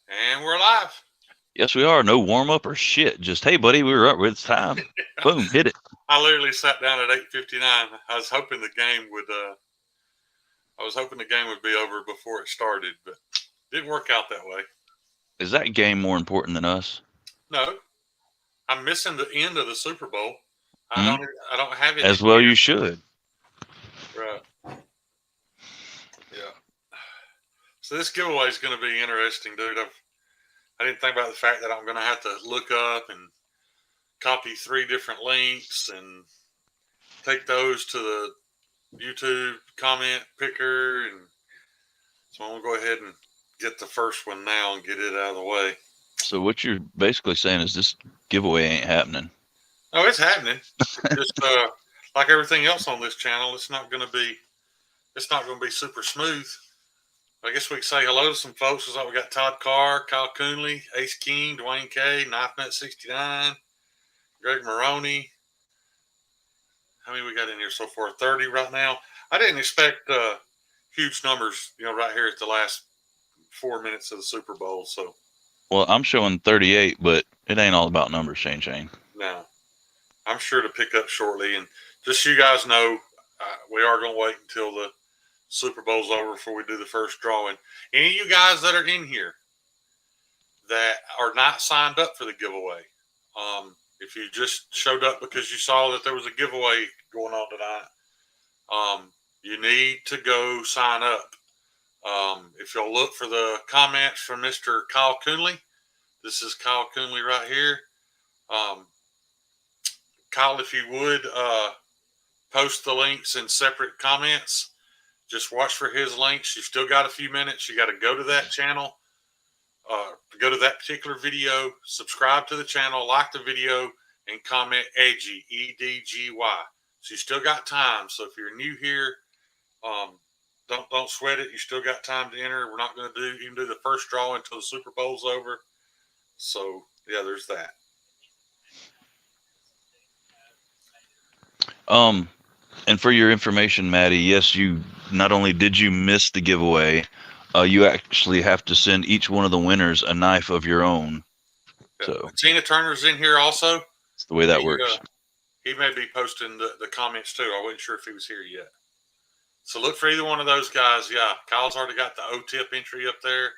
And we're live. Yes, we are. No warm up or shit. Just, hey, buddy, we're up. It's time. Boom, hit it. I literally sat down at 8:59. I was hoping the game would. I was hoping the game would be over before it started, but didn't work out that way. Is that game more important than us? No, I'm missing the end of the Super Bowl. I Hmm? don't. I don't have it in As well, here. you should. Right. Yeah. So this giveaway is going to be interesting, dude. I didn't think about the fact that I'm going to have to look up and copy 3 different links and take those to the YouTube comment picker, and so I'm gonna go ahead and get the first one now and get it out of the way. So what you're basically saying is this giveaway ain't happening. Oh, it's happening. It's just like everything else on this channel. It's not gonna be. It's not gonna be super smooth. I guess we can say hello to some folks. It's like we got Todd Carr, Kyle Coonley, Ace King, Dwayne K, Knife Nut 69, Greg Maroney. How many we got in here so far? 30 right now. I didn't expect huge numbers, right here at the last 4 minutes of the Super Bowl. So, Well, I'm showing 38, but it ain't all about numbers, Shane. no, I'm sure to pick up shortly. And just so you guys know, we are going to wait until the Super Bowl's over before we do the first drawing. Any of you guys that are in here that are not signed up for the giveaway, if you just showed up because you saw that there was a giveaway going on tonight, you need to go sign up. If you'll look for the comments from Mr. Kyle Coonley, this is Kyle Coonley right here. Kyle, if you would post the links in separate comments, just watch for his links. You've still got a few minutes. You got to go to that channel, go to that particular video, subscribe to the channel, like the video, and comment EDGY, EDGY. So you still got time. So if you're new here, don't sweat it. You still got time to enter. We're not going to even do the first draw until the Super Bowl's over. So yeah, there's that. And for your information, Maddie, yes, you not only did you miss the giveaway, you actually have to send each one of the winners a knife of your own. Yeah. So Tina Turner's in here also. it's the way that works. He may be posting the comments too. I wasn't sure if he was here yet. So look for either one of those guys. Yeah, Kyle's already got the OTIP entry up there.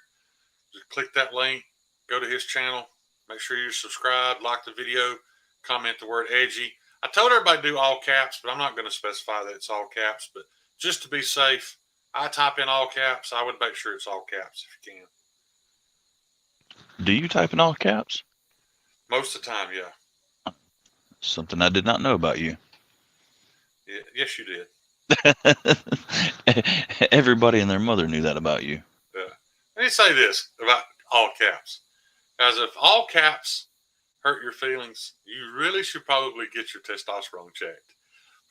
Just click that link, go to his channel, make sure you're subscribed, like the video, comment the word EDGY. I told everybody to do all caps, but I'm not going to specify that it's all caps. But just to be safe, I type in all caps. I would make sure it's all caps if you can. Do you type in all caps? Most of the time, yeah. Something I did not know about you. Yeah, yes, you did. Everybody and their mother knew that about you. Yeah. Let me say this about all caps. Guys, if all caps hurt your feelings, you really should probably get your testosterone checked.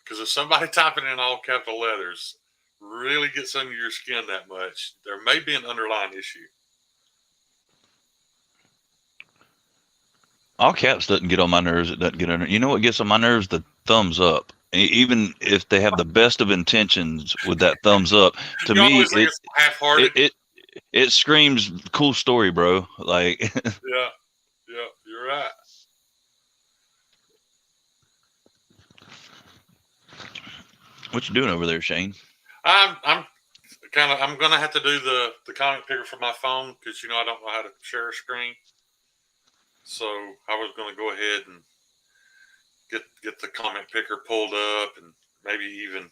Because if somebody typing in all capital letters really gets under your skin that much, there may be an underlying issue. All caps doesn't get on my nerves. It doesn't get under. You know what gets on my nerves? The thumbs up. Even if they have the best of intentions with that thumbs up, to me, it screams cool story, bro. Like, yeah, you're right. What you doing over there, Shane? I'm gonna have to do the comment picker for my phone because I don't know how to share a screen. So I was gonna go ahead and get the comment picker pulled up and maybe even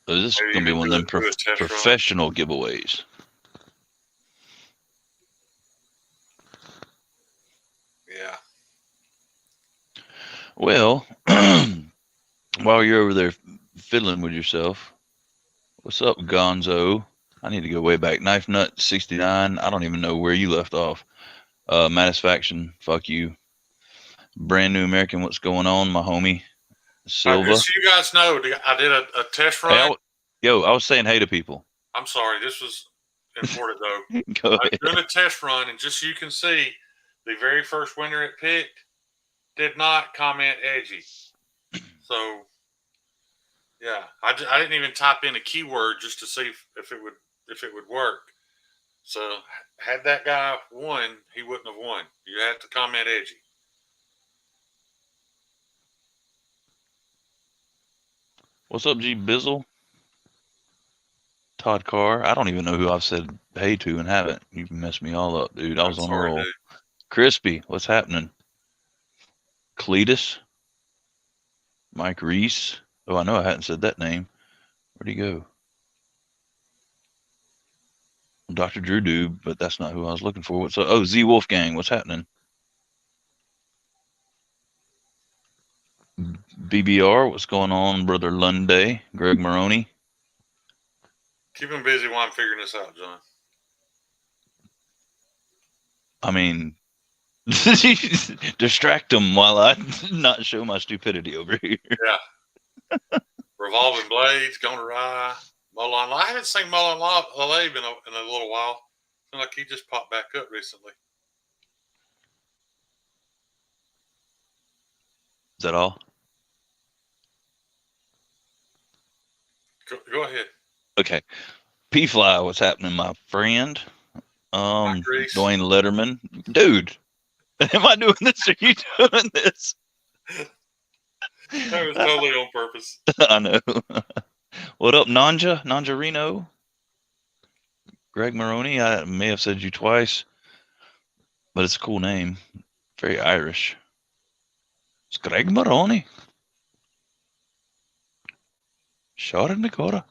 this is gonna be one of them professional giveaways. Yeah. Well, while you're over there fiddling with yourself, what's up, Gonzo? I need to go way back. Knife Nut 69. I don't even know where you left off. Matisfaction, fuck you. Brand New American, what's going on, my homie? Silva. Just so you guys know, I did a test run. Hey, I was saying hey to people. I'm sorry, this was important though. Go ahead. I was doing a test run, and just so you can see, the very first winner it picked did not comment EDGY. So, Yeah, I didn't even type in a keyword just to see if it would work. So had that guy won, he wouldn't have won. You had to comment edgy. What's up, G Bizzle? Todd Carr. I don't even know who I've said hey to and haven't. You messed me all up, dude. I I'm was on a sorry, roll. dude. Crispy, what's happening? Cletus. Mike Reese. Oh, I know I hadn't said that name. Where'd he go? Dr. Drew Dube, but that's not who I was looking for. What's up? Oh, Z Wolfgang, what's happening? BBR, what's going on, Brother Lunday? Greg Maroney. Keep him busy while I'm figuring this out, John. I mean, distract him while I not show my stupidity over here. Yeah. Revolving Blades, Going to Rye, Molon. I haven't seen Molon Lalabe in a little while. I feel like he just popped back up recently. Is that all? Go ahead. Okay. P-Fly, what's happening, my friend? Dwayne Letterman. Dude, am I doing this or are you doing this? That was totally on purpose. I know. What up, Nanja Reno? Greg Maroney, I may have said you twice, but it's a cool name. Very Irish. It's Greg Maroney. Sharon Dakota.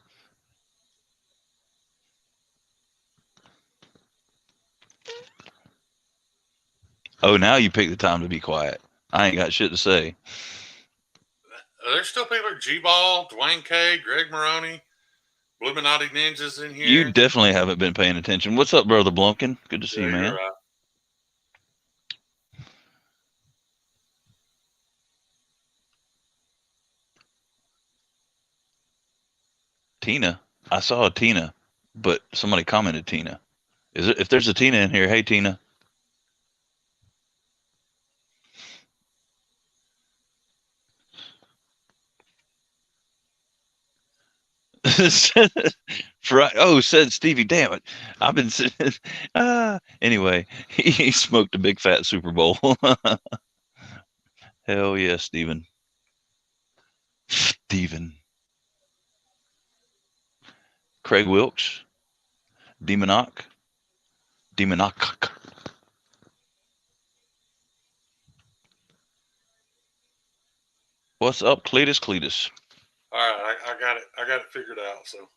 Oh, now you pick the time to be quiet. I ain't got shit to say. There's still people like G-Ball, Dwayne K, Greg Maroney, Illuminati Ninjas in here. You definitely haven't been paying attention. What's up, Brother Blumpkin? Good to see you, man. You're right. Tina. I saw a Tina, but somebody commented Tina. If there's a Tina in here, hey, Tina. Oh, said Stevie. Damn it! I've been. Anyway, he smoked a big fat Super Bowl. Hell yeah, Steven. Craig Wilkes. Demonoc. What's up, Cletus? All right, I got it. I got it figured out. So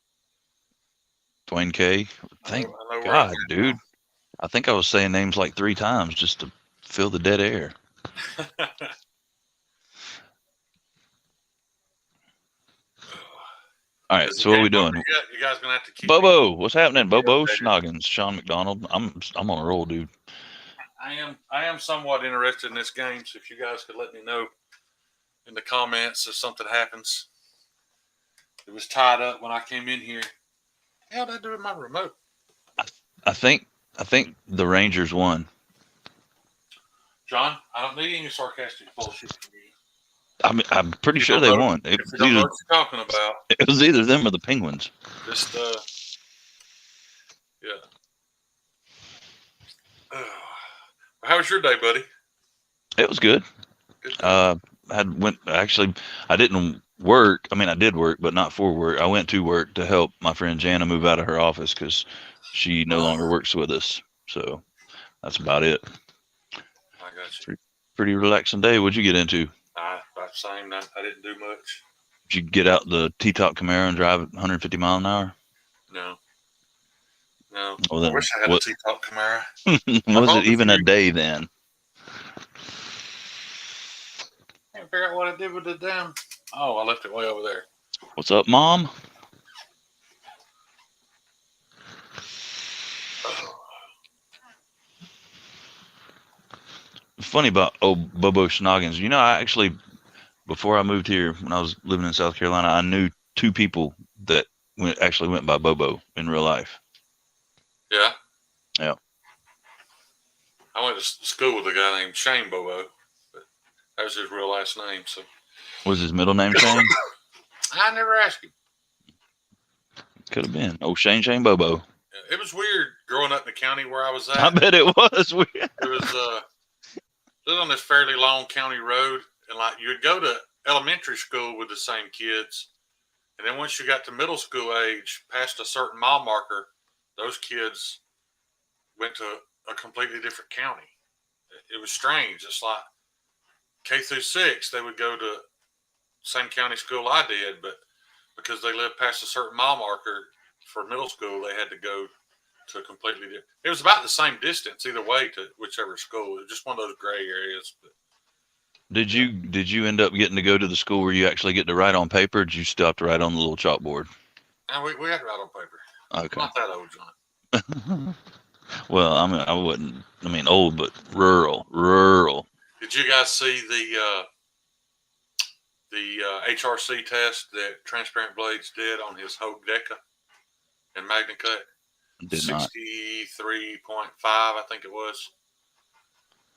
Dwayne K. Thank I know God, dude. Now. I think I was saying names like 3 times just to fill the dead air. All right, so what are we doing? You guys gonna have to keep Bobo. What's happening, Bobo Schnoggins? Sean McDonald. I'm on a roll, dude. I am somewhat interested in this game, so if you guys could let me know in the comments if something happens. It was tied up when I came in here. How did I do with my remote? I think the Rangers won. John, I don't need any sarcastic bullshit from you. I'm pretty sure they won. If you don't know what you're talking about, it was either them or the Penguins. Just yeah. How was your day, buddy? It was good. I didn't work. I mean, I did work, but not for work. I went to work to help my friend Jana move out of her office because she no longer works with us. So that's about it. I got you. Pretty relaxing day. What'd you get into? About the same. I didn't do much. Did you get out the T-Top Camaro and drive at 150 miles an hour? No. Well, then, I wish I had a T-Top Camaro. Was it even a day then? I can't figure out what I did with the damn. Oh, I left it way over there. What's up, Mom? Funny about Bobo Schnoggins. You know, I actually, before I moved here, when I was living in South Carolina, I knew 2 people that actually went by Bobo in real life. Yeah? Yeah. I went to school with a guy named Shane Bobo, but that was his real last name. So, was his middle name Shane? I never asked him. Could have been. Oh, Shane Bobo. It was weird growing up in the county where I was at. I bet it was weird. It was lived on this fairly long county road, and like you would go to elementary school with the same kids, and then once you got to middle school age, past a certain mile marker, those kids went to a completely different county. It was strange. It's like K through 6, they would go to same county school I did, but because they lived past a certain mile marker for middle school, they had to go to a completely different. It was about the same distance either way to whichever school. It was just one of those gray areas. But Did you end up getting to go to the school where you actually get to write on paper? Or did you still have to write on the little chalkboard? and we had to write on paper. Okay. Not that old, John. Well, I wasn't. I mean, old, but rural. Did you guys see the HRC test that Transparent Blades did on his Hogue Deca and Magna Cut? Did not. 63.5, I think it was.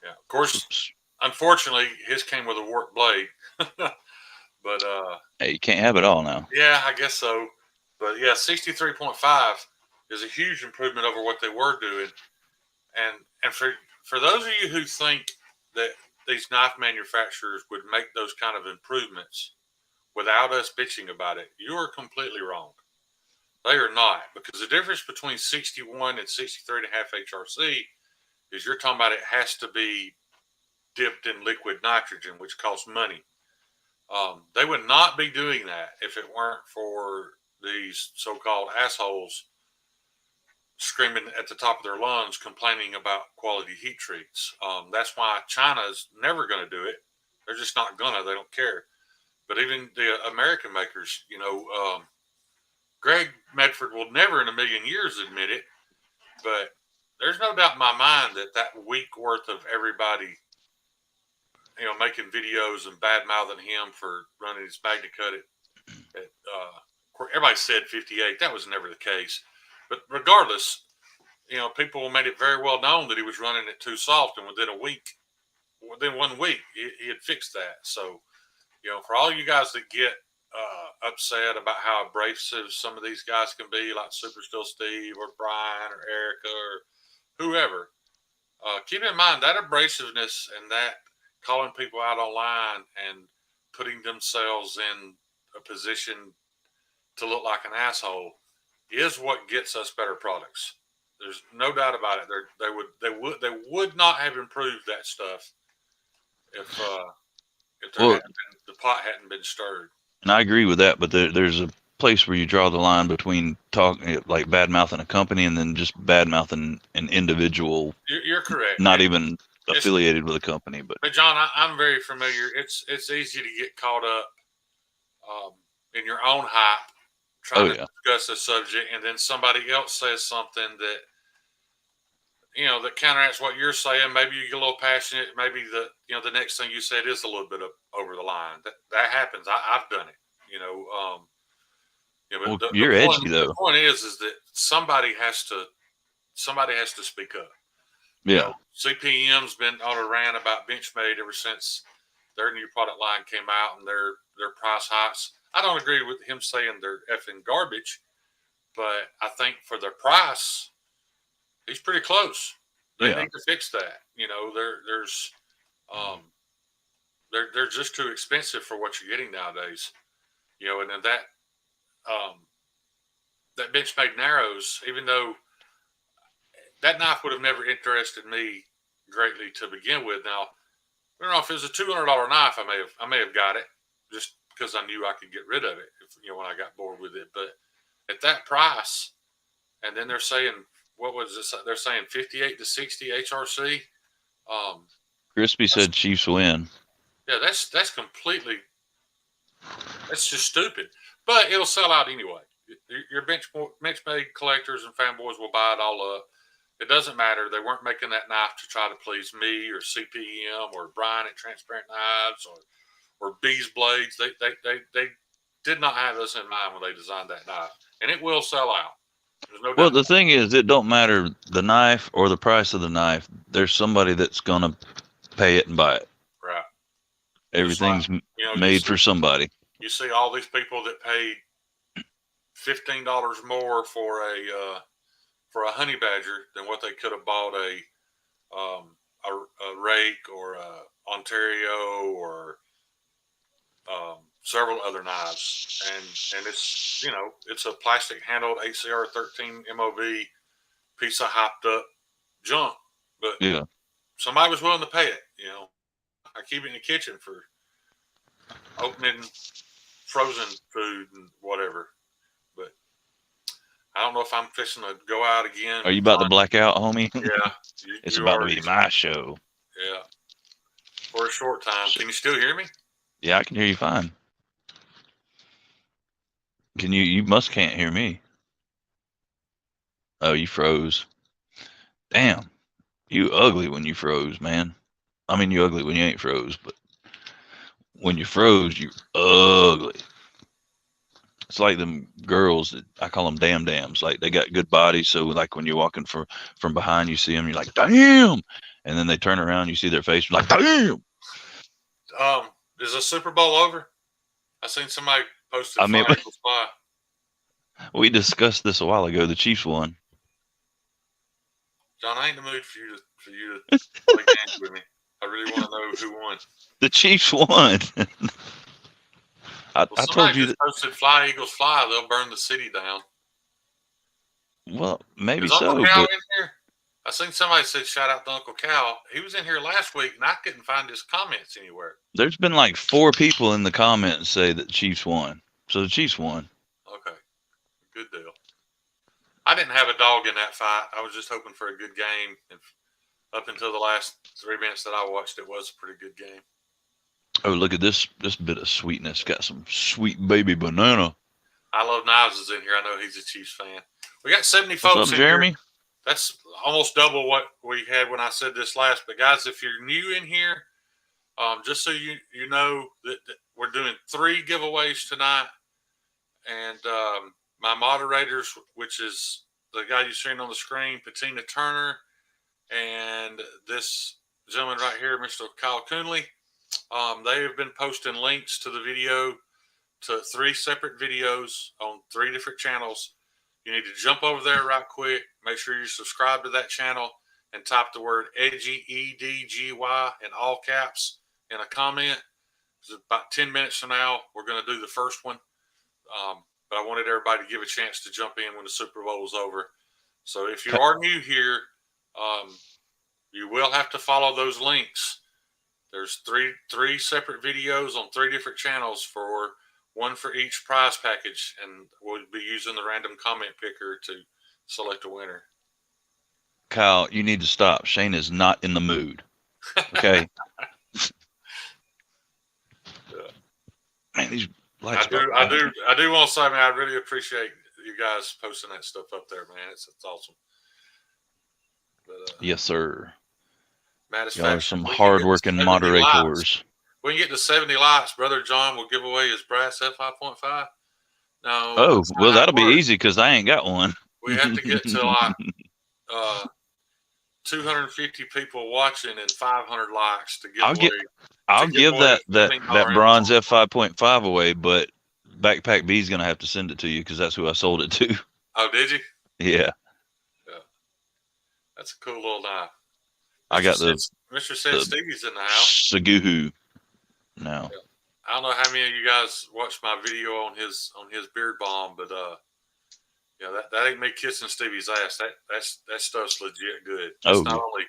Yeah, of course. Oops. Unfortunately, his came with a warped blade. But Hey, you can't have it all now. yeah, I guess so. But yeah, 63.5 is a huge improvement over what they were doing. And for those of you who think that these knife manufacturers would make those kind of improvements without us bitching about it, you are completely wrong. They are not, because the difference between 61 and 63.5 HRC is you're talking about it has to be dipped in liquid nitrogen, which costs money. They would not be doing that if it weren't for these so-called assholes screaming at the top of their lungs, complaining about quality heat treats. That's why China's never going to do it. They're just not gonna. They don't care. But even the American makers, Greg Medford will never in a million years admit it. But there's no doubt in my mind that week worth of everybody, making videos and bad mouthing him for running his Magna Cut at everybody said 58. That was never the case. But regardless, people made it very well known that he was running it too soft, and within 1 week, he had fixed that. So, for all you guys that get upset about how abrasive some of these guys can be, like Super Still Steve or Brian or Erica or whoever, keep in mind that abrasiveness and that calling people out online and putting themselves in a position to look like an asshole is what gets us better products. There's no doubt about it. They would not have improved that stuff if the pot hadn't been stirred. And I agree with that, but there's a place where you draw the line between talking like bad mouthing a company and then just bad mouthing an individual. You're correct. Not even affiliated with a company, but John, I'm very familiar. It's easy to get caught up in your own hype, trying to discuss a subject, and then somebody else says something that that counteracts what you're saying. Maybe you get a little passionate. Maybe the next thing you said is a little bit over the line. That happens. I've done it. But you're edgy though. The point is that somebody has to speak up. Yeah. CPM's been on a rant about Benchmade ever since their new product line came out and their price hikes. I don't agree with him saying they're effing garbage, but I think for their price, he's pretty close. They need to fix that. They're just too expensive for what you're getting nowadays. And then that Benchmade Narrows, even though that knife would have never interested me greatly to begin with. Now, I don't know if it was a $200 knife, I may have got it just because I knew I could get rid of it when I got bored with it. But at that price, and then they're saying, what was this? They're saying 58 to 60 HRC. Crispy said Chiefs win. Yeah, that's completely. That's just stupid. But it'll sell out anyway. Your Benchmade collectors and fanboys will buy it all up. It doesn't matter. They weren't making that knife to try to please me or CPM or Brian at Transparent Knives or Bees Blades. They did not have us in mind when they designed that knife, and it will sell out. There's no doubt. The thing is, it don't matter the knife or the price of the knife. There's somebody that's gonna pay it and buy it. Right. Everything's made for somebody. you see all these people that paid $15 more for a honey badger than what they could have bought a rake or a Ontario or several other knives, and it's it's a plastic handled HCR 13 MOV piece of hopped up junk, but Yeah. somebody was willing to pay it. I keep it in the kitchen for opening frozen food and whatever, but I don't know if I'm fixing to go out again. Are you about to black out, homie? Yeah, It's you about are. to be my show. Yeah, for a short time. Can you still hear me? Yeah, I can hear you fine. Can you? You must can't hear me. Oh, you froze. Damn, you ugly when you froze, man. I mean, you ugly when you ain't froze, but when you froze, you ugly. It's like them girls that I call them dams. Like they got good bodies, so like when you're walking from behind, you see them, you're like damn, and then they turn around, you see their face, you're like damn. Is the Super Bowl over? I seen somebody posted. I mean, Fly Eagles Fly. we discussed this a while ago. The Chiefs won. John, I ain't in the mood for you to play games with me. I really want to know who won. The Chiefs won. I told you just posted Fly Eagles Fly. They'll burn the city down. Well, maybe Is Uncle so. Cal But in here? I seen somebody said shout out to Uncle Cal. He was in here last week, and I couldn't find his comments anywhere. there's been like 4 people in the comments say that the Chiefs won. So the Chiefs won. Okay, good deal. I didn't have a dog in that fight. I was just hoping for a good game. And up until the last 3 minutes that I watched, it was a pretty good game. Oh, look at this bit of sweetness. Got some sweet baby banana. I Love Knives is in here. I know he's a Chiefs fan. We got 70 folks What's up, in Jeremy? here. That's almost double what we had when I said this last. But guys, if you're new in here, just so you know that we're doing 3 giveaways tonight, and my moderators, which is the guy you're seeing on the screen, Patina Turner, and this gentleman right here, Mr. Kyle Coonley, they have been posting links to the video, to 3 separate videos on 3 different channels. You need to jump over there right quick. Make sure you subscribe to that channel and type the word EDGY, EDGY in all caps in a comment. It's about 10 minutes from now, we're going to do the first one. But I wanted everybody to give a chance to jump in when the Super Bowl is over. So if you are new here, you will have to follow those links. There's three separate videos on 3 different channels, for one for each prize package, and we'll be using the random comment picker to select a winner. Kyle, you need to stop. Shane is not in the mood. Okay. Man, these lights. I do want to say, man, I really appreciate you guys posting that stuff up there, man. It's awesome. But, yes, sir. Matter Y'all are some hard-working moderators. When you get to 70 likes, Brother John will give away his brass F5.5. No. Oh, well, that'll be easy because I ain't got one. We have to get to like 250 people watching and 500 likes to give away. I'll give that bronze F5.5 away, but Backpack B is gonna have to send it to you because that's who I sold it to. Oh, did you? Yeah. That's a cool little knife. I got Mr. Said Stevie's in the house. Saguhu. Now. Yeah. I don't know how many of you guys watched my video on his beard balm, but that ain't me kissing Stevie's ass. That stuff's legit good. It's not only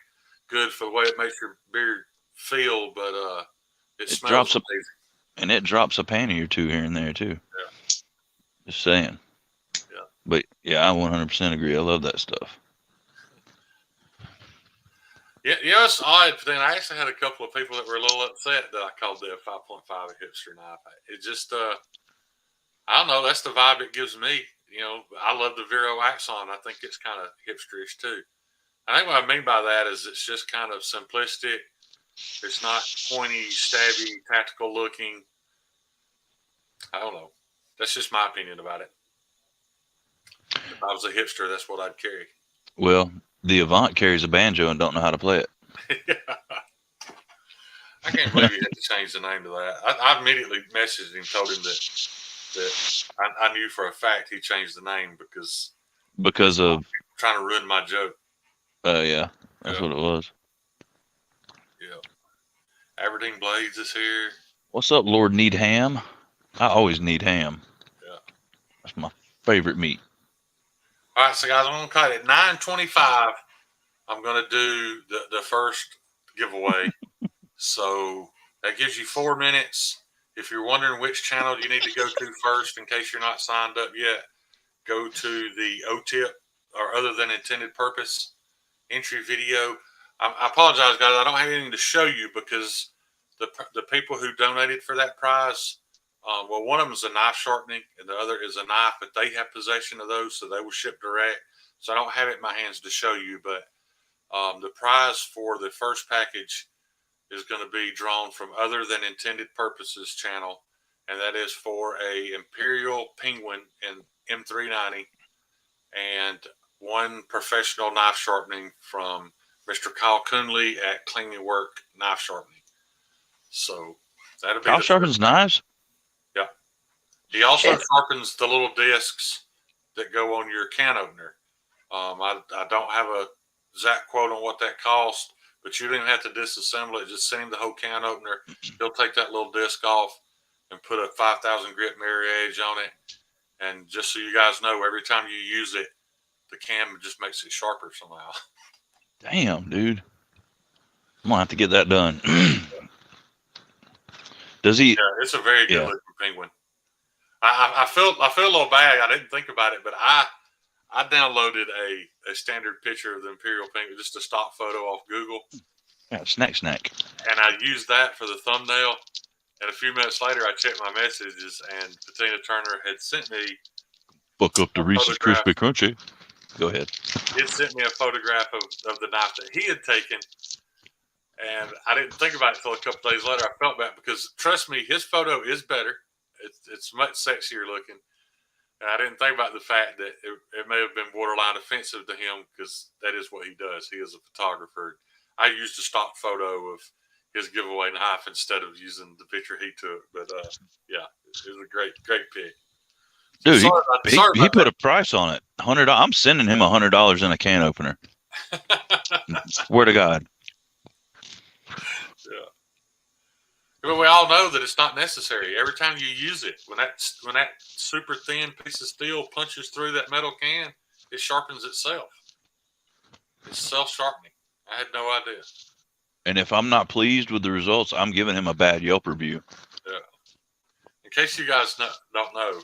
good for the way it makes your beard feel, but it smells amazing. And it drops a panty or 2 here and there too. Yeah. Just saying. Yeah. But yeah, I 100% agree. I love that stuff. Yeah, it's odd. Then I actually had a couple of people that were a little upset that I called the 5.5 a hipster knife. It just, I don't know. That's the vibe it gives me. I love the Vero Axon. I think it's kind of hipsterish too. I think what I mean by that is it's just kind of simplistic. It's not pointy, stabby, tactical looking. I don't know. That's just my opinion about it. If I was a hipster, that's what I'd carry. Well, the Avant carries a banjo and don't know how to play it. I can't believe he had to change the name to that. I immediately messaged him, told him that I knew for a fact he changed the name because of trying to ruin my joke. yeah, that's Yeah. what it was. Yeah. Aberdeen Blades is here. What's up, Lord Need Ham? I always need ham. Yeah. That's my favorite meat. All right, so guys, I'm gonna cut it 9:25. I'm gonna do the first giveaway. So that gives you 4 minutes. If you're wondering which channel you need to go to first, in case you're not signed up yet, go to the OTIP or other than intended purpose entry video. I apologize, guys. I don't have anything to show you because the people who donated for that prize, well, one of them is a knife sharpening and the other is a knife, but they have possession of those, so they will ship direct. So I don't have it in my hands to show you, but the prize for the first package is going to be drawn from other than intended purposes channel, and that is for a Imperial Penguin in M390 and one professional knife sharpening from Mr. Kyle Coonley at Clean Work Knife Sharpening. So that'll be Kyle sharpens knives? Yeah. He also sharpens the little discs that go on your can opener. I don't have a exact quote on what that cost, but you don't even have to disassemble it. Just send him the whole can opener. He'll take that little disc off and put a 5,000 grit marriage on it. And just so you guys know, every time you use it, the can just makes it sharper somehow. Damn, dude. I'm going to have to get that done. Does he? Yeah, it's a very good looking penguin. I feel a little bad. I didn't think about it, but I downloaded a standard picture of the Imperial Penguin, just a stock photo off Google. Yeah, snack. And I used that for the thumbnail. And a few minutes later, I checked my messages, and Patina Turner had sent me. Fuck up the Reese's Crispy Crunchy. Go ahead. He had sent me a photograph of the knife that he had taken. And I didn't think about it until a couple days later. I felt bad because, trust me, his photo is better. It's much sexier looking. And I didn't think about the fact that it may have been borderline offensive to him because that is what he does. He is a photographer. I used a stock photo of his giveaway knife instead of using the picture he took. But, yeah, it was a great pick. Dude, he put a price on it. $100. I'm sending him $100 in a can opener. Swear to God. Yeah. But we all know that it's not necessary. Every time you use it, when that super thin piece of steel punches through that metal can, it sharpens itself. It's self-sharpening. I had no idea. And if I'm not pleased with the results, I'm giving him a bad Yelp review. Yeah. In case you guys don't know,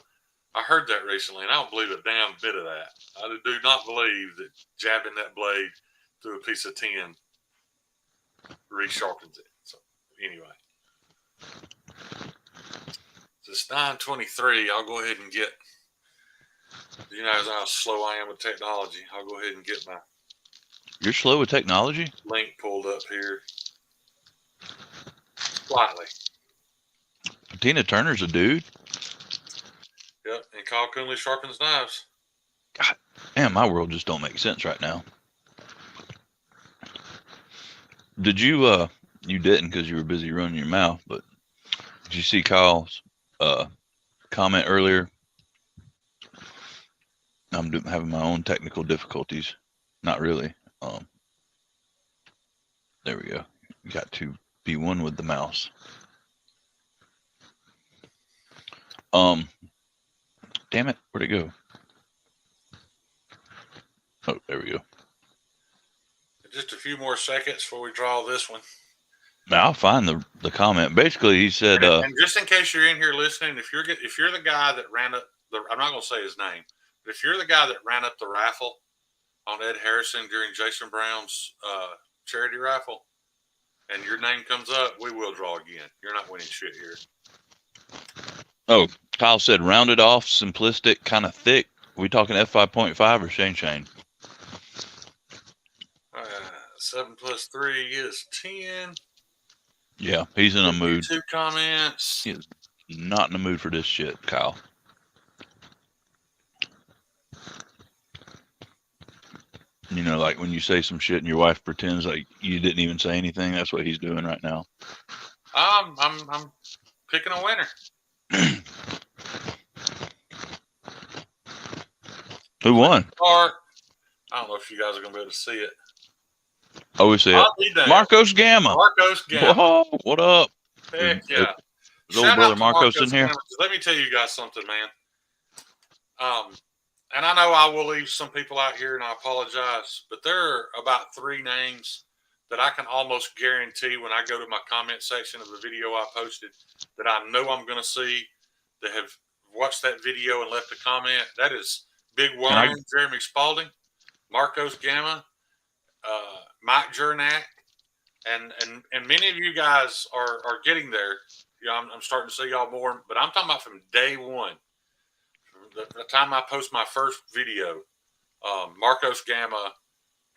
I heard that recently, and I don't believe a damn bit of that. I do not believe that jabbing that blade through a piece of tin resharpens it. So, anyway. It's 9:23. I'll go ahead and get, you know, how slow I am with technology. I'll go ahead and get my. You're slow with technology? Link pulled up here. Slightly. Tina Turner's a dude. Yep, and Kyle Coonley sharpens knives. God, damn, my world just don't make sense right now. Did you, you didn't because you were busy running your mouth, but did you see Kyle's comment earlier? I'm having my own technical difficulties. Not really. There we go. You got to be one with the mouse. Damn it, where'd it go? Oh, there we go. Just a few more seconds before we draw this one. Now I'll find the comment. Basically, he said, and just in case you're in here listening, if you're the guy that ran up I'm not going to say his name, but if you're the guy that ran up the raffle on Ed Harrison during Jason Brown's charity raffle, and your name comes up, we will draw again. You're not winning shit here. Oh, Kyle said rounded off, simplistic, kind of thick. Are we talking F5.5 or Shane? 7 plus 3 is 10. Yeah, he's in a mood. 2 comments. He's not in the mood for this shit, Kyle. You know, like when you say some shit and your wife pretends like you didn't even say anything. That's what he's doing right now. I'm picking a winner. Who won? I don't know if you guys are gonna be able to see it. Oh, we see it. I'll be damned. Marcos Gamma. Marcos Gamma. Whoa, what up? Heck yeah. Is old brother Marcos in here? Gamma. Let me tell you guys something, man. And I know I will leave some people out here, and I apologize, but there are about 3 names that I can almost guarantee when I go to my comment section of the video I posted that I know I'm going to see that have watched that video and left a comment. That is Big Worm, Jeremy Spalding, Marcos Gamma, Mike Jernak, and many of you guys are getting there. You know, I'm starting to see y'all more, but I'm talking about from day one. The time I post my first video, Marcos Gamma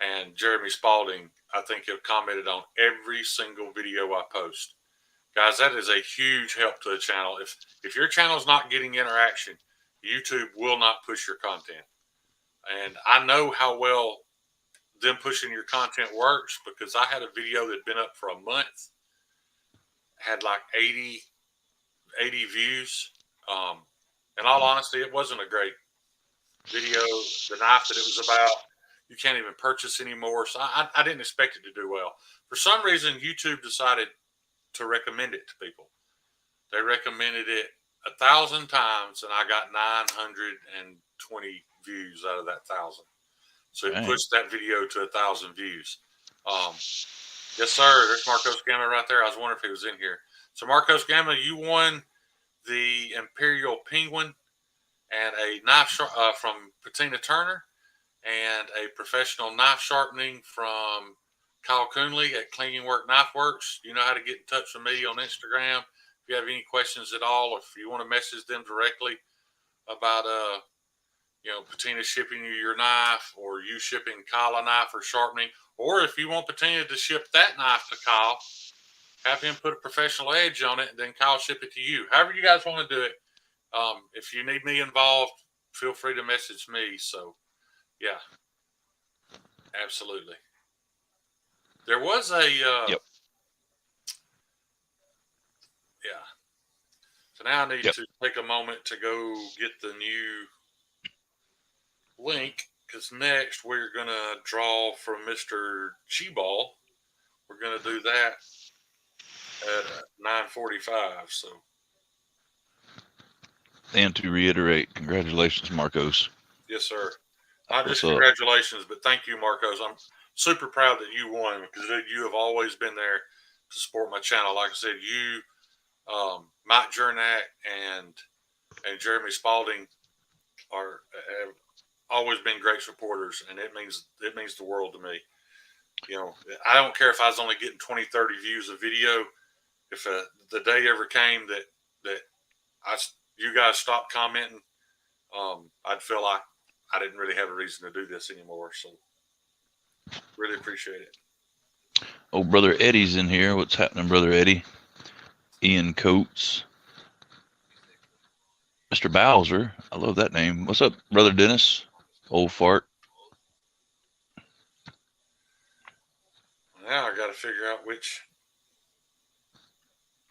and Jeremy Spalding, I think, have commented on every single video I post. Guys, that is a huge help to the channel. If your channel's not getting interaction, YouTube will not push your content. And I know how well them pushing your content works because I had a video that had been up for a month, had like 80 views. In all honesty, it wasn't a great video. The knife that it was about, you can't even purchase anymore. So I didn't expect it to do well. For some reason, YouTube decided to recommend it to people. They recommended it 1,000 times, and I got 920 views out of that 1,000. So it pushed that video to 1,000 views. Yes, sir. There's Marcos Gamma right there. I was wondering if he was in here. So Marcos Gamma, you won the Imperial Penguin and a knife from Patina Turner and a professional knife sharpening from Kyle Coonley at Clinging Work Knife Works. You know how to get in touch with me on Instagram. If you have any questions at all, if you want to message them directly about Patina shipping you your knife, or you shipping Kyle a knife or sharpening, or if you want Patina to ship that knife to Kyle, have him put a professional edge on it, and then Kyle ship it to you. However you guys want to do it. If you need me involved, feel free to message me. So, yeah, absolutely. There was a yep. Yeah. So now I need to take a moment to go get the new link, because next we're going to draw from Mr. G-Ball. We're going to do that at 9:45. So. And to reiterate, congratulations, Marcos. Yes, sir. Not just congratulations, but thank you, Marcos. I'm super proud that you won, because you have always been there to support my channel. Like I said, you, Mike Jernak, and Jeremy Spalding have always been great supporters, and it means the world to me. You know, I don't care if I was only getting 20, 30 views a video. If the day ever came that you guys stopped commenting, I'd feel like I didn't really have a reason to do this anymore. So really appreciate it. Oh, Brother Eddie's in here. What's happening, Brother Eddie? Ian Coates. Mr. Bowser. I love that name. What's up, Brother Dennis? Old fart. Now I got to figure out which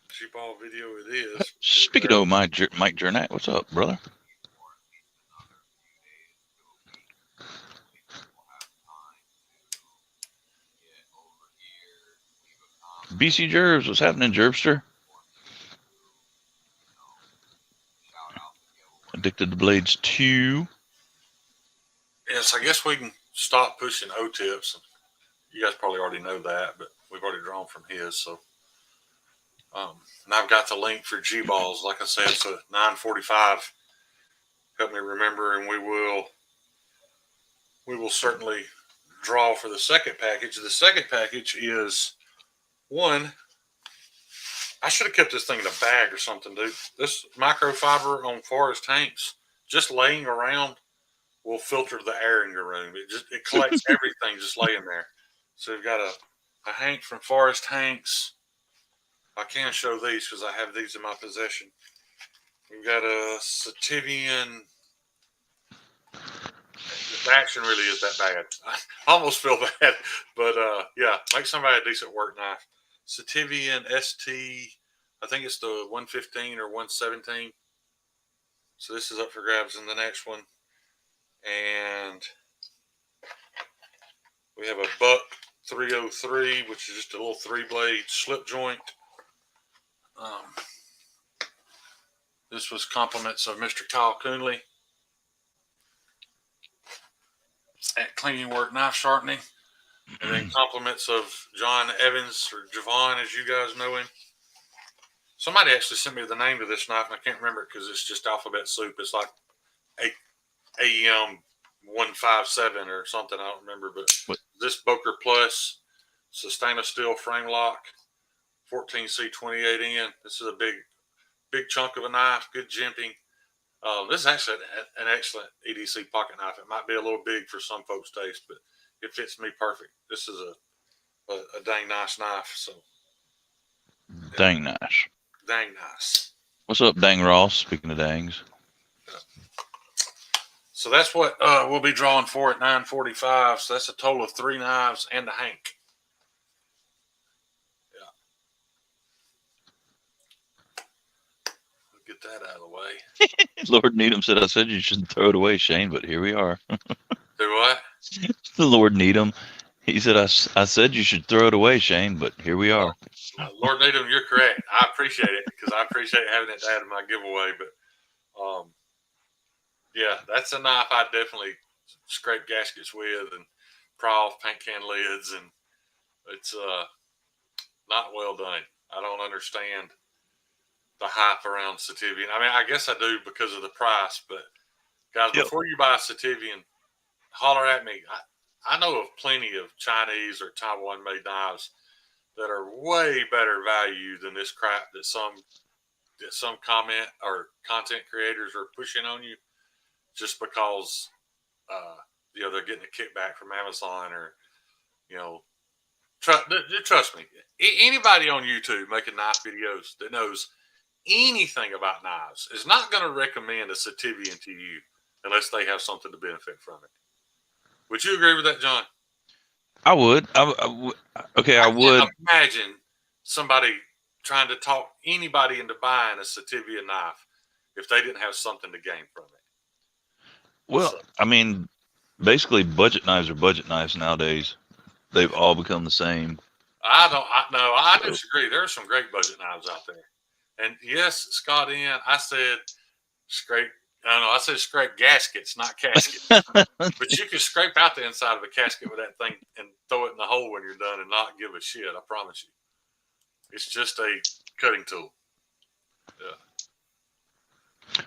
G-Ball video it is. Speaking of Mike Jernak, what's up, brother? BC Jerbs, what's happening, Jerbster? Addicted to Blades 2. Yes, I guess we can stop pushing O-tips. You guys probably already know that, but we've already drawn from his. So, and I've got the link for G-Balls. Like I said, so 9:45. Help me remember, and we will certainly draw for the second package. The second package is one. I should have kept this thing in a bag or something, dude. This microfiber on Forest Hanks, just laying around, will filter the air in your room. It collects everything just laying there. So we've got a Hank from Forest Hanks. I can show these because I have these in my possession. We've got a Sativian. The action really is that bad. I almost feel bad, but yeah, make somebody a decent work knife. Sativian ST I think it's the 115 or 117. So this is up for grabs in the next one. And we have a Buck 303, which is just a little 3-blade slip joint. This was compliments of Mr. Kyle Coonley at Cleaning Work Knife Sharpening. And then compliments of John Evans, or Javon, as you guys know him. Somebody actually sent me the name of this knife, and I can't remember it because it's just alphabet soup. It's like AEM 157 or something. I don't remember. But this Boker Plus stainless steel frame lock, 14C28N. This is a big chunk of a knife, good jimping. This is actually an excellent EDC pocket knife. It might be a little big for some folks' taste, but it fits me perfect. This is a dang nice knife. So dang nice. Dang nice. What's up, Dang Ross? Speaking of dangs. So that's what we'll be drawing for at 9:45. So that's a total of 3 knives and a hank. Yeah. Get that out of the way. Lord Needham said, I said you shouldn't throw it away, Shane, but here we are. Do what? The Lord Needham. He said, I said you should throw it away, Shane, but here we are. Lord Needham, you're correct. I appreciate it because I appreciate having it to add to my giveaway. But yeah, that's a knife I definitely scrape gaskets with and pry off paint can lids, and it's not well done. I don't understand the hype around Sativian. I mean, I guess I do because of the price, but guys, before you buy a Sativian, holler at me. I know of plenty of Chinese or Taiwan made knives that are way better value than this crap that some comment or content creators are pushing on you just because they're getting a kickback from Amazon, or trust me, anybody on YouTube making knife videos that knows anything about knives is not going to recommend a Sativian to you unless they have something to benefit from it. Would you agree with that, John? I would. I would. Can't imagine somebody trying to talk anybody into buying a Sativian knife if they didn't have something to gain from it. Well, I mean, basically, budget knives are budget knives nowadays. They've all become the same. I disagree. There are some great budget knives out there. And yes, Scott I said scrape gaskets, not caskets. But you can scrape out the inside of a casket with that thing and throw it in the hole when you're done and not give a shit. I promise you. It's just a cutting tool. Yeah.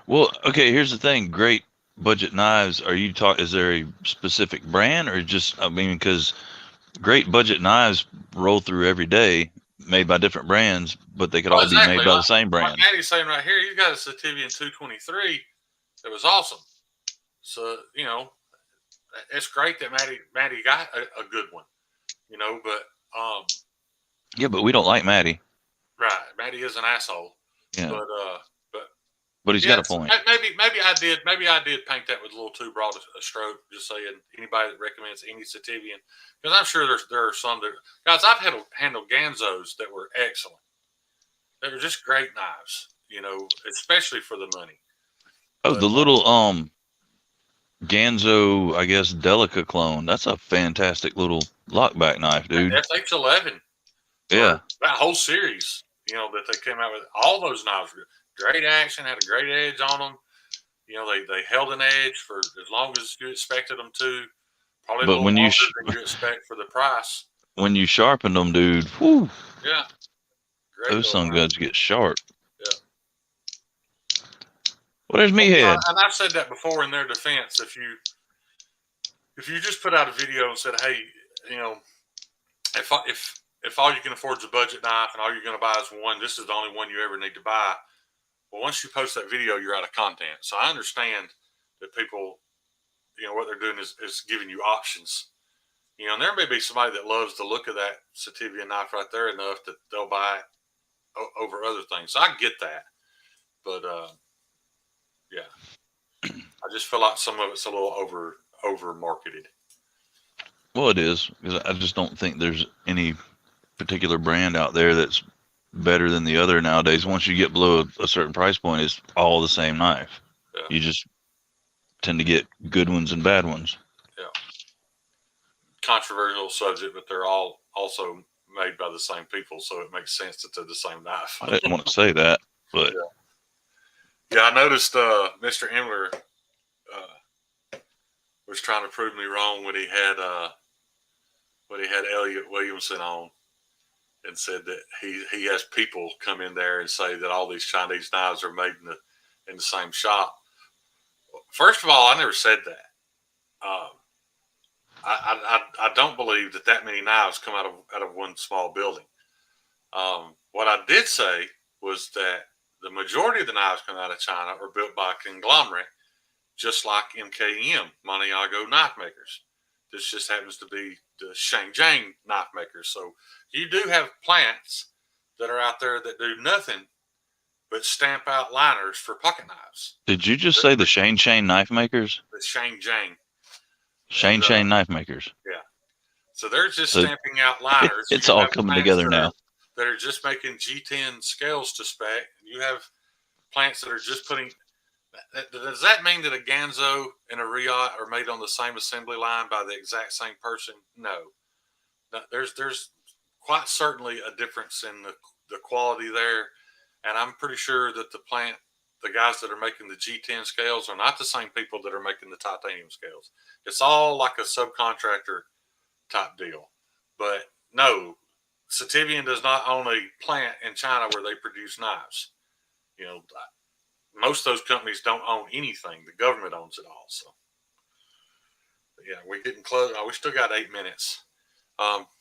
Well, okay, here's the thing. Great budget knives. Is there a specific brand, or just, because great budget knives roll through every day, made by different brands, but they could all be made by the same brand. Like Maddie's saying right here, you got a Sativian 223 that was awesome. So, it's great that Maddie got a good one, but yeah, but we don't like Maddie. Right. Maddie is an asshole. Yeah. But he's got a point. Maybe I did paint that with a little too broad a stroke, just saying anybody that recommends any Sativian, because I'm sure there are some that, guys, I've handled Ganzos that were excellent. They were just great knives, especially for the money. Oh, the little Ganzo, I guess, Delica clone. That's a fantastic little lockback knife, dude. FH11. Yeah. That whole series, that they came out with, all those knives were great action, had a great edge on them. They held an edge for as long as you expected them to. Probably a little longer than you expect for the price. When you sharpen them, dude, whew. Yeah. Those some guns get sharp. Yeah. Well, there's Meathead. And I've said that before in their defense. If you just put out a video and said, hey, if all you can afford is a budget knife and all you're going to buy is one, this is the only one you ever need to buy. Well, once you post that video, you're out of content. So I understand that people, what they're doing is giving you options. And there may be somebody that loves the look of that Sativian knife right there enough that they'll buy it over other things. So I get that. But, yeah, I just feel like some of it's a little over marketed. Well, it is, because I just don't think there's any particular brand out there that's better than the other nowadays. Once you get below a certain price point, it's all the same knife. Yeah. You just tend to get good ones and bad ones. Yeah. Controversial subject, but they're all also made by the same people, so it makes sense that they're the same knife. I didn't want to say that, but yeah, I noticed Mr. Emler was trying to prove me wrong when he had Elliot Williamson on, and said that he has people come in there and say that all these Chinese knives are made in the same shop. First of all, I never said that. I don't believe that many knives come out of one small building. What I did say was that the majority of the knives come out of China are built by a conglomerate, just like MKM, Maniago knife makers. This just happens to be the Shangjiang knife makers. So you do have plants that are out there that do nothing but stamp out liners for pocket knives. Did you just say the Shane Chain knife makers? The Shangjiang. Shane Chain knife makers. Yeah. So they're just stamping out liners. It's all coming together now. That are just making G10 scales to spec. You have plants that are just putting. Does that mean that a Ganzo and a Riot are made on the same assembly line by the exact same person? No. There's quite certainly a difference in the quality there, and I'm pretty sure that the guys that are making the G10 scales are not the same people that are making the titanium scales. It's all like a subcontractor type deal. But no, Sativian does not own a plant in China where they produce knives. You know, most of those companies don't own anything. The government owns it all. So, but yeah, we're getting close. We still got 8 minutes.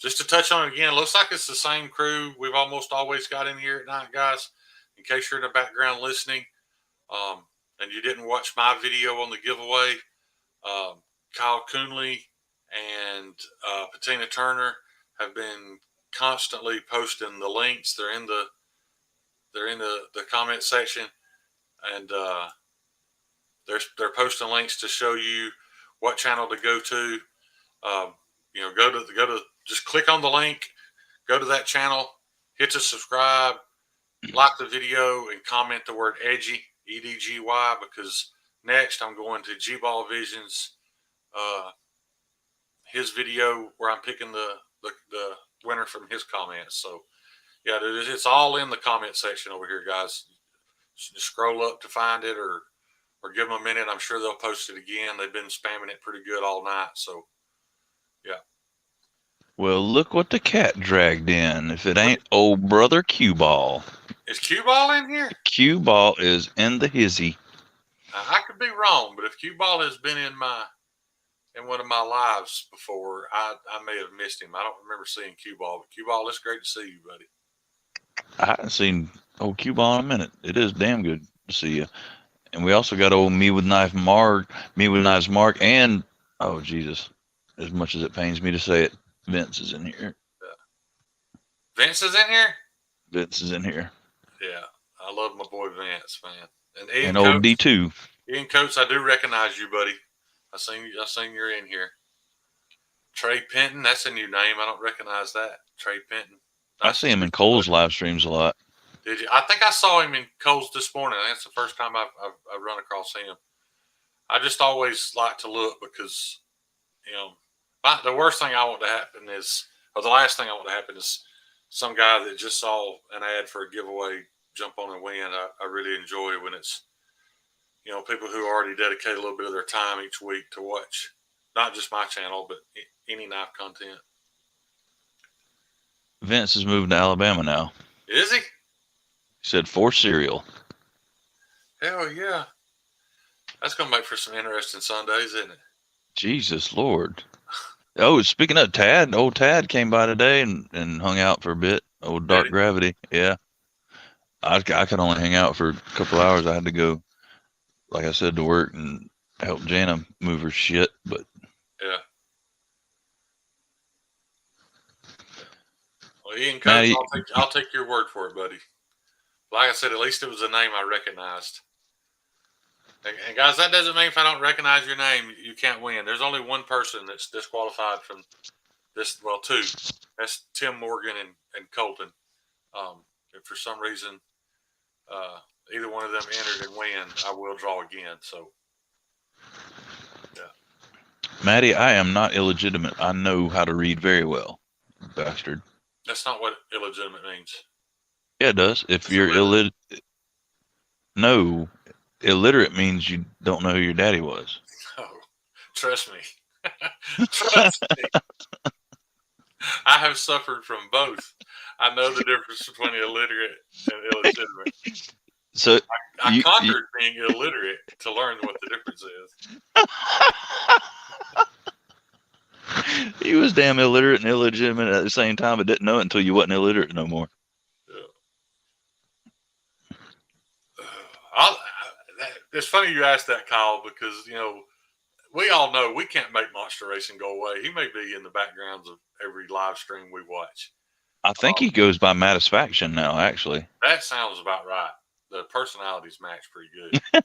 Just to touch on it again, looks like it's the same crew we've almost always got in here at night, guys. In case you're in the background listening, and you didn't watch my video on the giveaway, Kyle Coonley and Patina Turner have been constantly posting the links. They're in the comment section, and they're posting links to show you what channel to go to. Go to just click on the link, go to that channel, hit the subscribe, like the video, and comment the word edgy, EDGY, because next I'm going to G-Ball Visions, his video where I'm picking the winner from his comments. So yeah, it's all in the comment section over here, guys. Just scroll up to find it, or give them a minute. I'm sure they'll post it again. They've been spamming it pretty good all night. So yeah. Well, look what the cat dragged in. If it ain't old brother Cue Ball. Is Cue Ball in here? Cue Ball is in the hizzy. I could be wrong, but if Cue Ball has been in one of my lives before, I may have missed him. I don't remember seeing Cue Ball, but Cue Ball, it's great to see you, buddy. I haven't seen old Cue Ball in a minute. It is damn good to see you. And we also got old Me with Knives Mark, and oh Jesus, as much as it pains me to say it, Vince is in here. Vince is in here? Vince is in here. Yeah, I love my boy Vince, man. And old D2. Ian Coates, I do recognize you, buddy. I seen you're in here. Trey Penton, that's a new name. I don't recognize that. Trey Penton. I see him in Cole's live streams a lot. Did you? I think I saw him in Cole's this morning. That's the first time I've run across him. I just always like to look because, the worst thing I want to happen is, or the last thing I want to happen is some guy that just saw an ad for a giveaway jump on and win. I really enjoy when it's, people who already dedicate a little bit of their time each week to watch, not just my channel, but any knife content. Vince is moving to Alabama now. Is he? He said for cereal. Hell yeah. That's going to make for some interesting Sundays, isn't it? Jesus Lord. Oh, speaking of Tad, old Tad came by today and hung out for a bit. Old Dark Gravity. Yeah. I could only hang out for a couple hours. I had to go, like I said, to work and help Jana move her shit. But yeah. Well, Ian Coates, I'll take your word for it, buddy. Like I said, at least it was a name I recognized. And guys, that doesn't mean if I don't recognize your name, you can't win. There's only one person that's disqualified from this. Well, two. That's Tim Morgan and Colton. if for some reason either one of them entered and win, I will draw again. So, yeah. Maddie, I am not illegitimate. I know how to read very well, bastard. That's not what illegitimate means. Yeah, it does. If It's you're illiterate. no, illiterate means you don't know who your daddy was. Oh, trust me. Trust me. I have suffered from both. I know the difference between illiterate and illegitimate. So I conquered being illiterate to learn what the difference is. He was damn illiterate and illegitimate at the same time, but didn't know it until you wasn't illiterate no more. Yeah. It's funny you asked that, Kyle, because we all know we can't make Monster Racing go away. He may be in the backgrounds of every live stream we watch. I think he goes by Mattisfaction now, actually. That sounds about right. The personalities match pretty good.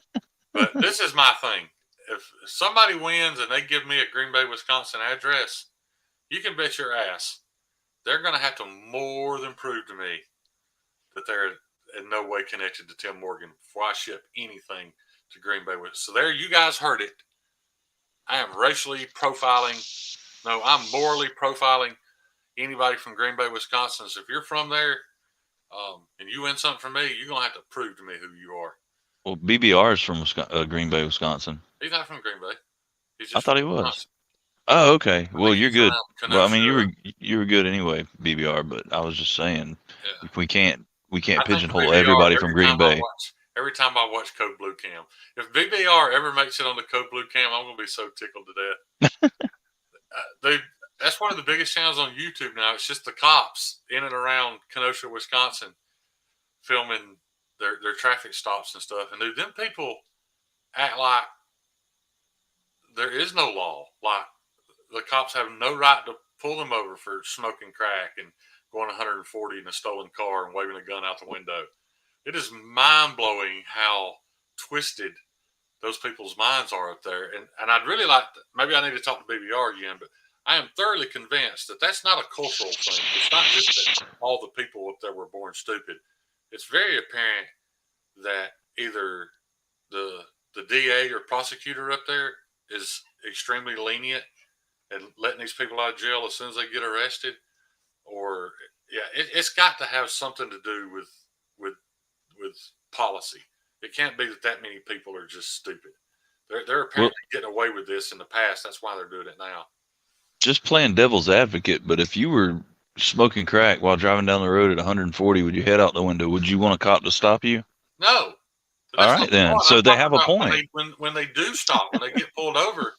But this is my thing. If somebody wins and they give me a Green Bay, Wisconsin address, you can bet your ass they're going to have to more than prove to me that they're in no way connected to Tim Morgan before I ship anything to Green Bay. So there, you guys heard it. I am racially profiling. No, I'm morally profiling anybody from Green Bay, Wisconsin. So if you're from there and you win something from me, you're going to have to prove to me who you are. Well, BBR is from Green Bay, Wisconsin. He's not from Green Bay. He's just I thought he was. Wisconsin. Oh, okay. Well, you're good. Well, I mean, you were good anyway, BBR. But I was just saying, we can't pigeonhole everybody from Green Bay. Every time I watch Code Blue Cam, if BBR ever makes it on the Code Blue Cam, I'm gonna be so tickled to death. That's one of the biggest channels on YouTube now. It's just the cops in and around Kenosha, Wisconsin, filming their traffic stops and stuff. And them people act like there is no law. Like the cops have no right to pull them over for smoking crack and going 140 in a stolen car and waving a gun out the window. It is mind-blowing how twisted those people's minds are up there. And I'd really like to, maybe I need to talk to BBR again, but I am thoroughly convinced that that's not a cultural thing. It's not just that all the people up there were born stupid. It's very apparent that either the DA or prosecutor up there is extremely lenient and letting these people out of jail as soon as they get arrested, or it's got to have something to do with policy. It can't be that many people are just stupid. They're apparently getting away with this in the past. That's why they're doing it now. Just playing devil's advocate, but if you were smoking crack while driving down the road at 140 with your head out the window, would you want a cop to stop you? No. All right, then. So they have a point. When they do stop, when they get pulled over,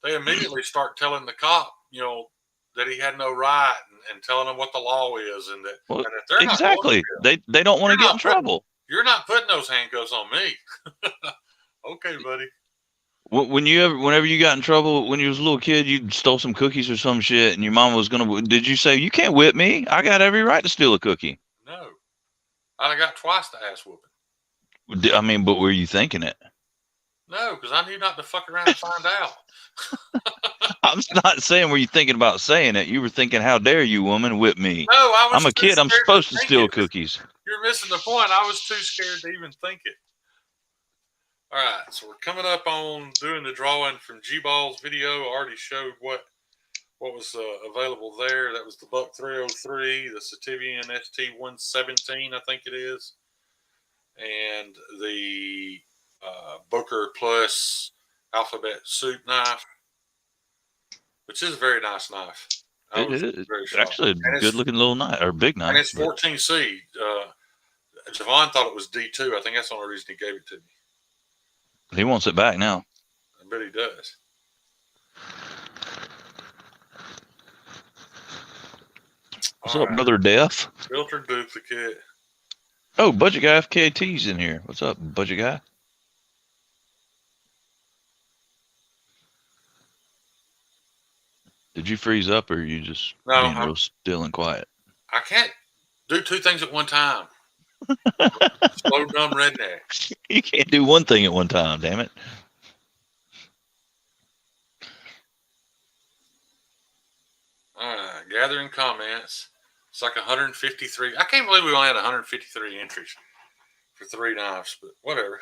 they immediately start telling the cop, that he had no right and telling them what the law is. And that, and if they're exactly. They don't want to get in trouble. You're not putting those handcuffs on me. Okay, buddy. Whenever you got in trouble when you was a little kid, you stole some cookies or some shit, and your mom was did you say, you can't whip me? I got every right to steal a cookie. No. I got twice the ass whooping. I mean, but were you thinking it? No, because I knew not to fuck around and find out. I'm not saying were you thinking about saying it. You were thinking, how dare you, woman, whip me? No, I'm a kid. I'm supposed to steal cookies. You're missing the point. I was too scared to even think it. All right, so we're coming up on doing the drawing from G-Ball's video. I already showed what was available there. That was the Buck 303, the Sativian ST117, I think it is, and the Booker Plus Alphabet Soup knife, which is a very nice knife. It is actually a good-looking little knife, or big knife. And it's 14C. Javon thought it was D2. I think that's the only reason he gave it to me. He wants it back now. I bet he does. What's up, Brother Death? Filter duplicate. Oh, Budget Guy FKT's in here. What's up, Budget Guy? Did you freeze up, or are you just being real still and quiet? I can't do two things at one time. Slow, dumb redneck. You can't do one thing at one time, damn it. All right, gathering comments. It's like 153. I can't believe we only had 153 entries for 3 knives, but whatever.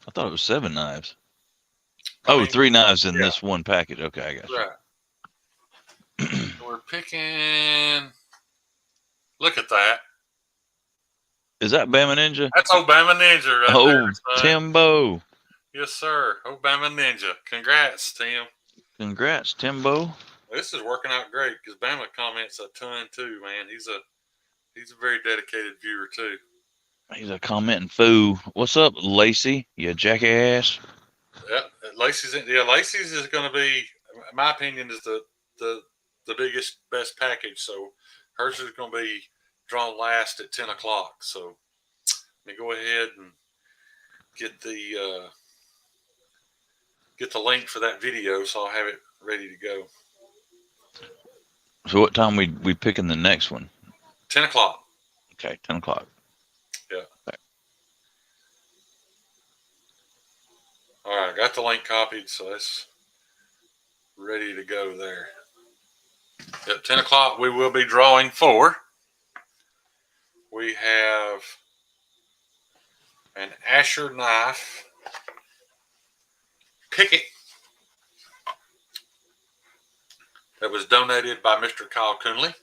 I thought it was 7 knives. I mean, 3 knives in yeah. this one package. Okay, I got you. Right. We're picking. Look at that. Is that Bama Ninja? That's Obama Ninja right there, son. Timbo. Yes, sir. Obama Ninja. Congrats, Tim. Congrats, Timbo. This is working out great because Bama comments a ton too, man. He's a very dedicated viewer too. He's a commenting fool. What's up, Lacey? You jackass. Yeah, Lacey's is going to be, in my opinion, is the biggest, best package. So hers is going to be drawn last at 10 o'clock. So let me go ahead and get the link for that video, so I'll have it ready to go. So what time we picking the next one? 10 o'clock. Okay, 10 o'clock. Yeah. Okay. All right, I got the link copied, so that's ready to go there. At 10 o'clock, we will be drawing for. We have an Asher knife Pickett that was donated by Mr. Kyle Coonley.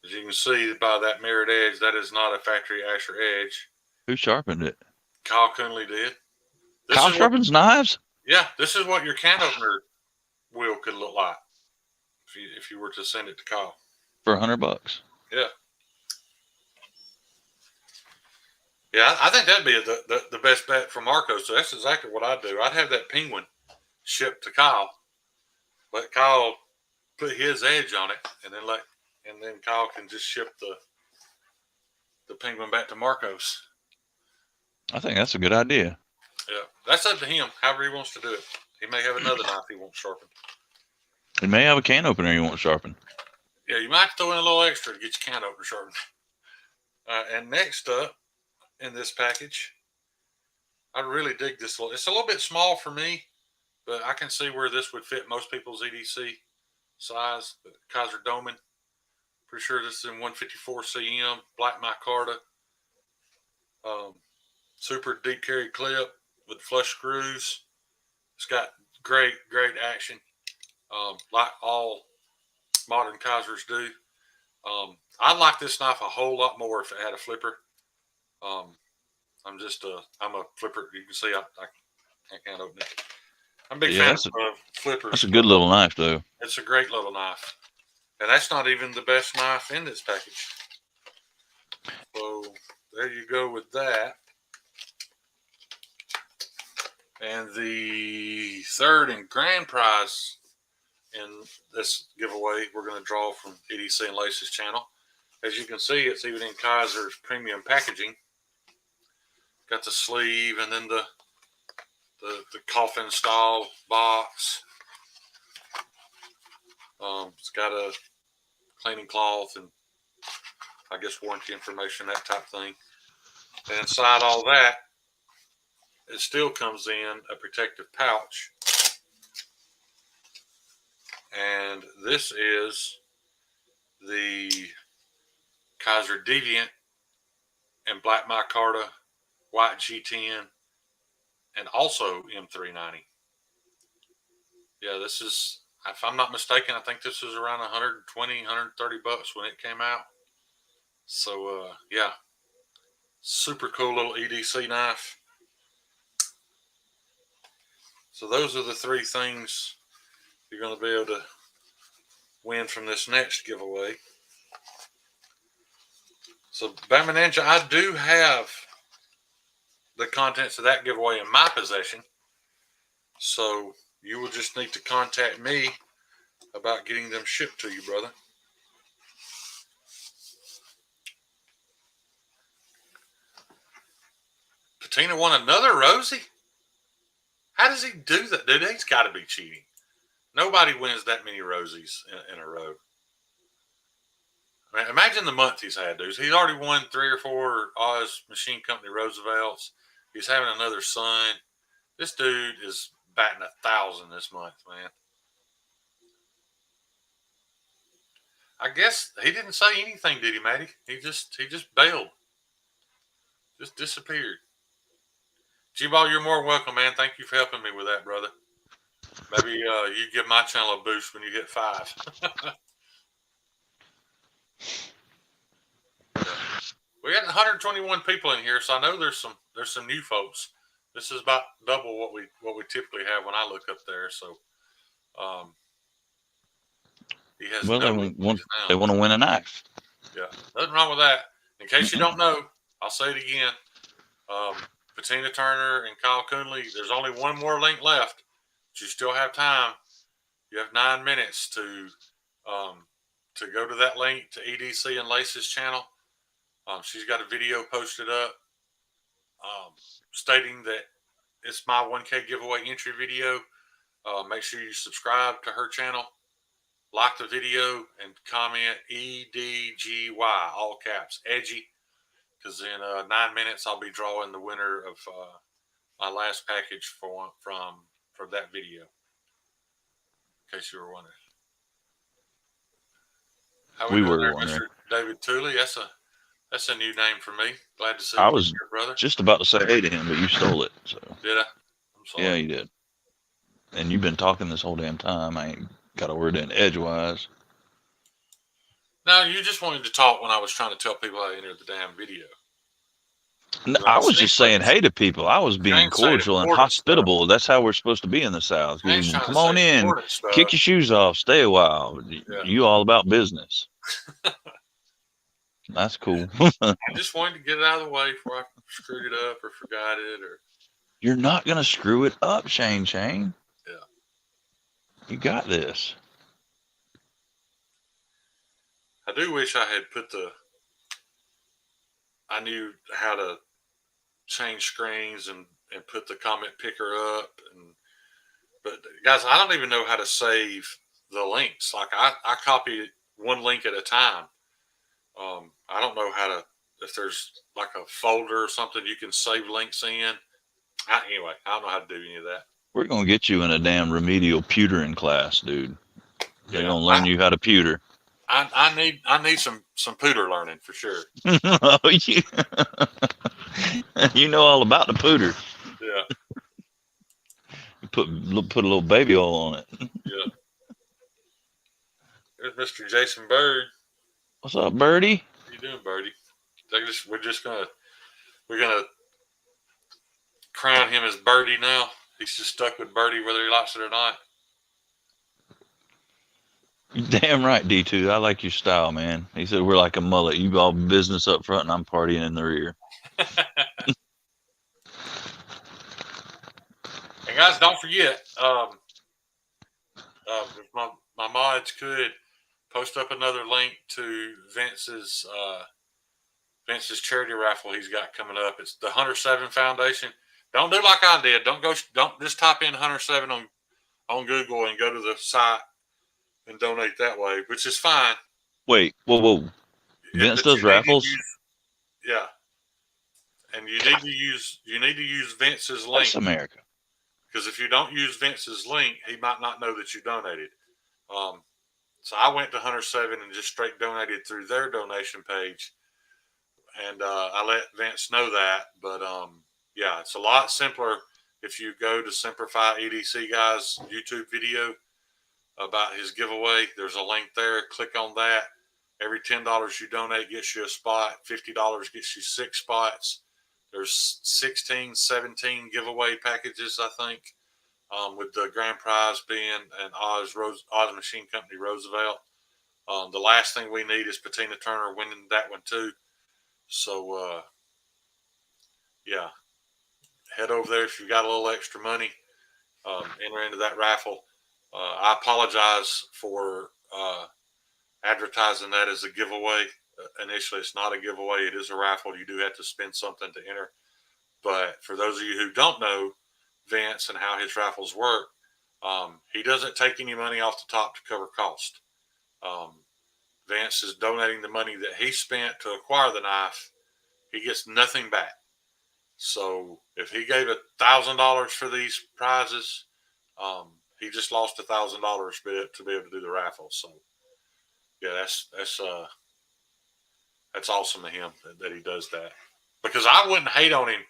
As you can see by that mirrored edge, that is not a factory Asher edge. Who sharpened it? Kyle Coonley did. Kyle sharpens knives? Yeah, this is what your can opener wheel could look like if you were to send it to Kyle. For $100. Yeah. Yeah, I think that'd be the best bet for Marco. So that's exactly what I'd do. I'd have that penguin shipped to Kyle. Let Kyle put his edge on it, and then Kyle can just ship the penguin back to Marcos. I think that's a good idea. Yeah, that's up to him. However he wants to do it. He may have another knife he wants sharpened. He may have a can opener he wants sharpened. Yeah, you might have to throw in a little extra to get your can opener sharpened. And next up in this package, I really dig this. It's a little bit small for me, but I can see where this would fit most people's EDC size. The Kaiser Doman. Pretty sure this is in 154 cm, black micarta. Super deep carry clip with flush screws. It's got great action, like all modern Kaisers do. I'd like this knife a whole lot more if it had a flipper. I'm a flipper. You can see I can't open it. I'm a big fan of flippers. That's a good little knife, though. It's a great little knife. And that's not even the best knife in this package. So there you go with that. And the third and grand prize in this giveaway, we're going to draw from EDC and Lace's channel. As you can see, it's even in Kaiser's premium packaging. Got the sleeve and then the coffin style box. It's got a cleaning cloth and I guess warranty information, that type thing. And inside all that, it still comes in a protective pouch. And this is the Kaiser Deviant and black micarta, white G10, and also M390. Yeah, this is, if I'm not mistaken, I think this was around 120, 130 bucks when it came out. So, yeah, super cool little EDC knife. So those are the 3 things you're going to be able to win from this next giveaway. So, Bama Ninja, I do have the contents of that giveaway in my possession. So, you will just need to contact me about getting them shipped to you, brother. Patina won another Rosie? How does he do that? Dude, he's got to be cheating. Nobody wins that many Rosies in a row. I mean, imagine the month he's had, dudes. He's already won 3 or 4 Oz Machine Company Roosevelts. He's having another son. This dude is batting 1,000 this month, man. I guess he didn't say anything, did he, Matty? He just bailed, just disappeared. G-Ball, you're more welcome, man. Thank you for helping me with that, brother. Maybe you give my channel a boost when you hit 5. Yeah. We got 121 people in here, so I know there's some new folks. This is about double what we typically have when I look up there. So, he has Well, no they links now. want to win a knife. Yeah, nothing wrong with that. In case you don't know, I'll say it again. Patina Turner and Kyle Coonley, there's only one more link left, but you still have time. You have 9 minutes to go to that link to EDC and Lace's channel. She's got a video posted up stating that it's my 1K giveaway entry video. Make sure you subscribe to her channel, like the video, and comment EDGY, all caps, edgy, because in 9 minutes I'll be drawing the winner of my last package from that video. In case you were wondering. How we doing there, Mr. David Tooley? That's a new name for me. Glad to see you was here, brother. Just about to say hey to him, but you stole it. So Did I? I'm sorry. Yeah, you did. And you've been talking this whole damn time. I ain't got a word in edgewise. No, you just wanted to talk when I was trying to tell people how to enter the damn video. No, I was just saying hey to people. I was being cordial and hospitable. Stuff. That's how we're supposed to be in the South. Come on in, kick your shoes off, stay a while. Yeah. You all about business. That's cool. I just wanted to get it out of the way before I screwed it up or forgot it. Or you're not gonna screw it up, Shane. Yeah, you got this. I do wish I had I knew how to change screens and put the comment picker up, but guys, I don't even know how to save the links. Like I copy one link at a time. I don't know if there's like a folder or something you can save links in. Anyway, I don't know how to do any of that. We're gonna get you in a damn remedial pewtering class, dude. They're gonna learn you how to pewter. I need some pewter learning for sure. Oh, yeah. You know all about the pewter. Yeah. Put a little baby oil on it. Yeah. There's Mr. Jason Bird. What's up, Birdie? How you doing, Birdie? We're gonna crown him as Birdie now. He's just stuck with Birdie whether he likes it or not. Damn right, D2. I like your style, man. He said we're like a mullet. You all business up front and I'm partying in the rear. And guys, don't forget, if my mods could post up another link to Vince's charity raffle he's got coming up. It's the Hunter 7 Foundation. Don't do like I did. Don't just type in Hunter 7 on Google and go to the site and donate that way, which is fine. Wait, whoa. Vince does raffles? Yeah. And you need to use Vince's link. That's America. Because if you don't use Vince's link, he might not know that you donated. So I went to Hunter 7 and just straight donated through their donation page. And I let Vince know that. But yeah, it's a lot simpler if you go to Simplify EDC Guy's YouTube video about his giveaway. There's a link there. Click on that. Every $10 you donate gets you a spot. $50 gets you 6 spots. There's 16, 17 giveaway packages, I think, with the grand prize being an Oz Machine Company Roosevelt. The last thing we need is Patina Turner winning that one too. So, yeah, head over there if you've got a little extra money. Enter into that raffle. I apologize for advertising that as a giveaway. Initially, it's not a giveaway. It is a raffle. You do have to spend something to enter. But for those of you who don't know Vince and how his raffles work, he doesn't take any money off the top to cover cost. Vince is donating the money that he spent to acquire the knife. He gets nothing back. So if he gave $1,000 for these prizes, he just lost $1,000 to be able to do the raffle. So yeah, that's awesome of him that he does that. Because I wouldn't hate on him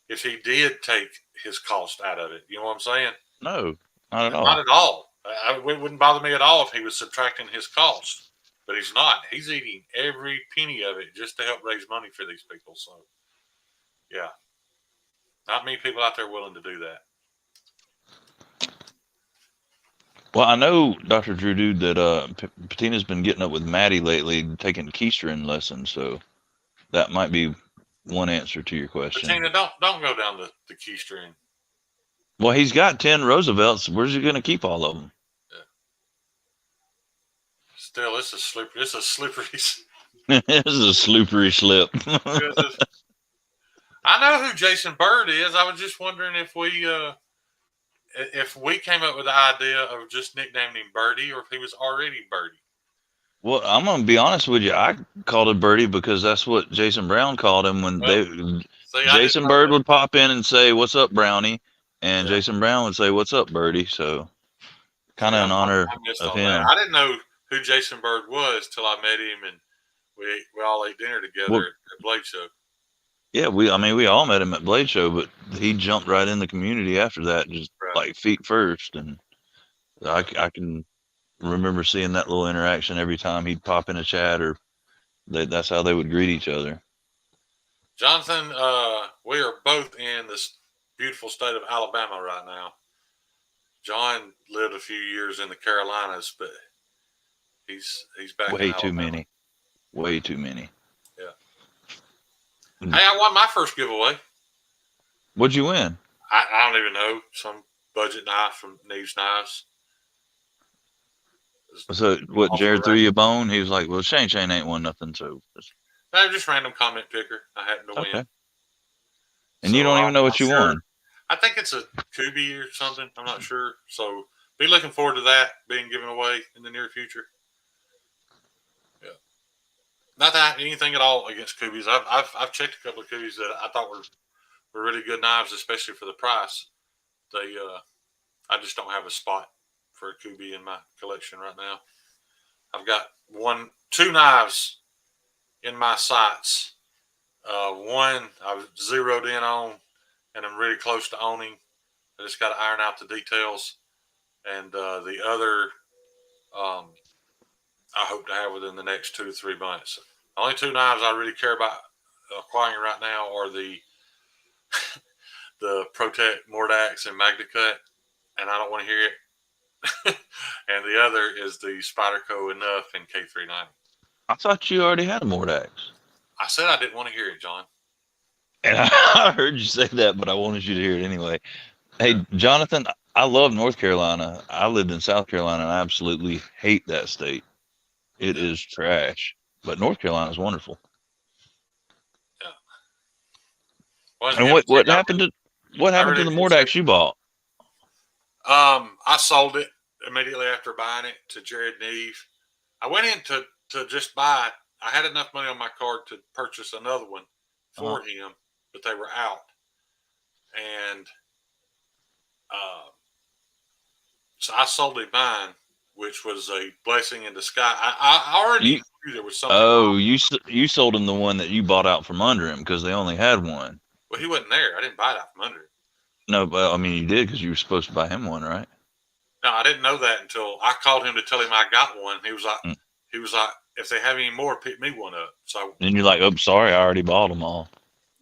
if he did take his cost out of it. You know what I'm saying? No, not at Not all. at all. It wouldn't bother me at all if he was subtracting his cost, but he's not. He's eating every penny of it just to help raise money for these people. So, yeah, not many people out there willing to do that. Well, I know, Dr. Drew Dude, that Patina's been getting up with Maddie lately, taking keystering lessons. So that might be one answer to your But question. Tina, don't go down the keystring. Well, he's got 10 Roosevelts. Where's he going to keep all of them? Yeah. Still, it's a slippery. It's a slippery. This is a slippery slip. I know who Jason Bird is. I was just wondering if we came up with the idea of just nicknaming him Birdie, or if he was already Birdie. Well, I'm going to be honest with you. I called it Birdie because that's what Jason Brown called him when Jason Bird would pop in and say, "What's up, Brownie?" And Jason Brown would say, "What's up, Birdie?" So kind of in honor of him. I didn't know who Jason Bird was till I met him, and we all ate dinner together at Blade Show. Yeah, we all met him at Blade Show, but he jumped right in the community after that, just like feet first. And I can remember seeing that little interaction every time he'd pop in a chat, or that's how they would greet each other. Jonathan, we are both in this beautiful state of Alabama right now. John lived a few years in the Carolinas, but he's back. Way too many. Way too many. Yeah. Hey, I won my first giveaway. What'd you win? I don't even know. Some budget knife from Neves Knives. So what? Jared threw you a bone. He was like, "Well, Shane ain't won nothing." So no, just random comment picker. I happened to win. And so you don't even know what you won. I think it's a Kubi or something. I'm not sure. So be looking forward to that being given away in the near future. Yeah. Not that anything at all against Kubis. I've checked a couple of Kubis that I thought were really good knives, especially for the price. I just don't have a spot for a Kubi in my collection right now. I've got two knives in my sights. One I've zeroed in on, and I'm really close to owning. I just got to iron out the details. And the other, I hope to have within the next 2 to 3 months. The only two knives I really care about acquiring right now are the Protect Mordax and MagnaCut, and I don't want to hear it. And the other is the Spyderco Enough in K390. I thought you already had a Mordax. I said I didn't want to hear it, John. And I heard you say that, but I wanted you to hear it anyway. Hey, Jonathan, I love North Carolina. I lived in South Carolina, and I absolutely hate that state. It is trash. But North Carolina is wonderful. Yeah. Well, and what happened to the Mordax you bought? I sold it immediately after buying it to Jared Neve. I went in to just buy it. I had enough money on my card to purchase another one for him, but they were out. And so I sold him mine, which was a blessing in disguise. I already knew there was something wrong. You sold him the one that you bought out from under him because they only had one. Well, he wasn't there. I didn't buy it out from under him. No, but I mean, you did because you were supposed to buy him one, right? No, I didn't know that until I called him to tell him I got one. He was like, if they have any more, pick me one up. So then you're like, oh, sorry, I already bought them all.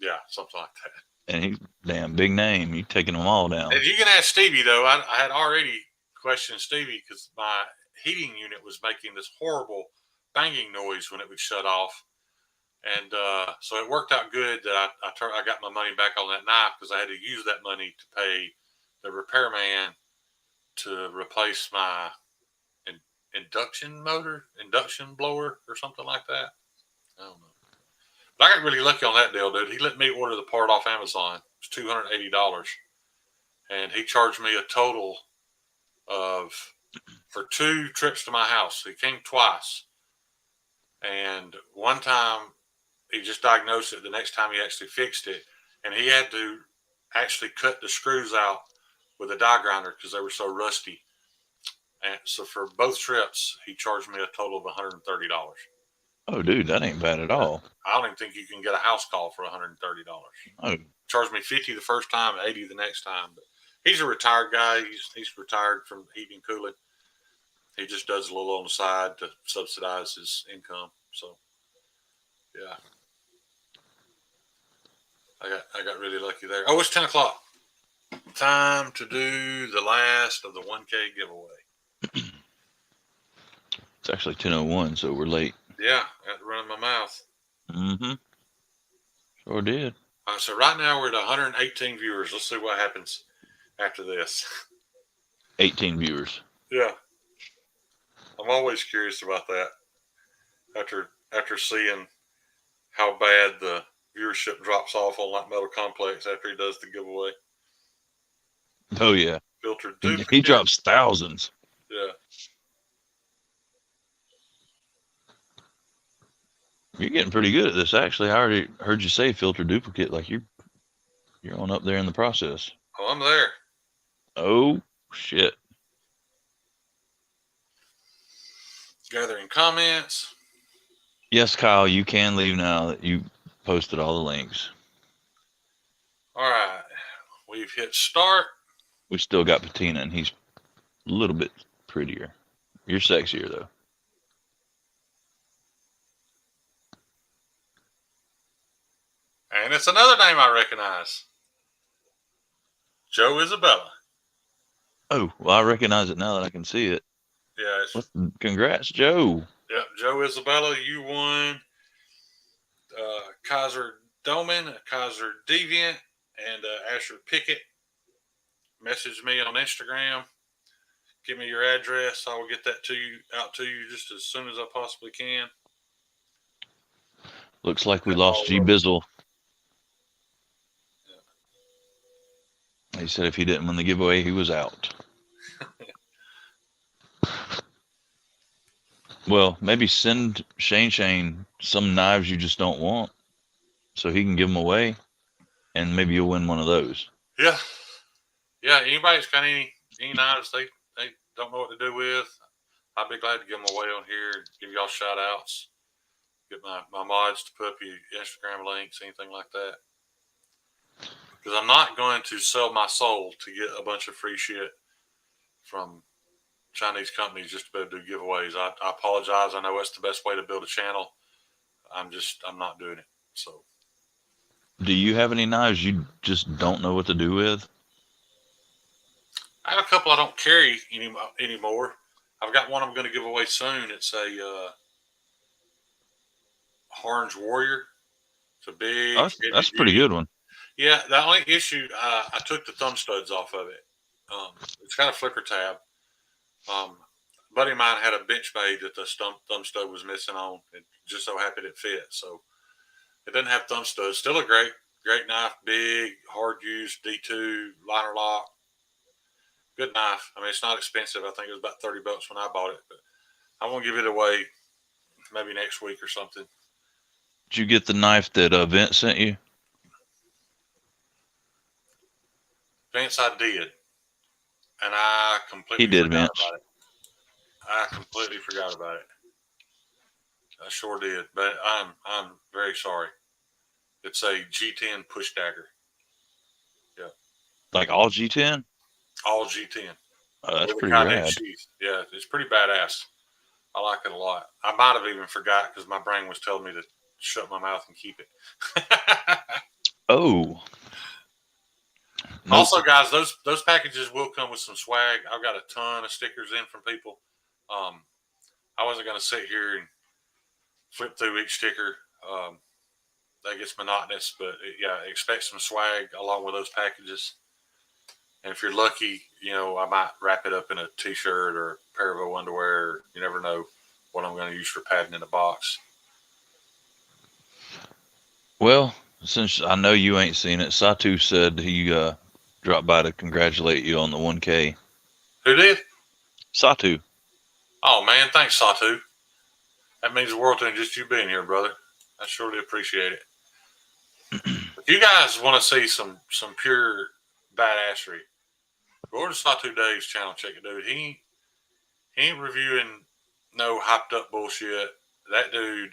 Yeah, something like that. And he's damn big name. You taking them all down. And you can ask Stevie though. I had already questioned Stevie because my heating unit was making this horrible banging noise when it would shut off. And so it worked out good that I got my money back on that knife because I had to use that money to pay the repairman to replace my induction blower or something like that. I don't know. But I got really lucky on that deal, dude. He let me order the part off Amazon. It was $280. And he charged me a total of, for 2 trips to my house. He came twice. And one time, he just diagnosed it. The next time he actually fixed it. And he had to actually cut the screws out with a die grinder because they were so rusty. And so for both trips, he charged me a total of $130. Oh, dude, that ain't bad at all. I don't even think you can get a house call for $130. Oh, Charged me $50 the first time, $80 the next time. But he's a retired guy. He's retired from heating and cooling. He just does a little on the side to subsidize his income. So, yeah, I got really lucky there. Oh, it's 10 o'clock. Time to do the last of the 1K giveaway. it's actually 10:01, so we're late. Yeah, I got to run in my mouth. Mm-hmm. Sure did. All right, so right now we're at 118 viewers. Let's see what happens after this. 18 viewers. Yeah. I'm always curious about that. After seeing how bad the viewership drops off on like Metal Complex after he does the giveaway. Oh, yeah. Filtered He duplicate. drops thousands. Yeah. You're getting pretty good at this, actually. I already heard you say filter duplicate. Like you're on up there in the process. Oh, I'm there. Oh, shit. Gathering comments. Yes, Kyle, you can leave now that you posted all the links. All right. We've hit start. We still got Patina, and he's a little bit prettier. You're sexier, though. And it's another name I recognize. Joe Isabella. Oh, well, I recognize it now that I can see it. Yeah. Congrats, Joe. Yep. Joe Isabella, you won. Kaiser Doman, Kaiser Deviant, and Asher Pickett. Message me on Instagram. Give me your address. I will get that out to you just as soon as I possibly can. Looks like we lost G Bizzle. Yeah. He said if he didn't win the giveaway, he was out. Well, maybe send Shane some knives you just don't want so he can give them away, and maybe you'll win one of those. Yeah. Yeah, anybody's got any knives they don't know what to do with, I'd be glad to give them away on here and give y'all shout outs. Get my mods to put up your Instagram links, anything like that. Because I'm not going to sell my soul to get a bunch of free shit from Chinese companies just to be able to do giveaways. I apologize. I know that's the best way to build a channel. I'm not doing it. So, do you have any knives you just don't know what to do with? I have a couple I don't carry anymore. I've got one I'm going to give away soon. It's a Orange Warrior. It's a big. That's a pretty good one. Yeah, the only issue, I took the thumb studs off of it. It's got a flipper tab. A buddy of mine had a Benchmade that the thumb stud was missing on. It just so happened it fit. So it doesn't have thumb studs. Still a great knife. Big, hard use, D2, liner lock. Good knife. I mean, it's not expensive. I think it was about $30 when I bought it. But I won't give it away maybe next week or something. Did you get the knife that Vince sent you? Vince, I did. And I completely forgot about it. I completely forgot about it. I sure did. But I'm very sorry. It's a G10 push dagger. Yeah. Like all G10? All G10. Oh, that's pretty rad. Yeah, it's pretty badass. I like it a lot. I might have even forgot because my brain was telling me to shut my mouth and keep it. Oh. Nope. Also, guys, those packages will come with some swag. I've got a ton of stickers in from people. I wasn't going to sit here and flip through each sticker. That gets monotonous, but expect some swag along with those packages. And if you're lucky, I might wrap it up in a T-shirt or a pair of underwear. You never know what I'm going to use for padding in the box. Well, since I know you ain't seen it, Satu said he dropped by to congratulate you on the 1K. Who did? Satu. Oh, man, thanks, Satu. That means the world to me just you being here, brother. I surely appreciate it. If you guys want to see some pure badassery, go to Satu Dave's channel, check it, dude. He ain't reviewing no hyped up bullshit. That dude,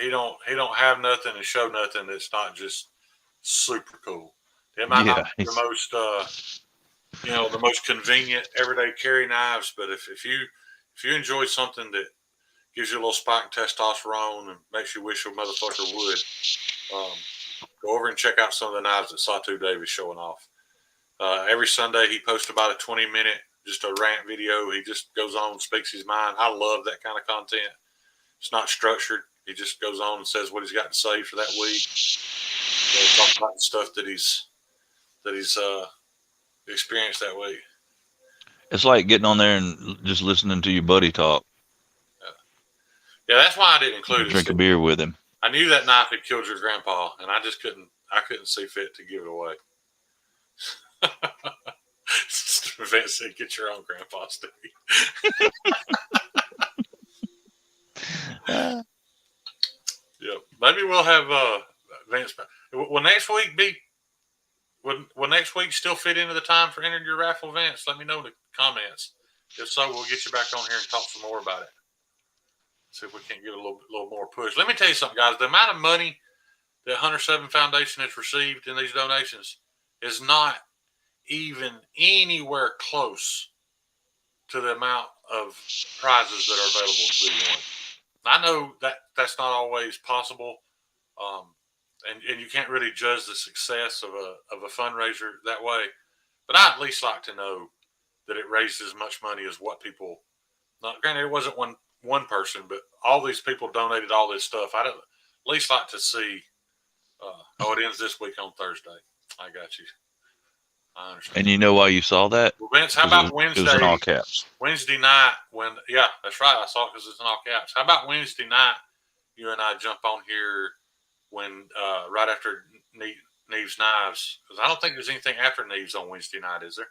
he don't have nothing to show nothing that's not just super cool. It might not Yeah, be the most the most convenient everyday carry knives, but if you enjoy something that gives you a little spike in testosterone and makes you wish a motherfucker would, go over and check out some of the knives that Sawtooth Davis showing off. Every Sunday he posts about a 20-minute just a rant video. He just goes on, speaks his mind. I love that kind of content. It's not structured. He just goes on and says what he's got to say for that week. Talk about the stuff that he's experienced that week. it's like getting on there and just listening to your buddy talk. Yeah, that's why I didn't include it. Drink a beer with him. I knew that knife had killed your grandpa, and I just couldn't see fit to give it away. Vince said, "Get your own grandpa, Steve." Yep. Maybe we'll have Vince. Will next week be? Will next week still fit into the time for entering your raffle, Vince? Let me know in the comments. If so, we'll get you back on here and talk some more about it. See if we can't get a little more push. Let me tell you something, guys. The amount of money that Hunter 7 Foundation has received in these donations is not even anywhere close to the amount of prizes that are available to be won. I know that that's not always possible, and you can't really judge the success of a fundraiser that way. But I at least like to know that it raised as much money as what people. Not granted, it wasn't one person, but all these people donated all this stuff. I'd at least like to see. It ends this week on Thursday. I got you. I understand. And you know why you saw that? Well, Vince, how about Wednesday? It was in all caps. Wednesday night yeah, that's right. I saw it because it's in all caps. How about Wednesday night? You and I jump on here when right after Neve's Knives, because I don't think there's anything after Neve's on Wednesday night, is there?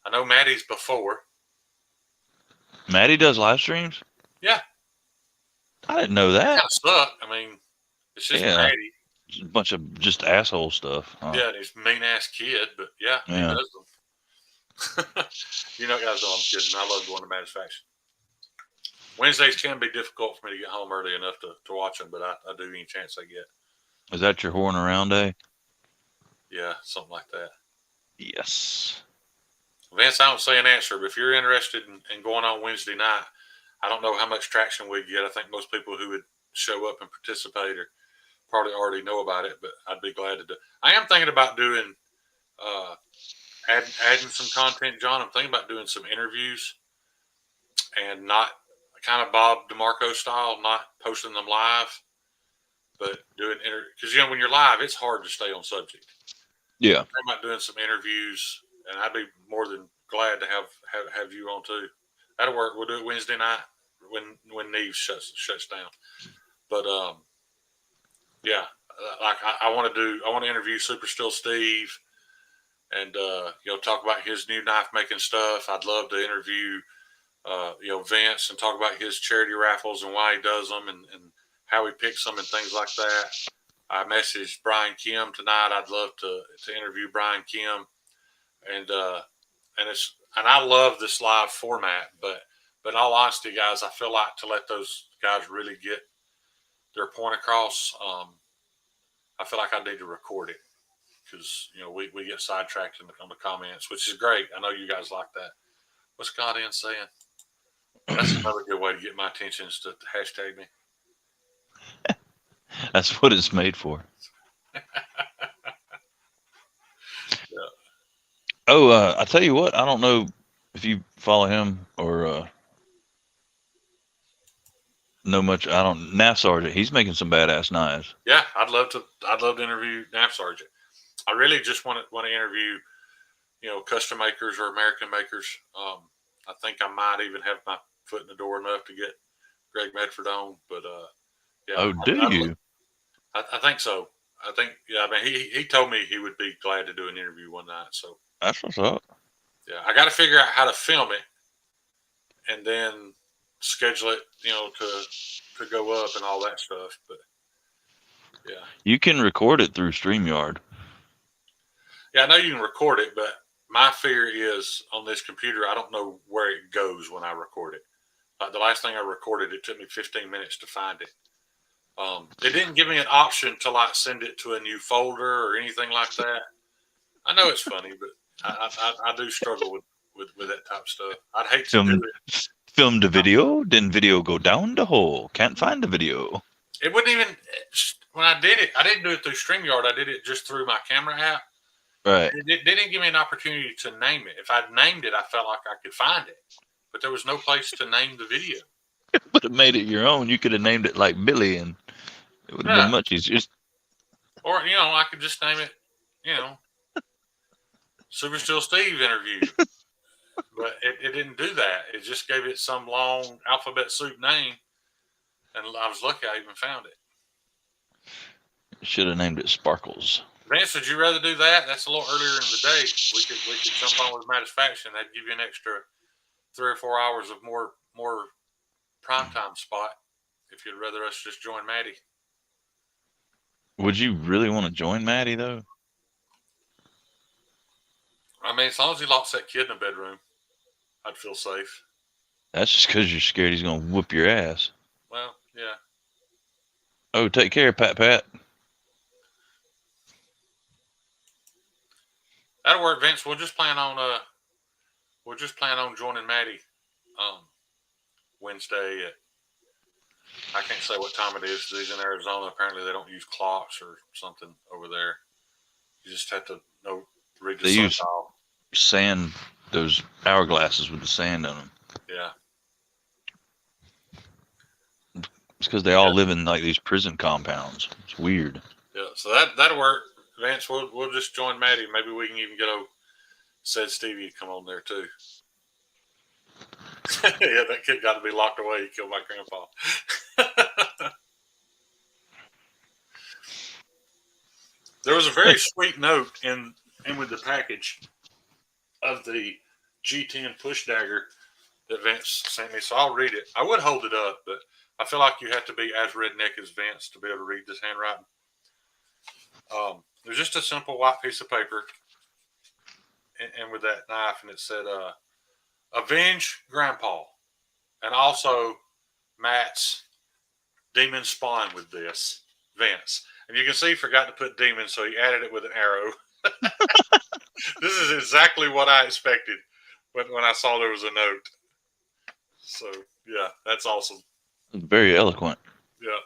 I know Maddie's before. Maddie does live streams? Yeah. I didn't know that. Kind of suck. I mean, it's just Maddie. It's a bunch of just asshole stuff. Huh? Yeah, and he's a mean-ass kid, but he does them. Guys know I'm kidding. I love going to Maddie's Faction. Wednesdays can be difficult for me to get home early enough to watch them, but I do any chance I get. Is that your horn around day? Yeah, something like that. Yes. Vince, I don't say an answer, but if you're interested in going on Wednesday night, I don't know how much traction we get. I think most people who would show up and participate probably already know about it, but I'd be glad to do. I am thinking about doing adding some content, John. I'm thinking about doing some interviews and not kind of Bob DeMarco style, not posting them live, but doing because when you're live, it's hard to stay on subject. Yeah, I'm thinking about doing some interviews, and I'd be more than glad to have you on too. That'll work. We'll do it Wednesday night when Neve shuts down. But yeah, like I want to interview Super Still Steve, and talk about his new knife making stuff. I'd love to interview Vince and talk about his charity raffles and why he does them and how he picks them and things like that. I messaged Brian Kim tonight. I'd love to interview Brian Kim, and I love this live format, but in all honesty, guys, I feel like to let those guys really get their point across, I feel like I need to record it because we get sidetracked on the comments, which is great. I know you guys like that. What's God in saying? That's another good way to get my attention is to hashtag me. That's what it's made for. Yeah. Oh, I tell you what, I don't know if you follow him or know much. I don't. Knife Sergeant, he's making some badass knives. Yeah, I'd love to interview Knife Sergeant. I really just want to interview, custom makers or American makers. I think I might even have my foot in the door enough to get Greg Medford on, but yeah. Oh, you? I think so. I think he told me he would be glad to do an interview one night. So that's what's up. Yeah, I got to figure out how to film it, and then schedule it, to go up and all that stuff. But yeah, you can record it through StreamYard. Yeah, I know you can record it, but my fear is on this computer, I don't know where it goes when I record it. The last thing I recorded, it took me 15 minutes to find it. It didn't give me an option to like send it to a new folder or anything like that. I know it's funny, but I do struggle with that type of stuff. I'd hate to do it. Filmed a video, then video go down the hole. Can't find the video. It wouldn't even, when I did it, I didn't do it through StreamYard. I did it just through my camera app. Right. They didn't give me an opportunity to name it. If I'd named it, I felt like I could find it. But there was no place to name the video. Would have made it your own. You could have named it like Billy, and it would have been much easier. Or, I could just name it, Super Still Steve interview. But it didn't do that. It just gave it some long alphabet soup name. And I was lucky I even found it. Should have named it Sparkles. Vance, would you rather do that? That's a little earlier in the day. We could jump on with Satisfaction. That'd give you an extra 3 or 4 hours of more primetime spot if you'd rather us just join Maddie. Would you really want to join Maddie, though? I mean, as long as he locks that kid in the bedroom, I'd feel safe. That's just because you're scared he's going to whoop your ass. Well, yeah. Oh, take care, Pat. That'll work, Vince. We'll just plan on joining Maddie Wednesday at, I can't say what time it is. He's in Arizona. Apparently they don't use clocks or something over there. You just have to read the sundial. Sand, those hourglasses with the sand on them. Yeah. It's because they all live in like these prison compounds. It's weird. Yeah, so that'll work. Vance, we'll just join Maddie. Maybe we can even get said Stevie to come on there too. Yeah, that kid got to be locked away. He killed my grandpa. There was a very sweet note in with the package of the G10 push dagger that Vance sent me, so I'll read it. I would hold it up, but I feel like you have to be as redneck as Vance to be able to read this handwriting. There's just a simple white piece of paper, and with that knife, and it said, "Avenge Grandpa," and also Matt's demon spawn with this, Vince. And you can see he forgot to put demon, so he added it with an arrow. This is exactly what I expected when I saw there was a note. So, yeah, that's awesome. Very eloquent. Yeah.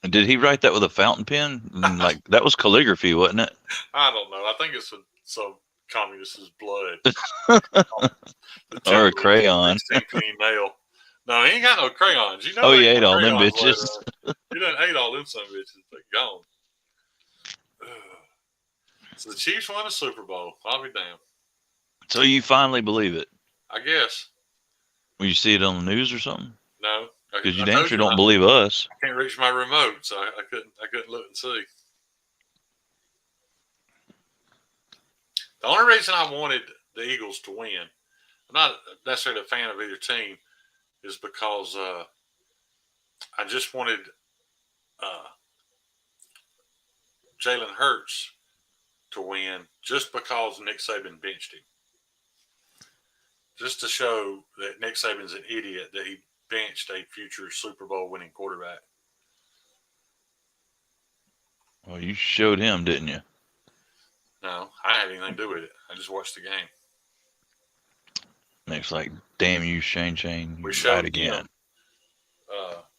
Did he write that with a fountain pen? Like that was calligraphy, wasn't it? I don't know. I think it's some communist's blood. Or a crayon. Nail. No, he ain't got no crayons. Oh, he ate all them bitches. He done ate all them some bitches. They gone. So the Chiefs won a Super Bowl. I'll be damned. So you finally believe it? I guess. Will you see it on the news or something? No. Because you damn sure don't believe us. I can't reach my remote, so I couldn't look and see. The only reason I wanted the Eagles to win, I'm not necessarily a fan of either team, is because I just wanted Jalen Hurts to win just because Nick Saban benched him. Just to show that Nick Saban's an idiot that he benched a future Super Bowl winning quarterback. Well, you showed him, didn't you? No, I didn't have anything to do with it. I just watched the game. Nick's like, damn you, Shane. We showed right again. Him.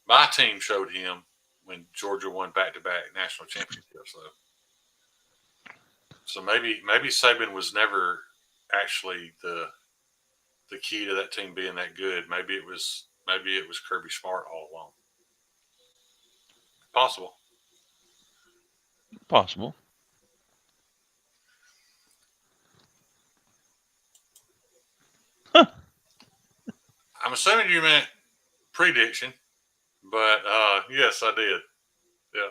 My team showed him when Georgia won back-to-back national championships, though. So maybe Saban was never actually the key to that team being that good. Maybe it was Kirby Smart all along. Possible. Huh. I'm assuming you meant prediction, but yes, I did. Yeah.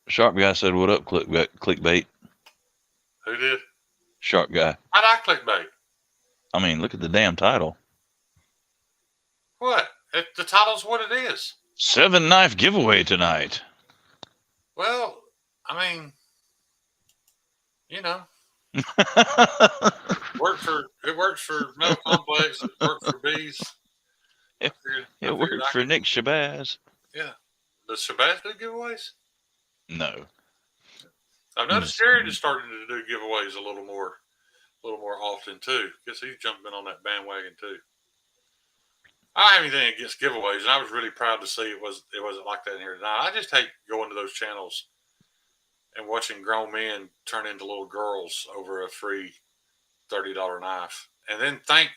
Sharp guy said, "What up, clickbait?" Who did? Sharp guy. How'd I clickbait? I mean, look at the damn title. What? The title's what it is. 7 knife giveaway tonight. Well, I mean, it works for Metal Complex. It works for Bees. I It figured worked I for could. Nick Shabazz. Yeah. Does Shabazz do giveaways? No. I've noticed Jared is starting to do giveaways a little more often too. Guess he's jumping on that bandwagon too. I don't have anything against giveaways, and I was really proud to see it wasn't like that in here tonight. I just hate going to those channels and watching grown men turn into little girls over a free $30 knife, and then thank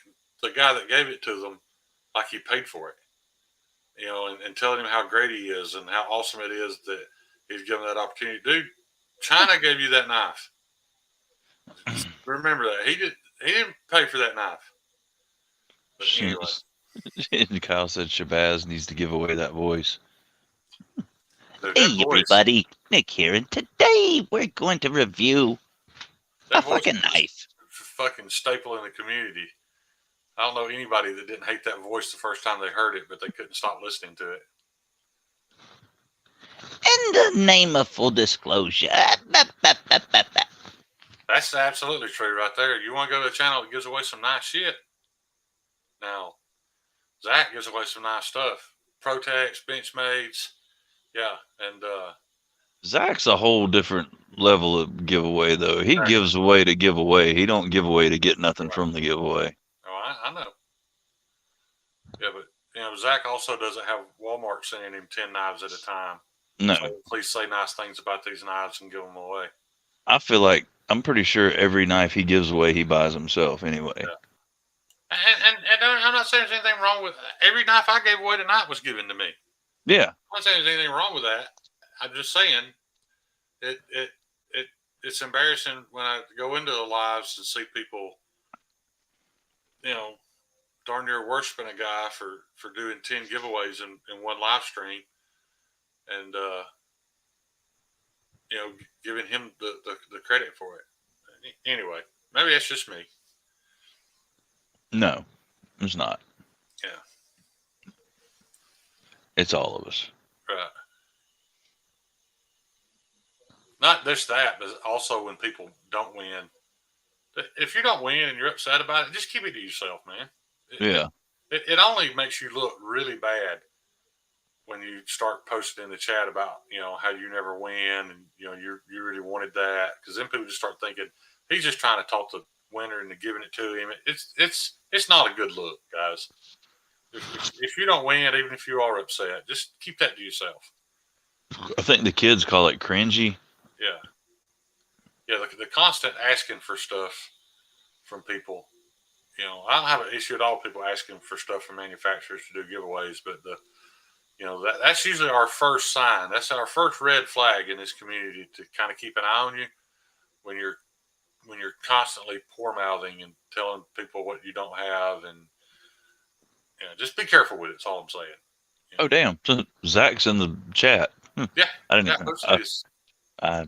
the guy that gave it to them like he paid for it. And telling him how great he is and how awesome it is that he's given that opportunity. Dude, China gave you that knife. Remember that. He didn't pay for that knife. But anyway. Kyle said Shabazz needs to give away that voice. Hey everybody, Nick here, and today we're going to review a fucking knife. Fucking staple in the community. I don't know anybody that didn't hate that voice the first time they heard it, but they couldn't stop listening to it. In the name of full disclosure, that's absolutely true right there. You want to go to a channel that gives away some nice shit? Now, Zach gives away some nice stuff. Protex, Benchmades, yeah, and Zach's a whole different level of giveaway, though. He gives away to give away. He don't give away to get nothing from the giveaway. Oh, I know. Yeah, but Zach also doesn't have Walmart sending him 10 knives at a time. No. So please say nice things about these knives and give them away. I feel like I'm pretty sure every knife he gives away, he buys himself anyway. Yeah. And I'm not saying there's anything wrong with every knife I gave away tonight was given to me. Yeah. I'm not saying there's anything wrong with that. I'm just saying it's embarrassing when I go into the lives and see people, darn near worshiping a guy for doing 10 giveaways in one live stream, and giving him the credit for it. Anyway, maybe that's just me. No, it's not. Yeah. It's all of us. Right. Not just that, but also when people don't win. If you don't win and you're upset about it, just keep it to yourself, man. It only makes you look really bad when you start posting in the chat about, how you never win and, you really wanted that. Because then people just start thinking, he's just trying to talk the winner into giving it to him. It's not a good look, guys. If you don't win, even if you are upset, just keep that to yourself. I think the kids call it cringy. Yeah, the constant asking for stuff from people. I don't have an issue at all with people asking for stuff from manufacturers to do giveaways, but that's usually our first sign. That's our first red flag in this community, to kind of keep an eye on you when you're constantly poor mouthing and telling people what you don't have, and just be careful with it. That's all I'm saying. Oh damn! So Zach's in the chat. Yeah, I didn't. I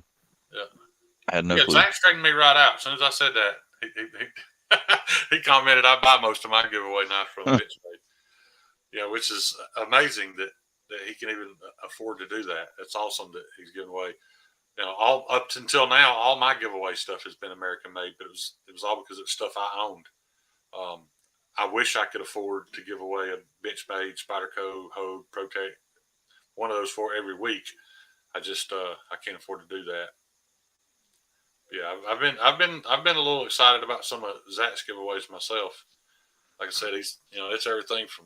had no clue. Zach straightened me right out as soon as I said that. He commented, "I buy most of my giveaway knives from the Benchmade." Which is amazing that he can even afford to do that. It's awesome that he's giving away. All up until now, all my giveaway stuff has been American made, but it was all because of stuff I owned. I wish I could afford to give away a Benchmade, Spyderco, Hogue, Protect, one of those for every week. I just I can't afford to do that. Yeah, I've been a little excited about some of Zach's giveaways myself. Like I said, he's it's everything from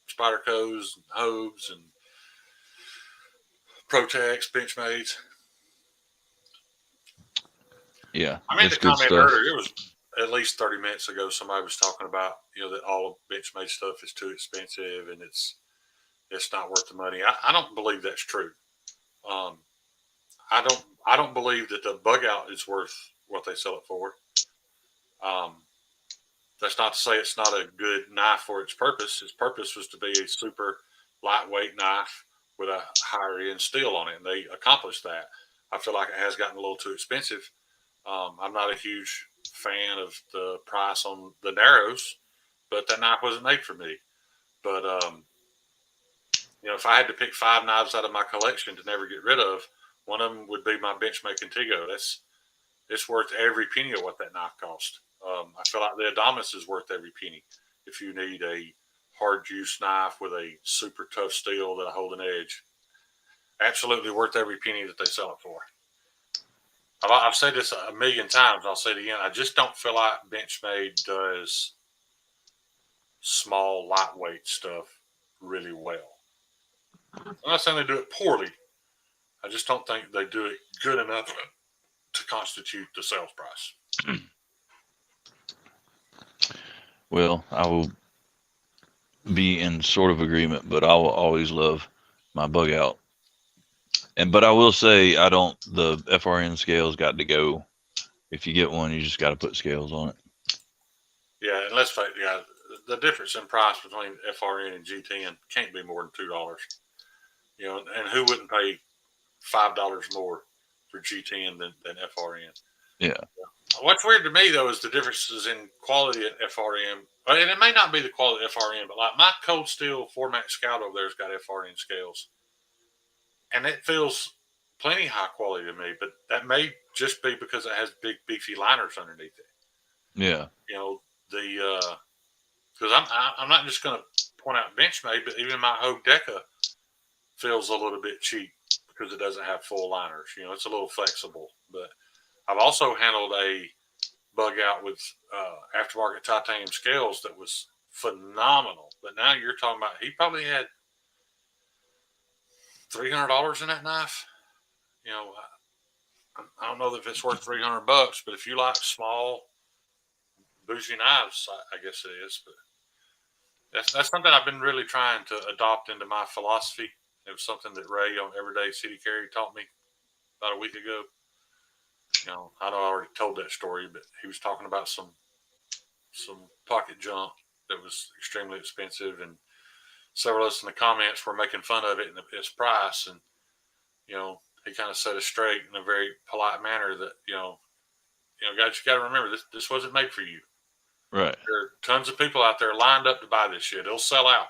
Spydercos, Hogues, and Protects, Benchmades. Yeah, I made the comment earlier. It was at least 30 minutes ago. Somebody was talking about that all of Benchmade stuff is too expensive and it's not worth the money. I don't believe that's true. I don't believe that the bug out is worth what they sell it for. That's not to say it's not a good knife for its purpose. Its purpose was to be a super lightweight knife with a higher end steel on it, and they accomplished that. I feel like it has gotten a little too expensive. I'm not a huge fan of the price on the Narrows, but that knife wasn't made for me. But if I had to pick 5 knives out of my collection to never get rid of, One of them would be my Benchmade Contigo. It's worth every penny of what that knife cost. I feel like the Adamas is worth every penny. If you need a hard use knife with a super tough steel that'll hold an edge, absolutely worth every penny that they sell it for. I've said this a million times. I'll say it again. I just don't feel like Benchmade does small, lightweight stuff really well. I'm not saying they do it poorly. I just don't think they do it good enough to constitute the sales price. Well, I will be in sort of agreement, but I will always love my bug out. But I will say the FRN scales got to go. If you get one, you just got to put scales on it. Yeah, and let's face it, the difference in price between FRN and G10 can't be more than $2. And who wouldn't pay $5 more for G10 than FRN? Yeah. What's weird to me, though, is the differences in quality at FRN. And it may not be the quality of FRN, but like my Cold Steel Formax Scout over there's got FRN scales. And it feels plenty high quality to me, but that may just be because it has big, beefy liners underneath it. Yeah. Because I'm not just going to point out Benchmade, but even my Hogue Deca feels a little bit cheap because it doesn't have full liners. It's a little flexible. But I've also handled a bug out with aftermarket titanium scales that was phenomenal. But now you're talking about he probably had $300 in that knife. I don't know if it's worth $300, but if you like small, bougie knives, I guess it is. But that's something I've been really trying to adopt into my philosophy. It was something that Ray on Everyday City Carry taught me about a week ago. I know I already told that story, but he was talking about some pocket junk that was extremely expensive, and several of us in the comments were making fun of it and its price. And he kind of set us straight in a very polite manner that guys, you got to remember this wasn't made for you. Right. There are tons of people out there lined up to buy this shit. It'll sell out.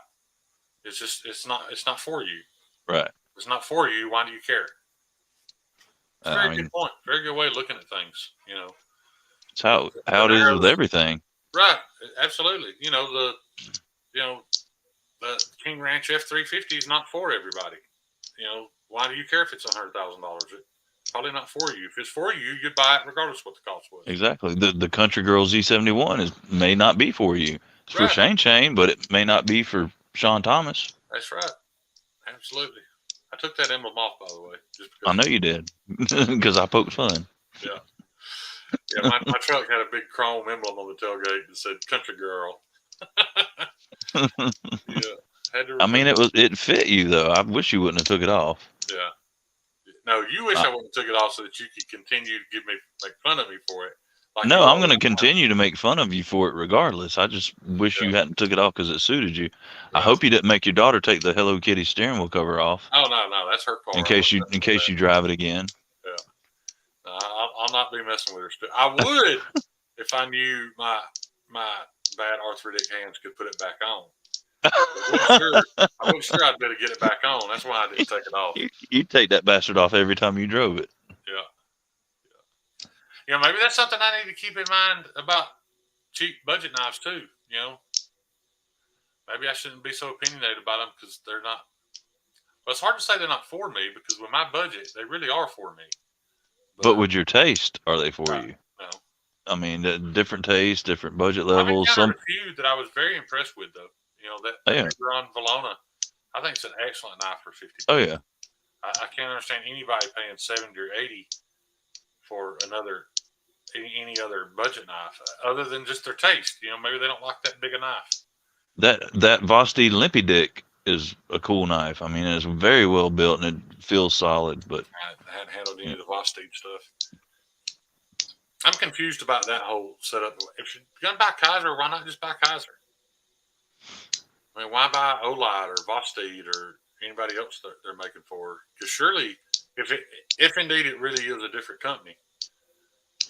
It's not for you. Right. If it's not for you. Why do you care? It's a very good point. Very good way of looking at things. It's how it is with everything. Right. Absolutely. The King Ranch F350 is not for everybody. Why do you care if it's $100,000? It's probably not for you. If it's for you, you'd buy it regardless of what the cost was. Exactly. The Country Girl Z71 may not be for you. It's for Shane, but it may not be for Sean Thomas. That's right. Absolutely. I took that emblem off, by the way. Just because I know you did, because I poked fun. Yeah. Yeah, my truck had a big chrome emblem on the tailgate that said "Country Girl." Yeah. It fit you though. I wish you wouldn't have took it off. Yeah. No, you wish I wouldn't have took it off so that you could continue to make fun of me for it. No, I'm going to continue to make fun of you for it regardless. I just wish you hadn't took it off because it suited you. I hope you didn't make your daughter take the Hello Kitty steering wheel cover off. Oh no, that's her car. In case you drive it again. Yeah. I'll not be messing with her. I would if I knew my bad arthritic hands could put it back on. I wasn't sure I'd better get it back on. That's why I didn't take it off. You take that bastard off every time you drove it. Yeah. Maybe that's something I need to keep in mind about cheap budget knives too. Maybe I shouldn't be so opinionated about them because they're not. Well, it's hard to say they're not for me because with my budget, they really are for me. But with your taste, are they for you? No. I mean, different taste, different budget levels. Some few that I was very impressed with, though. That Ron Valona, I think it's an excellent knife for $50. Oh yeah. I can't understand anybody paying $70 or $80 for any other budget knife, other than just their taste. Maybe they don't like that big a knife. That Vosti Limpy Dick is a cool knife. I mean, it's very well built and it feels solid. But I hadn't handled any of the Vosti stuff. I'm confused about that whole setup. If you're gonna buy Kaiser, why not just buy Kaiser? I mean, why buy Olight or Vosti or anybody else that they're making for? Because surely, if indeed it really is a different company,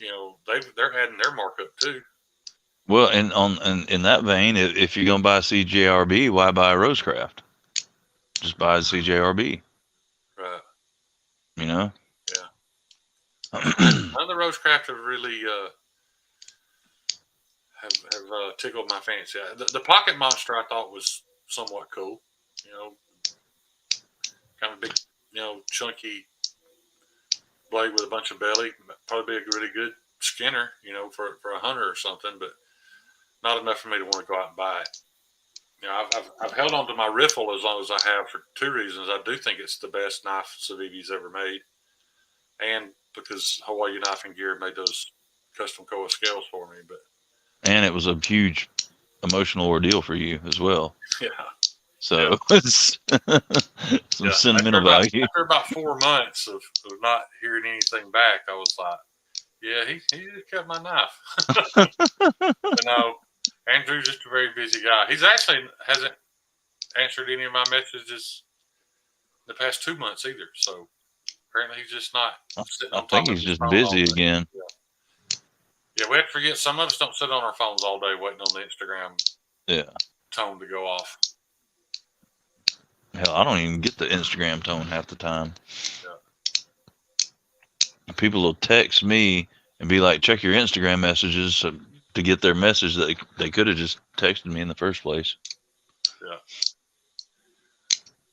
they're adding their markup too. Well, and in that vein, if you're gonna buy CJRB, why buy Rosecraft? Just buy a CJRB. Right. None of the Roachcraft have really have tickled my fancy. The Pocket Monster I thought was somewhat cool. You know, kind of big, chunky blade with a bunch of belly. Probably be a really good skinner, for a hunter or something, but not enough for me to want to go out and buy it. I've held on to my riffle as long as I have for two reasons. I do think it's the best knife Civivi's ever made, and because Hawaii Knife and Gear made those custom Koa scales for me. But and it was a huge emotional ordeal for you as well. yeah, so it's some sentimental value. After about 4 months of not hearing anything back, I was like, yeah, he just kept my knife. Andrew's just a very busy guy. He's actually hasn't answered any of my messages the past 2 months either. So apparently he's just not sitting on top. I think he's just busy again. Yeah, we have to forget some of us don't sit on our phones all day waiting on the Instagram tone to go off. Hell, I don't even get the Instagram tone half the time. Yeah. People will text me and be like, check your Instagram messages to get their message that they could have just texted me in the first place.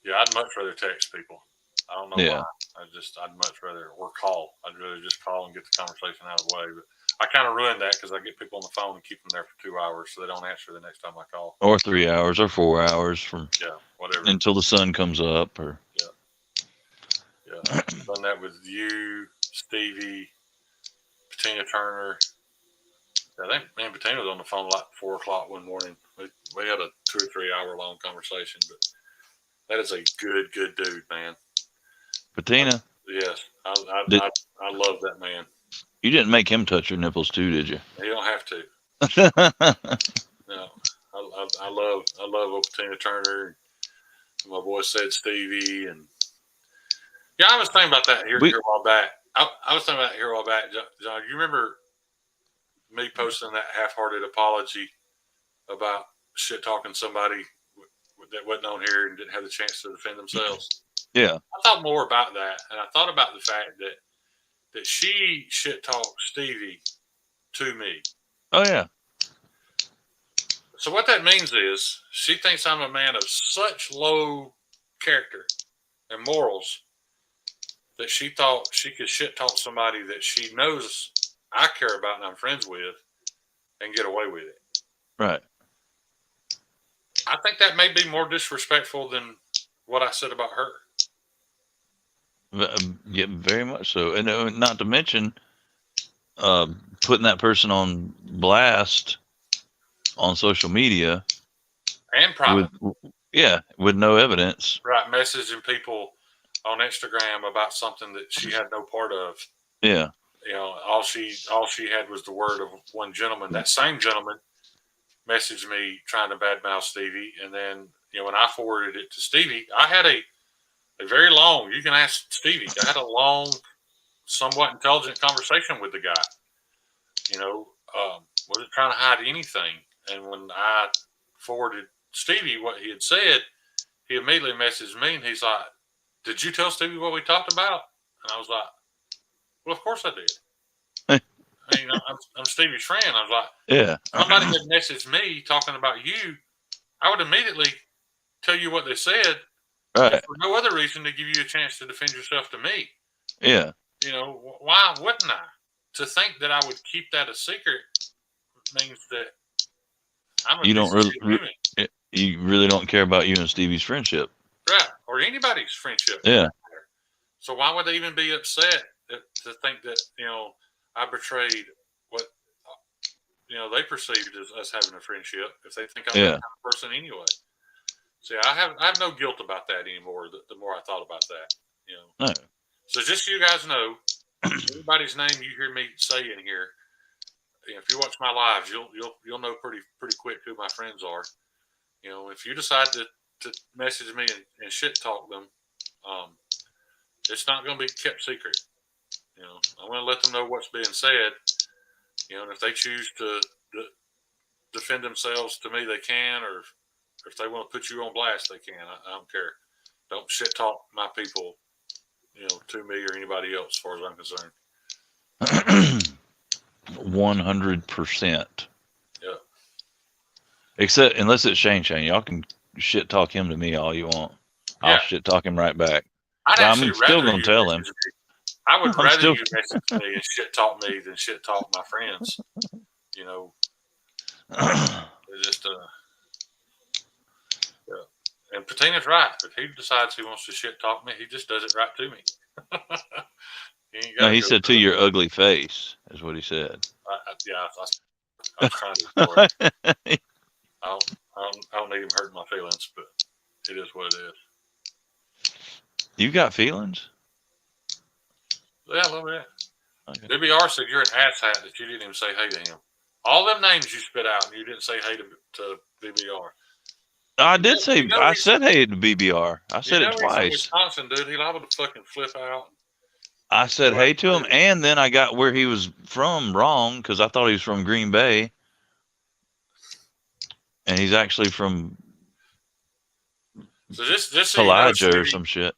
Yeah, I'd much rather text people. I don't know why. I'd much rather, or call. I'd rather just call and get the conversation out of the way. But I kind of ruined that because I get people on the phone and keep them there for 2 hours so they don't answer the next time I call. Or 3 hours or 4 hours whatever until the sun comes up. Or I've done that with you, Stevie, Patina Turner. I think Patina was on the phone like 4 o'clock one morning. We had a 2 or 3 hour long conversation, but that is a good dude, man. Patina? Yes, I love that man. You didn't make him touch your nipples too, did you? You don't have to. No, I love old Patina Turner. My boy said Stevie, and I was thinking about that here a while back. I was thinking about it here a while back, John. You remember me posting that half-hearted apology about shit talking somebody that wasn't on here and didn't have the chance to defend themselves? Yeah. I thought more about that, and I thought about the fact that she shit talked Stevie to me. Oh yeah. So what that means is she thinks I'm a man of such low character and morals that she thought she could shit talk somebody that she knows I care about and I'm friends with and get away with it. Right. I think that may be more disrespectful than what I said about her. Yeah, very much so. And not to mention putting that person on blast on social media. And private. With no evidence. Right, messaging people on Instagram about something that she had no part of. Yeah. All she had was the word of one gentleman. That same gentleman messaged me trying to badmouth Stevie, and then when I forwarded it to Stevie, I had a very long. You can ask Stevie. I had a long, somewhat intelligent conversation with the guy. Wasn't trying to hide anything. And when I forwarded Stevie what he had said, he immediately messaged me, and he's like, "Did you tell Stevie what we talked about?" And I was like, "Well, of course I did." I'm Stevie's friend. I was like, "Yeah." Somebody had messaged me talking about you, I would immediately tell you what they said, right? For no other reason to give you a chance to defend yourself to me. Yeah. Why wouldn't I? To think that I would keep that a secret means that I'm a you really don't care about you and Stevie's friendship, right? Or anybody's friendship. Yeah. So why would they even be upset to think that I betrayed what they perceived as us having a friendship if they think I'm that kind of person anyway? See, I have no guilt about that anymore. The more I thought about that, No. So just so you guys know, anybody's name you hear me say in here, if you watch my lives, you'll know pretty quick who my friends are. If you decide to message me and shit talk them, it's not going to be kept secret. I'm going to let them know what's being said. And if they choose to defend themselves to me, they can, or if they want to put you on blast, they can. I don't care. Don't shit talk my people, to me or anybody else, as far as I'm concerned. 100%. Yeah. Except unless it's Shane. Y'all can shit talk him to me all you want. I'll Yeah. shit talk him right back. I'd actually I'm still rather gonna you tell him. message me. I would I'm rather still- you message me and shit talk me than shit talk my friends. You know, it's just yeah. And Patina's right. If he decides he wants to shit talk me, he just does it right to me. He ain't No, gotta he go said to through it. your ugly face, is what he said. Yeah, I was trying to ignore it. I don't need him hurting my feelings, but it is what it is. You got feelings? Yeah, a little bit. Okay. BBR said you're an asshat that you didn't even say hey to him. All them names you spit out, and you didn't say hey to BBR. I did say, You know I he's- said hey to BBR. I said it He's from twice. Wisconsin, dude. He liable to fucking flip out. I said hey to him, and then I got where he was from wrong because I thought he was from Green Bay, and he's actually from So just so you know, Elijah or Stevie, some shit.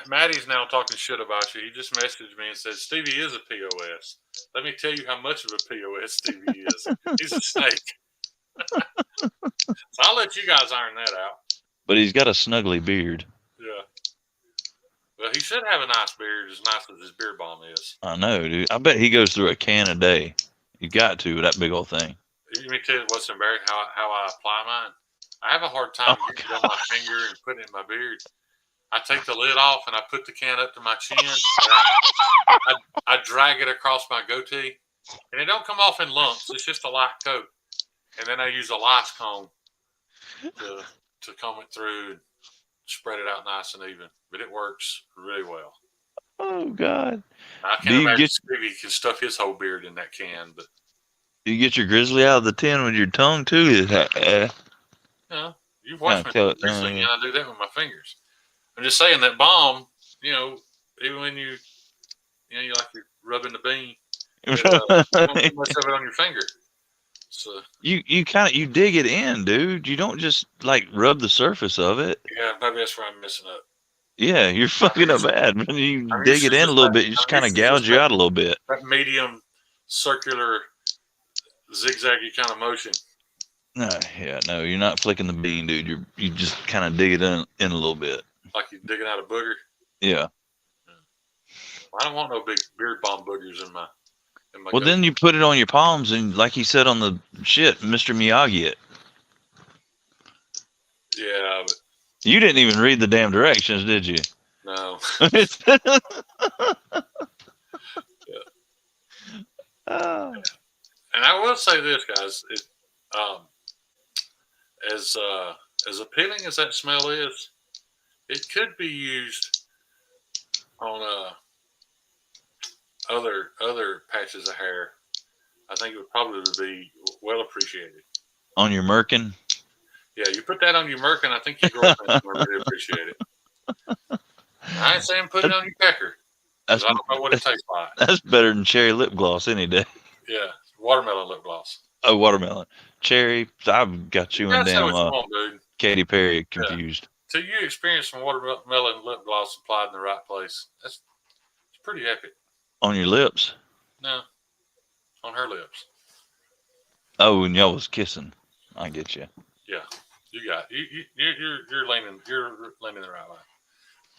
Maddie's now talking shit about you. He just messaged me and said Stevie is a POS. Let me tell you how much of a POS Stevie is. He's a snake. So I'll let you guys iron that out. But he's got a snuggly beard. Yeah. Well, he should have a nice beard, as nice as his beer bomb is. I know, dude. I bet he goes through a can a day. You got to with that big old thing. Let me tell you what's embarrassing, how I apply mine. I have a hard time Oh, getting it on my finger and putting it in my beard. I take the lid off and I put the can up to my chin. And I drag it across my goatee. And it don't come off in lumps. It's just a light coat. And then I use a lice comb to comb it through and spread it out nice and even. But it works really well. Oh, God. I can't imagine Stevie can stuff his whole beard in that can. But you get your grizzly out of the tin with your tongue, too? yeah, you've watched me recently, yeah. and I do that with my fingers. I'm just saying that bomb, even when you like you're rubbing the bean, you don't put much of it on your finger. So you dig it in, dude. You don't just like rub the surface of it. yeah, maybe that's where I'm messing up. Yeah, you're fucking up bad. When you dig it in a little bit, you just kind of gouge you out a little bit. That medium circular zigzaggy kind of motion. No, you're not flicking the bean, dude. You just kind of dig it in a little bit. Like you're digging out a booger. Yeah. I don't want no big beard bomb boogers in my. Well, then you put it on your palms, and like he said on the shit, Mr. Miyagi it. Yeah, but you didn't even read the damn directions, did you? No. Yeah. And I will say this, guys. As appealing as that smell is, it could be used on other patches of hair. I think it would probably be well appreciated. On your merkin? Yeah, you put that on your merkin, I think your girlfriend's going to really appreciate it. I ain't saying put it on your pecker. I don't know what it tastes like. That's better than cherry lip gloss any day. Yeah, watermelon lip gloss. Oh, watermelon. Cherry, I've got you and damn Katy Perry confused. Till you experience some watermelon lip gloss applied in the right place, it's pretty epic. On your lips? No, on her lips. Oh, and y'all was kissing. I get you. Yeah, you got you're leaning the right line.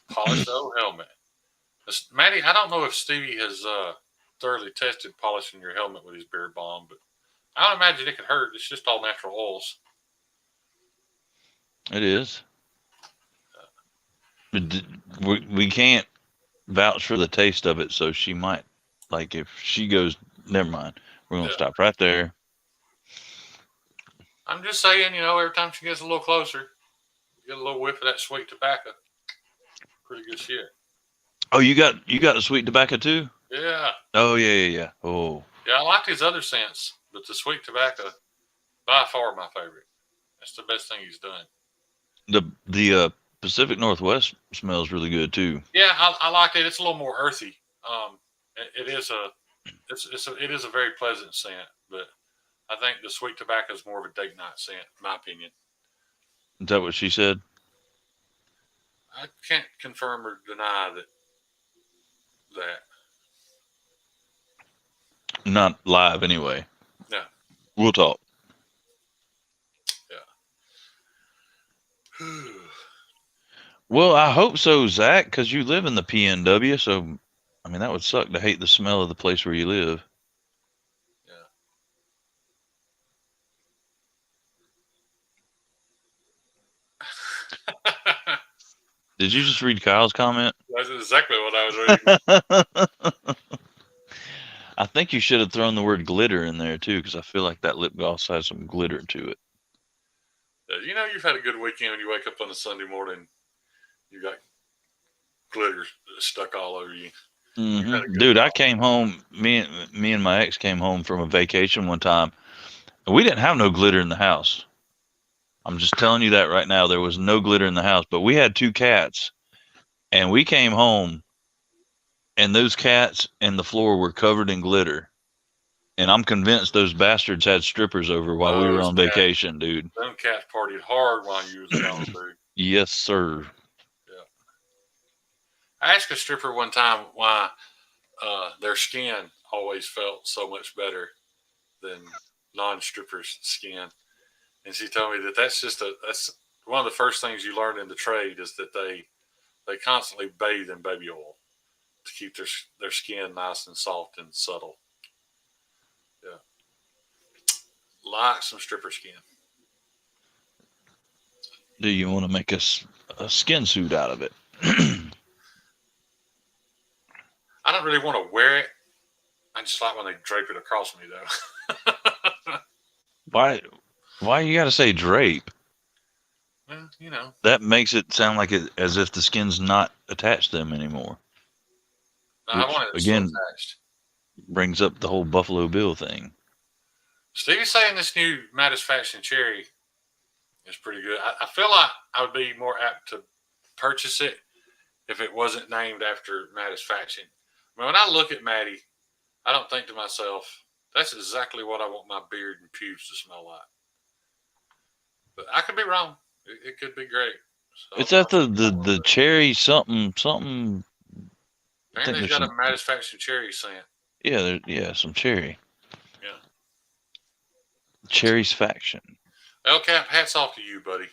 Polished old helmet. Maddie, I don't know if Stevie has thoroughly tested polishing your helmet with his beard balm, but I don't imagine it could hurt. It's just all natural oils. It is. But we can't vouch for the taste of it, so she might, like, if she goes, never mind. We're going to stop right there. I'm just saying, every time she gets a little closer, get a little whiff of that sweet tobacco. Pretty good shit. Oh, you got the sweet tobacco too? Yeah. Oh, yeah. Oh. Yeah, I like his other scents, but the sweet tobacco, by far my favorite. That's the best thing he's done. The Pacific Northwest smells really good too. Yeah, I like it. It's a little more earthy. It is a very pleasant scent, but I think the sweet tobacco is more of a date night scent, in my opinion. Is that what she said? I can't confirm or deny that. Not live anyway. Yeah. We'll talk. Yeah. Well, I hope so, Zach, because you live in the PNW. So, I mean, that would suck to hate the smell of the place where you live. Yeah. Did you just read Kyle's comment? That's exactly what I was reading. I think you should have thrown the word glitter in there too, because I feel like that lip gloss has some glitter to it. You know, you've had a good weekend when you wake up on a Sunday morning, you got glitter stuck all over you. Mm-hmm. Dude, I came home. Me and my ex came home from a vacation one time, and we didn't have no glitter in the house. I'm just telling you that right now. There was no glitter in the house, but we had 2 cats, and we came home, and those cats and the floor were covered in glitter. And I'm convinced those bastards had strippers over while we were on vacation, dude. Them cats partied hard while you was gone, dude. Yes, sir. Yeah. I asked a stripper one time why their skin always felt so much better than non-strippers' skin, and she told me that that's one of the first things you learn in the trade is that they constantly bathe in baby oil to keep their skin nice and soft and subtle. Yeah. Like some stripper skin. Do you want to make a skin suit out of it? I don't really want to wear it. I just like when they drape it across me, though. Why you got to say drape? Well, you know. That makes it sound like it as if the skin's not attached to them anymore. No, I want it again attached. Brings up the whole Buffalo Bill thing. Stevie's saying this new Mattisfaction cherry is pretty good. I feel like I would be more apt to purchase it if it wasn't named after Mattisfaction. I mean, when I look at Matty, I don't think to myself, that's exactly what I want my beard and pubes to smell like. But I could be wrong. It could be great. So it's at the cherry something. Apparently they've got a Mattisfaction cherry scent. Yeah, some cherry. Yeah. Cherry's faction. El Cap, hats off to you, buddy.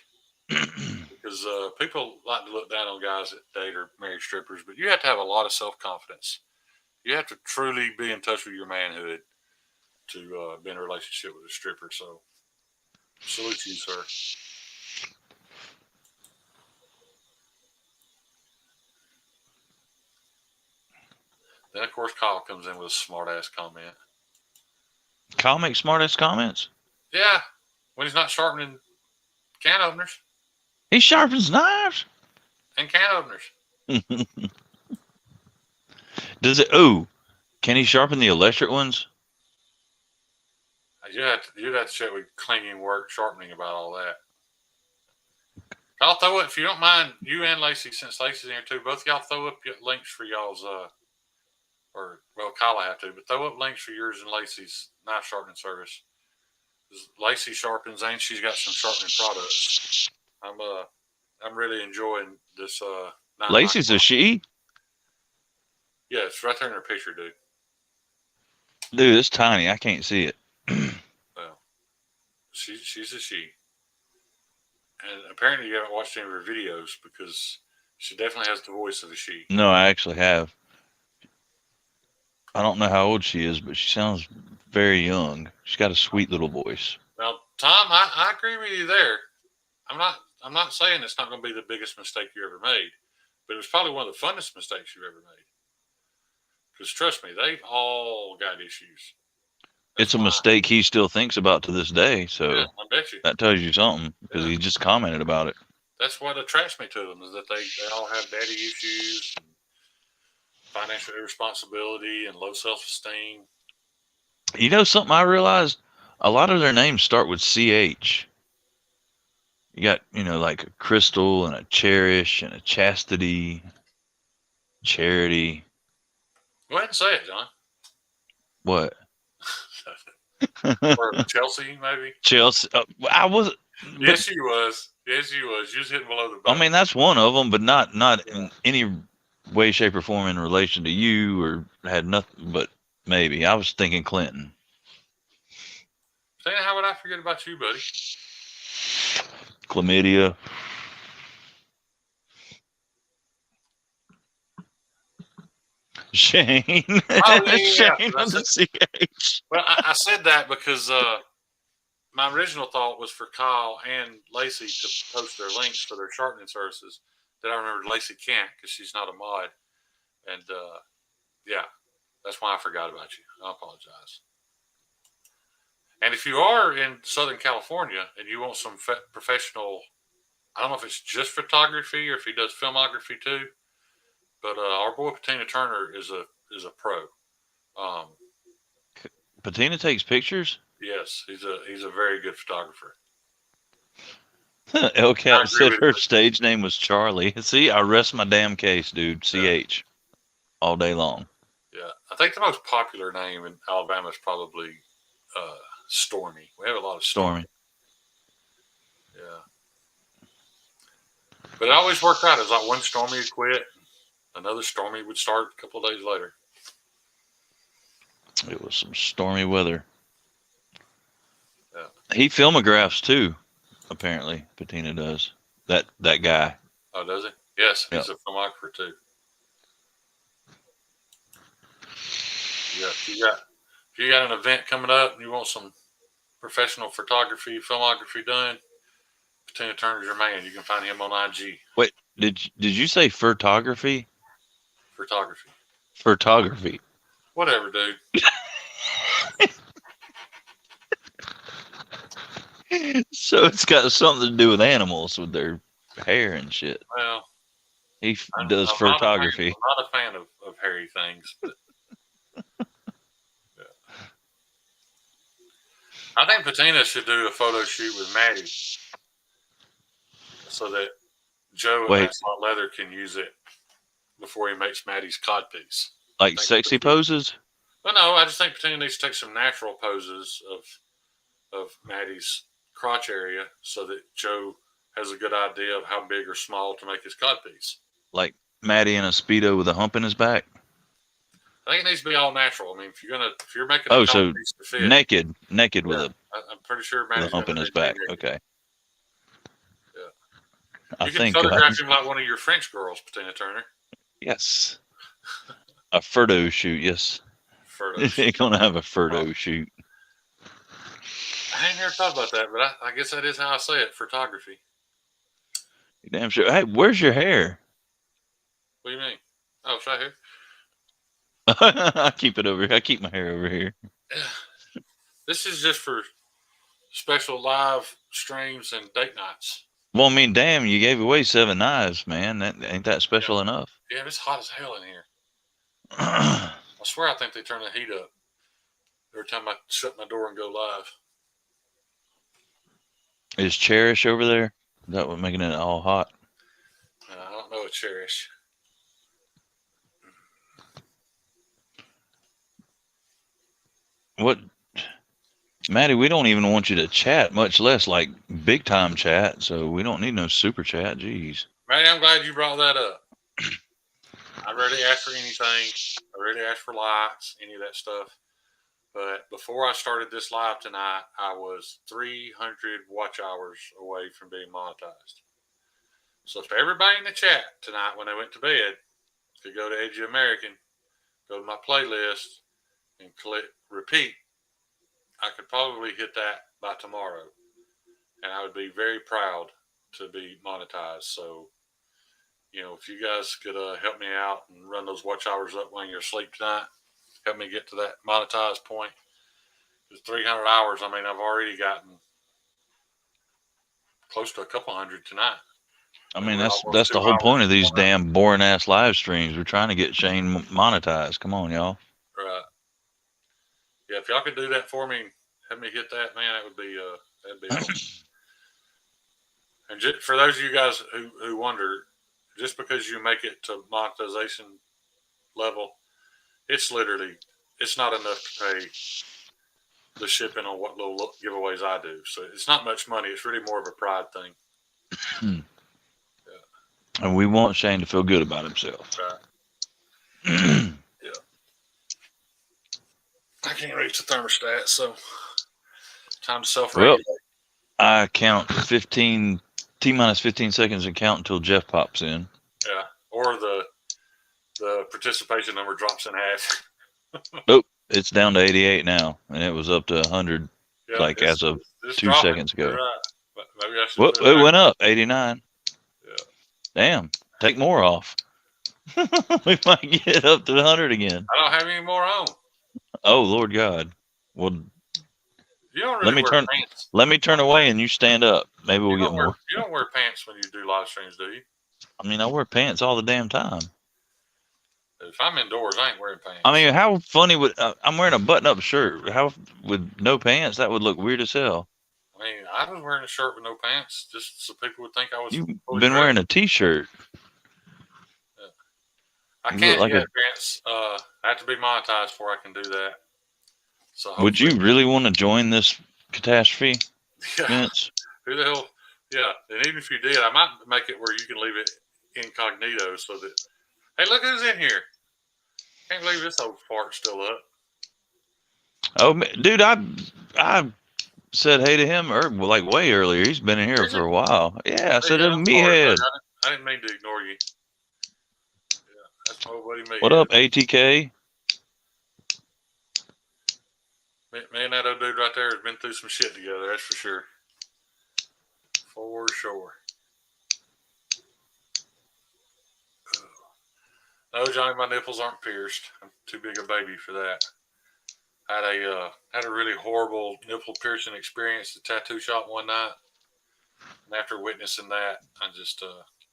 Because people like to look down on guys that date or marry strippers, but you have to have a lot of self-confidence. You have to truly be in touch with your manhood to be in a relationship with a stripper. So, salute you, sir. Then, of course, Kyle comes in with a smart-ass comment. Kyle makes smart-ass comments? Yeah, when he's not sharpening can openers. He sharpens knives? And can openers. Does it? Oh, can he sharpen the electric ones? You'd have to check with Clinging Work Sharpening about all that. I'll throw it, if you don't mind, you and Lacey, since Lacey's in here too, both of y'all throw up links for y'all's, Kyle will have to, but throw up links for yours and Lacey's knife sharpening service. Lacey sharpens and she's got some sharpening products. I'm really enjoying this. Lacey's a she? Yeah, it's right there in her picture, dude. Dude, it's tiny. I can't see it. Well, she's a she. And apparently you haven't watched any of her videos because she definitely has the voice of a she. No, I actually have. I don't know how old she is, but she sounds very young. She's got a sweet little voice. Now, Tom, I agree with you there. I'm not saying it's not going to be the biggest mistake you ever made, but it was probably one of the funnest mistakes you've ever made. Because trust me, they've all got issues. It's a mistake he still thinks about to this day. So yeah, I bet you. That tells you something because he just commented about it. That's what attracts me to them is that they all have daddy issues, and financial irresponsibility, and low self-esteem. You know something I realized? A lot of their names start with CH. You got, like a Crystal and a Cherish and a Chastity, Charity. Go ahead and say it, John. What? Or Chelsea, maybe? Chelsea. I was. Yes, you was. Yes, you was. You was hitting below the belt. I mean, that's one of them, but not in any way, shape, or form in relation to you or had nothing. But Maybe. I was thinking Clinton. Saying, how would I forget about you, buddy? Chlamydia. Shane. Oh, yeah. Shane on the CH. Well, I said that because my original thought was for Kyle and Lacey to post their links for their sharpening services. Then I remembered Lacey can't because she's not a mod. And, yeah, that's why I forgot about you. I apologize. And if you are in Southern California and you want some professional, I don't know if it's just photography or if he does filmography too, but our boy Patina Turner is a pro. Patina takes pictures? Yes, he's a very good photographer. Elcat said her stage name was Charlie. See, I rest my damn case, dude. CH. All day long. Yeah. I think the most popular name in Alabama is probably Stormy. We have a lot of Stormy. Yeah. But it always worked out. It was like one Stormy would quit, another Stormy would start a couple of days later. It was some stormy weather. Yeah. He filmographs too, apparently. Patina does. That guy. Oh, does he? Yes, he's a filmographer too. Yeah, if you got an event coming up and you want some professional photography, filmography done, Patina Turner's your man. You can find him on IG. Wait, did you say photography? Photography. Photography. Whatever, dude. So it's got something to do with animals, with their hair and shit. Well, he does photography. I'm not a fan of hairy things, but yeah. I think Patina should do a photo shoot with Maddie so that Joe and Asphalt Leather can use it before he makes Maddie's codpiece. Like sexy poses? Well, no, I just think Patina needs to take some natural poses of Maddie's crotch area so that Joe has a good idea of how big or small to make his codpiece. Like Maddie in a Speedo with a hump in his back? I think it needs to be all natural. I mean, if you're making a codpiece to fit, naked with a. I'm pretty sure Maddie's hump in his back. Okay. Yeah. You can photograph him like one of your French girls, Patina Turner. Yes. A photo shoot, yes. They're gonna have a photo shoot. I ain't never thought about that, but I guess that is how I say it. Photography. You're damn sure. Hey, where's your hair? What do you mean? Oh, it's right here. I keep it over here. I keep my hair over here. This is just for special live streams and date nights. Well, I mean, damn, you gave away 7 knives, man. Ain't that special enough? Yeah, it's hot as hell in here. I swear I think they turn the heat up every time I shut my door and go live. Is Cherish over there? Is that what making it all hot? I don't know a Cherish. What? Maddie, we don't even want you to chat, much less like big time chat. So we don't need no super chat. Jeez. Maddie, I'm glad you brought that up. I rarely ask for anything. I rarely ask for likes, any of that stuff. But before I started this live tonight, I was 300 watch hours away from being monetized. So if everybody in the chat tonight, when they went to bed, could go to Edgy American, go to my playlist, and click repeat, I could probably hit that by tomorrow. And I would be very proud to be monetized. So, if you guys could help me out and run those watch hours up when you're asleep tonight, help me get to that monetized point. It's 300 hours. I mean, I've already gotten close to a couple hundred tonight. I mean, that's the whole point of these damn boring ass live streams. We're trying to get Shane monetized. Come on, y'all. Right. Yeah, if y'all could do that for me, help me hit that, man, that'd be awesome. And just for those of you guys who wonder, just because you make it to monetization level, it's not enough to pay the shipping on what little giveaways I do. So it's not much money. It's really more of a pride thing. Yeah. And we want Shane to feel good about himself. Right. Yeah. can't reach the thermostat, so time to self-regulate. Well, I count 15, T-minus 15 seconds and count until Jeff pops in. Yeah, or the participation number drops in half. Nope, it's down to 88 now, and it was up to 100 as of 2 seconds ago. Right. But maybe I should Whoop, put it back. went up, 89. Yeah. Damn, take more off. We might get up to 100 again. I don't have any more on. Oh, Lord God. Well, You don't really wear pants. Let me turn away and you stand up. Maybe we'll get more. You don't wear pants when you do live streams, do you? I mean, I wear pants all the damn time. If I'm indoors, I ain't wearing pants. I mean, how funny would I'm wearing a button-up shirt? How with no pants? That would look weird as hell. I mean, I was wearing a shirt with no pants just so people would think I was. You've been wearing a T-shirt. I can't get pants. I have to be monetized before I can do that. So would you really want to join this catastrophe, Vince? Who the hell? Yeah, and even if you did, I might make it where you can leave it incognito so that. Hey, look who's in here! Can't believe this old fart's still up. Oh, dude, I said hey to him like way earlier. He's been in here for a while. Yeah, I said to him, meathead. I didn't mean to ignore you. Yeah, that's my old buddy Meathead. What up, ATK? Me and that old dude right there has been through some shit together, that's for sure. For sure. No, Johnny, my nipples aren't pierced. I'm too big a baby for that. I had a really horrible nipple piercing experience at the tattoo shop one night. And after witnessing that, I just,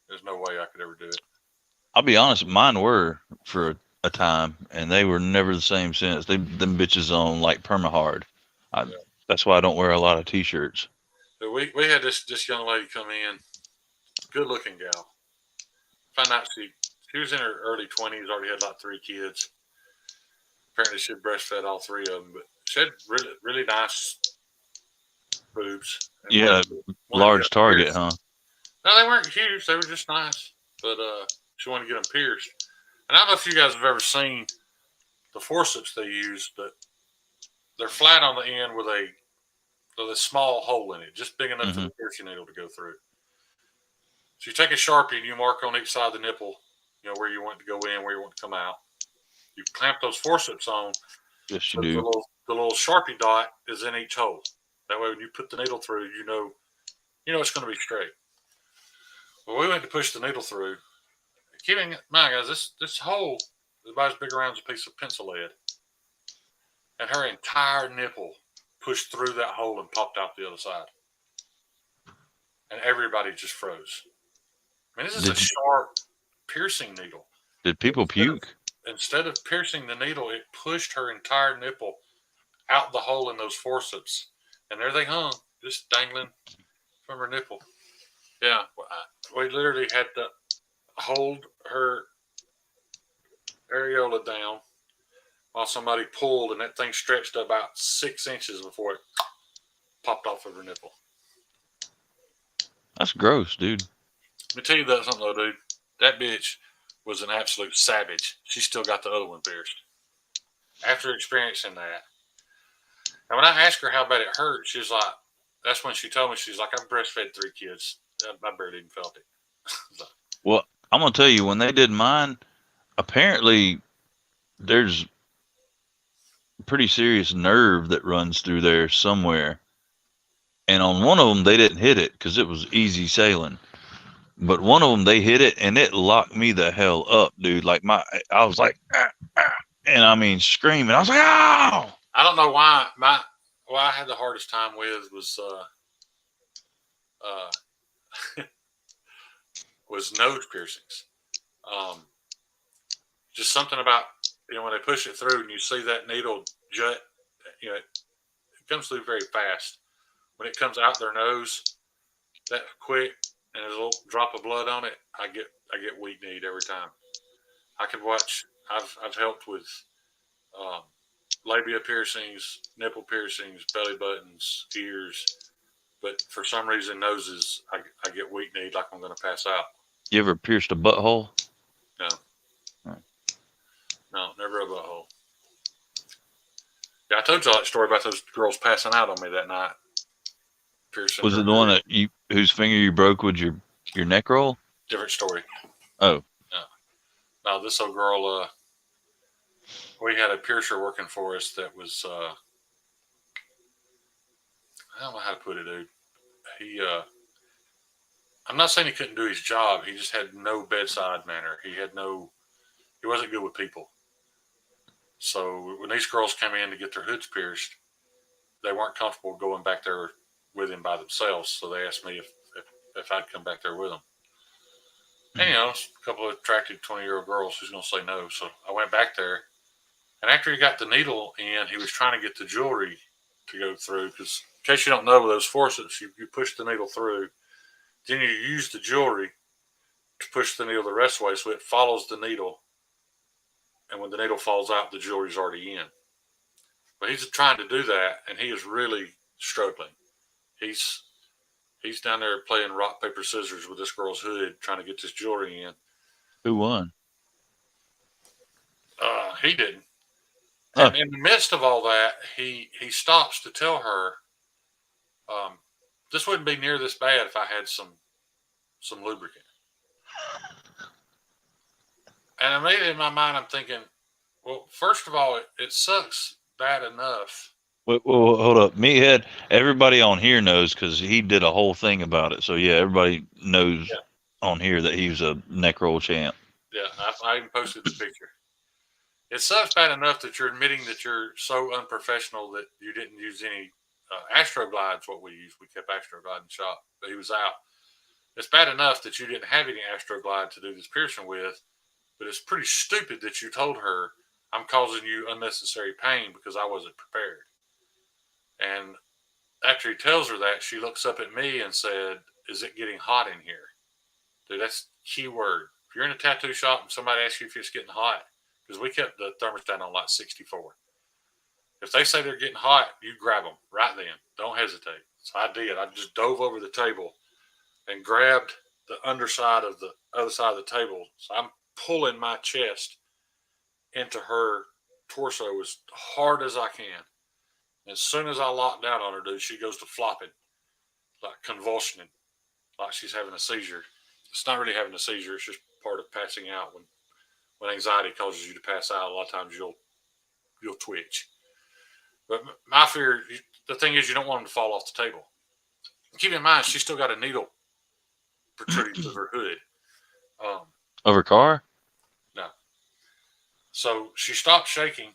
there's no way I could ever do it. I'll be honest, mine were for a time, and they were never the same since. Them bitches on like perma-hard. That's why I don't wear a lot of T-shirts. So we had this young lady come in, good looking gal. Found out she was in her early 20s, already had like 3 kids. Apparently she had breastfed all 3 of them, but she had really, really nice boobs. Yeah, large target, pierced. huh? No, they weren't huge. They were just nice, but she wanted to get them pierced. And I don't know if you guys have ever seen the forceps they use, but they're flat on the end with a small hole in it, just big enough for the piercing needle to go through. So you take a Sharpie and you mark on each side of the nipple, where you want it to go in, where you want it to come out. You clamp those forceps on. Yes, you do. The little Sharpie dot is in each hole. That way, when you put the needle through, you know it's going to be straight. Well, we went to push the needle through. Keeping in mind, guys, this hole is about as big around as a piece of pencil lead. And her entire nipple pushed through that hole and popped out the other side. And everybody just froze. I mean, this is a sharp piercing needle. Did people puke? Instead of piercing the needle, it pushed her entire nipple out the hole in those forceps. And there they hung, just dangling from her nipple. Yeah, we literally had to hold her areola down while somebody pulled, and that thing stretched about 6 inches before it popped off of her nipple. That's gross, dude. Let me tell you something, though, dude. That bitch was an absolute savage. She still got the other one pierced. After experiencing that. And when I asked her how bad it hurt, she was like, that's when she told me, she's like, I've breastfed 3 kids. I barely even felt it. So. Well, I'm going to tell you, when they did mine, apparently there's pretty serious nerve that runs through there somewhere. And on one of them, they didn't hit it because it was easy sailing. But one of them, they hit it, and it locked me the hell up, dude. Like I was like, and I mean, screaming. I was like, oh! I don't know why. What I had the hardest time with was was nose piercings. Just something about, when they push it through and you see that needle jut, it comes through very fast. When it comes out their nose that quick and there's a little drop of blood on it, I get weak kneed every time. I could watch. I've helped with labia piercings, nipple piercings, belly buttons, ears, but for some reason noses, I get weak kneed like I'm going to pass out. You ever pierced a butthole? No. No, never a butthole. Yeah, I told y'all that story about those girls passing out on me that night. Piercing Was her it the one hood. that whose finger you broke with your neck roll? Different story. Oh, No, this old girl, we had a piercer working for us that was, I don't know how to put it, dude. He, I'm not saying he couldn't do his job. He just had no bedside manner. He wasn't good with people. So when these girls came in to get their hoods pierced, they weren't comfortable going back there with him by themselves. So they asked me if I'd come back there with them. And, a couple of attractive 20-year-old girls, who's going to say no? So I went back there. And after he got the needle in, he was trying to get the jewelry to go through. Because in case you don't know, with those forceps, you push the needle through. Then you use the jewelry to push the needle the rest of the way so it follows the needle. And when the needle falls out, the jewelry's already in. But he's trying to do that, and he is really struggling. He's down there playing rock, paper, scissors with this girl's hood, trying to get this jewelry in. who won? He didn't. Huh. And in the midst of all that, he stops to tell her, this wouldn't be near this bad if I had some lubricant. And immediately in my mind, I'm thinking, well, first of all, it sucks bad enough. Wait, hold up. Meathead, everybody on here knows because he did a whole thing about it. So, yeah, everybody knows on here that he was a neck roll champ. Yeah, I even posted the picture. It sucks bad enough that you're admitting that you're so unprofessional that you didn't use any Astroglide's what we used. We kept Astroglide in the shop, but he was out. It's bad enough that you didn't have any Astroglide to do this piercing with, but it's pretty stupid that you told her, I'm causing you unnecessary pain because I wasn't prepared. And after he tells her that, she looks up at me and said, is it getting hot in here? Dude, that's key word. If you're in a tattoo shop and somebody asks you if it's getting hot, because we kept the thermostat on like 64. If they say they're getting hot, you grab them right then. Don't hesitate. So I did. I just dove over the table and grabbed the underside of the other side of the table. So I'm pulling my chest into her torso as hard as I can. As soon as I lock down on her, dude, she goes to flopping, like convulsioning, like she's having a seizure. It's not really having a seizure. It's just part of passing out. When anxiety causes you to pass out, a lot of times you'll twitch. But my fear, the thing is, you don't want them to fall off the table. Keep in mind, she's still got a needle protruding through her hood. Of her car? No. So she stopped shaking,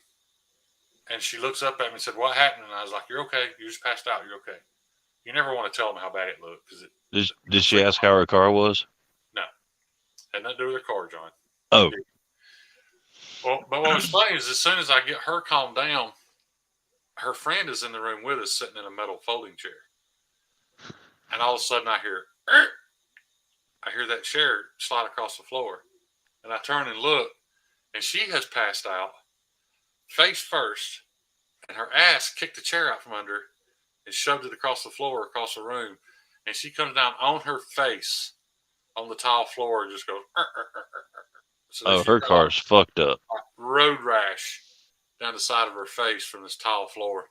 and she looks up at me and said, what happened? And I was like, you're okay. You just passed out. You're okay. You never want to tell them how bad it looked. Did she ask how her car was? No. Had nothing to do with her car, John. Oh. Well, but what was funny is as soon as I get her calmed down, her friend is in the room with us sitting in a metal folding chair. And all of a sudden I hear that chair slide across the floor. And I turn and look, and she has passed out face first, and her ass kicked the chair out from under her and shoved it across the floor, across the room. And she comes down on her face on the tile floor and just goes, So her car's fucked up. Road rash down the side of her face from this tile floor.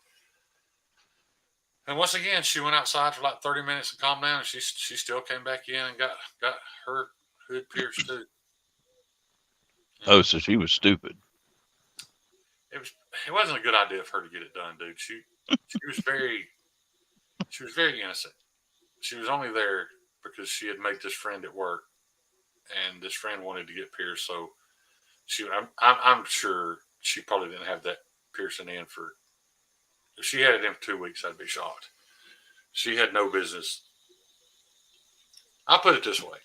And once again, she went outside for like 30 minutes and calmed down, and she still came back in and got her hood pierced too. Oh, so she was stupid. It wasn't a good idea for her to get it done, dude. She was very innocent. She was only there because she had made this friend at work, and this friend wanted to get pierced. So I'm sure she probably didn't have that piercing in for. If she had it in for 2 weeks, I'd be shocked. She had no business. I'll put it this way.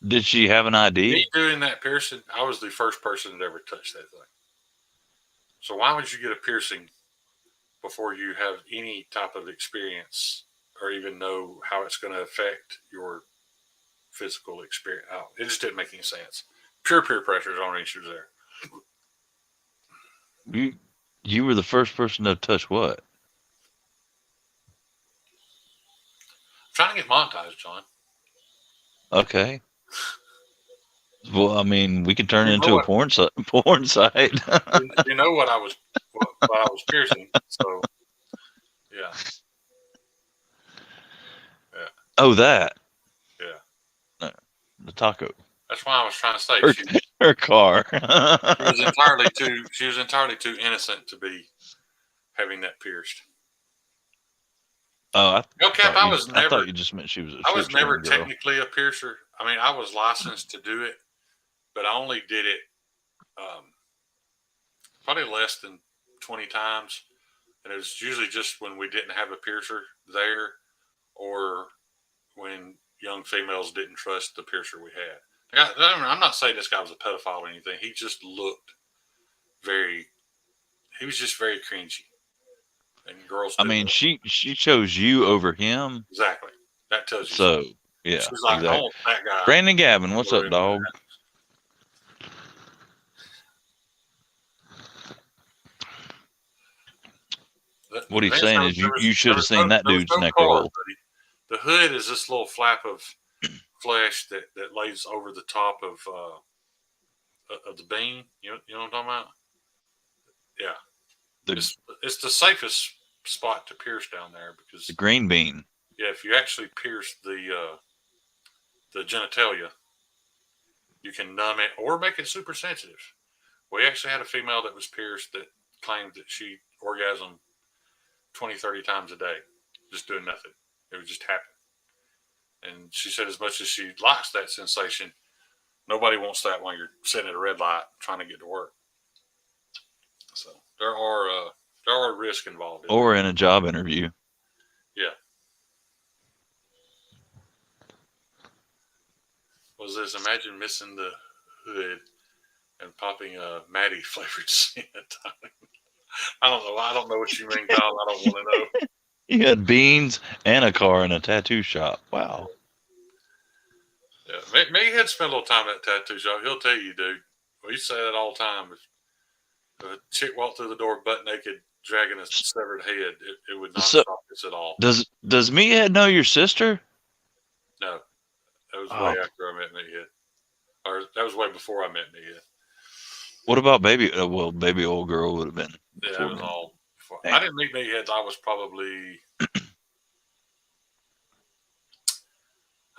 Did she have an ID? Me doing that piercing, I was the first person that ever touched that thing. So why would you get a piercing before you have any type of experience or even know how it's going to affect your physical experience? Oh, it just didn't make any sense. Pure peer pressure is only issues there. You were the first person to touch what? I'm trying to get monetized, John. Okay. Well, I mean, we could turn it You know into a what? porn site. You know what I was piercing. So yeah, Oh, that. yeah. The taco. That's why I was trying to say Her, she her car. was entirely too innocent to be having that pierced. Oh, No, Cap, I I thought you just meant she was a was never strip-steering girl. technically a piercer. I mean, I was licensed to do it, but I only did it probably less than 20 times. And it was usually just when we didn't have a piercer there or when young females didn't trust the piercer we had. I'm not saying this guy was a pedophile or anything. He just looked he was just very cringy. And girls I mean, she chose you over him. Exactly. That tells you so, something. Yeah, she's like, exactly. I want that guy. Brandon Gavin, what's up, dog? What he's saying is you should have seen that dude's neck roll. The hood is this little flap of flesh that lays over the top of the bean. You know what I'm talking about? Yeah. It's the safest spot to pierce down there because the green bean. Yeah, if you actually pierce the genitalia, you can numb it or make it super sensitive. We actually had a female that was pierced that claimed that she orgasmed 20, 30 times a day, just doing nothing. It would just happen. And she said as much as she likes that sensation, nobody wants that when you're sitting at a red light trying to get to work. So there are risks involved. Or in a job interview. Yeah. Was this, imagine missing the hood and popping a Maddie flavored scent. I don't know. I don't know what you mean, Kyle. I don't want to know. You had beans and a car in a tattoo shop. Wow. Yeah, Meathead spent a little time at that tattoo shop. He'll tell you, dude. We say that all the time. If a chick walked through the door butt naked, dragging a severed head, it would not shock us at all. Does Meathead know your sister? No. That was way after I met Meathead. Or that was way before I met Meathead. What about baby? Well, baby old girl would have been. Yeah, it was all before. I didn't meet Meathead. I was probably,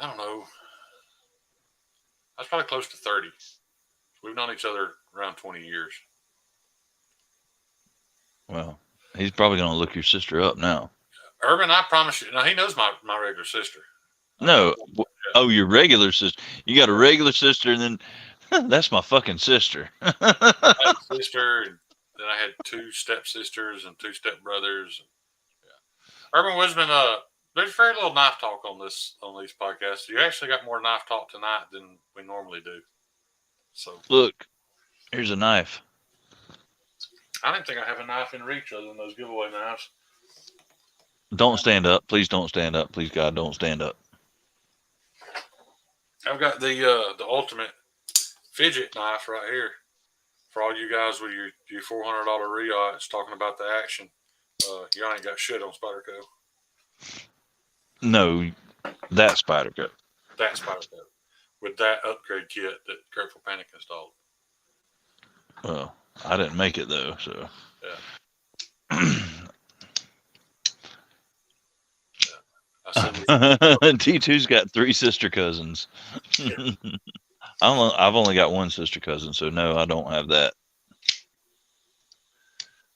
I don't know. I was probably close to 30. We've known each other around 20 years. Well, he's probably going to look your sister up now. Urban, I promise you. Now, he knows my regular sister. No. Oh, your regular sister. You got a regular sister, and then that's my fucking sister. I had a sister, and then I had 2 stepsisters and 2 stepbrothers. Yeah. Urban Wisman, there's very little knife talk on these podcasts. You actually got more knife talk tonight than we normally do. So look, here's a knife. I didn't think I have a knife in reach other than those giveaway knives. Don't stand up. Please don't stand up. Please, God, don't stand up. I've got the ultimate fidget knife right here for all you guys with your $400 Riots talking about the action. Y'all ain't got shit on Spyderco. No, that Spyderco. That Spyderco with that upgrade kit that Grateful Panic installed. Well, I didn't make it though, so. Yeah. T2's got 3 sister cousins. Yeah. I've only got 1 sister cousin, so no, I don't have that.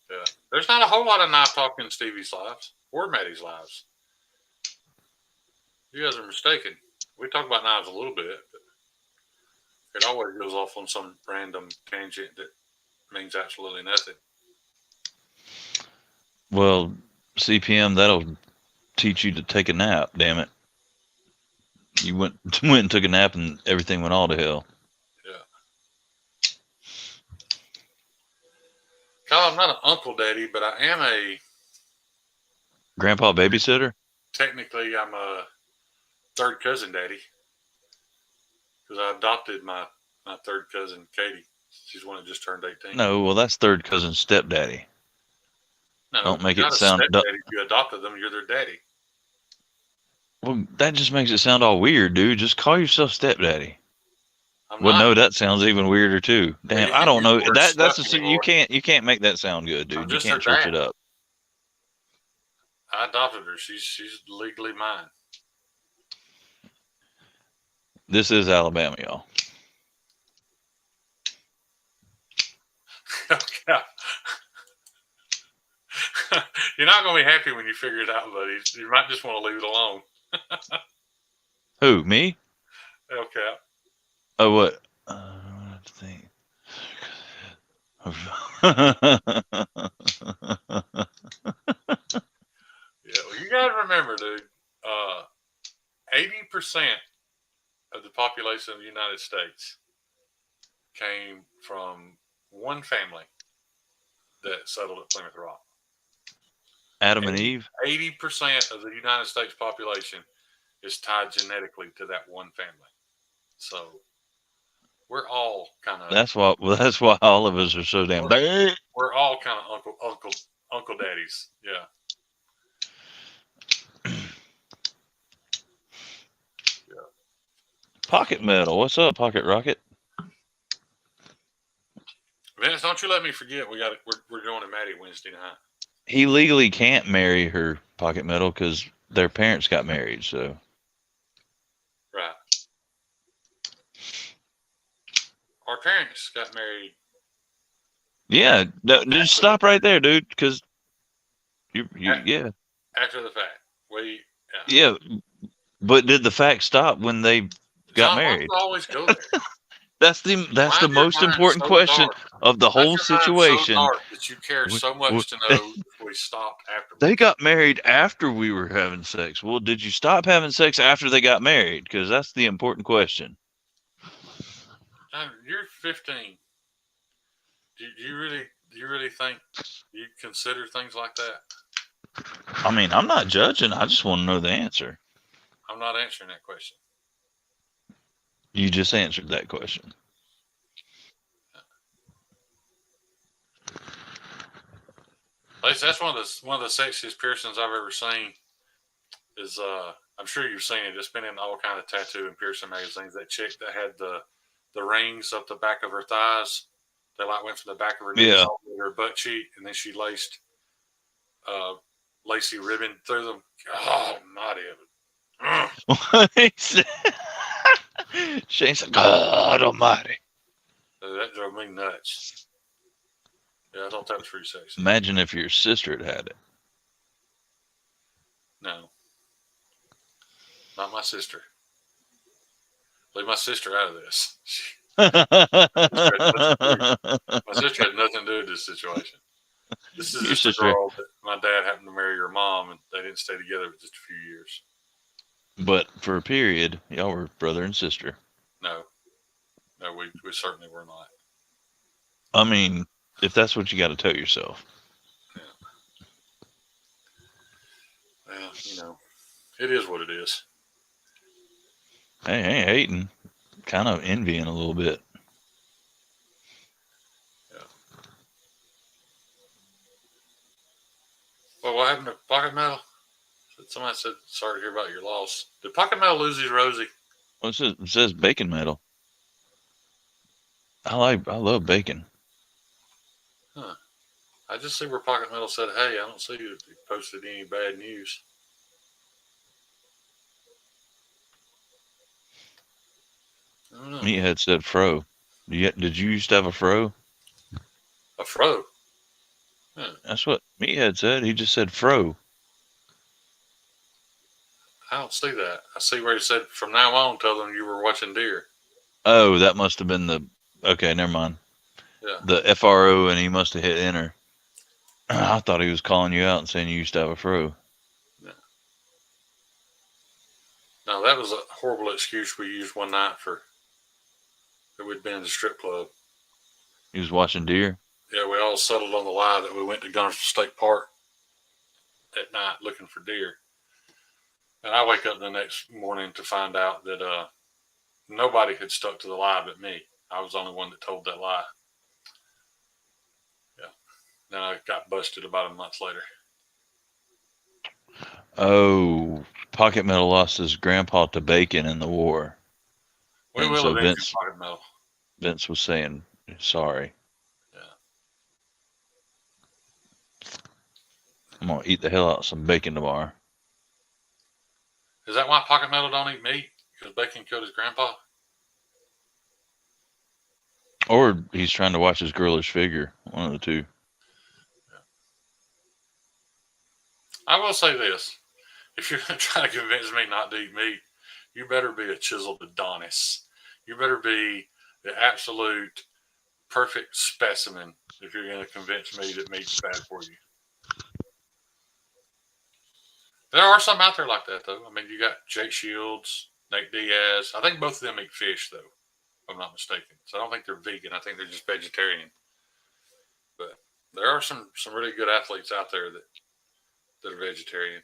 Yeah, there's not a whole lot of knife talk in Stevie's lives or Maddie's lives. You guys are mistaken. We talk about knives a little bit, but it always goes off on some random tangent that means absolutely nothing. Well, CPM, that'll teach you to take a nap, damn it. You went and took a nap and everything went all to hell. Yeah. Kyle, I'm not an uncle daddy, but I am a grandpa babysitter. Technically, I'm a third cousin daddy because I adopted my third cousin, Katie. She's one that just turned 18. No, well, that's third cousin stepdaddy. No, don't make it sound. If you adopted them, you're their daddy. Well, that just makes it sound all weird, dude. Just call yourself stepdaddy. Well, not. no, that sounds even weirder too. Damn, you I can don't use know. the word That's stuck a, you anymore. can't make that sound good, I'm dude. You just her can't church dad. it up. I adopted her. She's legally mine. This is Alabama, y'all. Okay. You're not going to be happy when you figure it out, buddy. You might just want to leave it alone. Who, me? Okay. Oh, what? I have to think. Yeah, well, you got to remember, dude, 80% of the population of the United States came from one family that settled at Plymouth Rock. Adam and Eve? 80% of the United States population is tied genetically to that one family. So we're all kind of That's why all of us are so damn bad. we're all kind of uncle daddies. Yeah. Pocket Metal. What's up, Pocket Rocket? Vince, don't you let me forget. We're going to Maddie Wednesday night. He legally can't marry her, Pocket Metal, because their parents got married. So Right. Our parents got married. yeah, just stop right there, dude. Because yeah. After the fact, Yeah, but did the fact stop when they got married? Always go there. That's the most important question of the whole situation. So dark that you care so much to know if we stopped after. They got married after we were having sex. Well, did you stop having sex after they got married? Because that's the important question. You're 15. Do you really think you consider things like that? I mean, I'm not judging. I just want to know the answer. I'm not answering that question. You just answered that question. That's one of the sexiest piercings I've ever seen. Is I'm sure you've seen it. It's been in all kind of tattoo and piercing magazines. That chick that had the rings up the back of her thighs. They went from the back of her knees all the way to her butt cheek, and then she laced lacy ribbon through them. Oh, mighty of it. Shane said, God almighty. That drove me nuts. Yeah, I thought that was pretty sexy. Imagine if your sister had it. No. Not my sister. Leave my sister out of this. My sister had nothing to do with this situation. This is just a girl that my dad happened to marry her mom, and they didn't stay together for just a few years. But for a period, y'all were brother and sister. No, we certainly were not. I mean, if that's what you got to tell yourself. Yeah. Well, it is what it is. Hey, ain't hating. Kind of envying a little bit. Yeah. Well, what happened to Pocket Metal? Somebody said, sorry to hear about your loss. Did Pocket Metal lose his Rosie? Well, it says Bacon Metal. I love bacon. Huh. I just see where Pocket Metal said, hey, I don't see you posted any bad news. I don't know. Meathead said fro. Did you used to have a fro? A fro? Huh. That's what Meathead said. He just said fro. I don't see that. I see where he said, from now on, tell them you were watching deer. Oh, that must have been the... Okay, never mind. Yeah. The FRO, and he must have hit enter. I thought he was calling you out and saying you used to have a fro. No, that was a horrible excuse we used one night that we'd been in the strip club. He was watching deer? Yeah, we all settled on the lie that we went to Gunnersville State Park at night looking for deer. And I wake up the next morning to find out that nobody had stuck to the lie but me. I was the only one that told that lie. Yeah. Then I got busted about a month later. Oh, Pocket Metal lost his grandpa to bacon in the war. We And will so eventually, Pocket Metal. Vince was saying sorry. Yeah. I'm gonna eat the hell out of some bacon tomorrow. Is that why Pocket Metal don't eat meat? Because bacon killed his grandpa? Or he's trying to watch his girlish figure. One of the two. I will say this. If you're going to try to convince me not to eat meat, you better be a chiseled Adonis. You better be the absolute perfect specimen if you're going to convince me that meat's bad for you. There are some out there like that, though. I mean, you got Jake Shields, Nate Diaz. I think both of them eat fish, though, if I'm not mistaken. So I don't think they're vegan. I think they're just vegetarian. But there are some really good athletes out there that are vegetarian.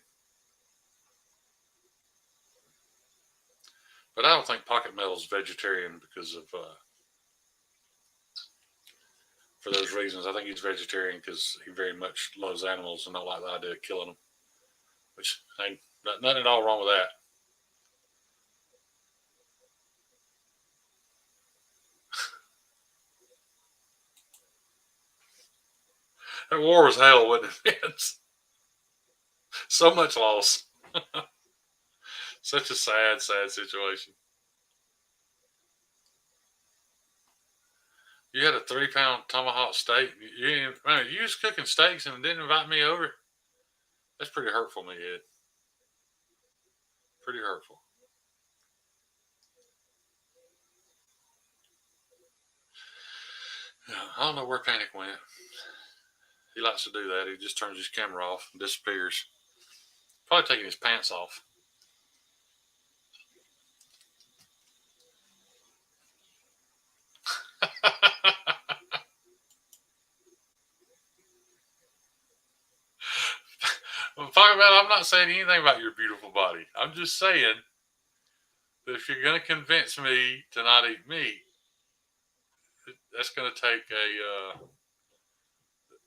But I don't think Pocket Metal's vegetarian because of for those reasons. I think he's vegetarian because he very much loves animals and don't like the idea of killing them. Which ain't nothing at all wrong with that. That war was hell, wasn't it? So much loss. Such a sad, sad situation. You had a 3-pound tomahawk steak. You was cooking steaks and didn't invite me over. That's pretty hurtful, me, Ed. Pretty hurtful. I don't know where Panic went. He likes to do that. He just turns his camera off and disappears. Probably taking his pants off. I'm not saying anything about your beautiful body. I'm just saying that if you're going to convince me to not eat meat, that's going to take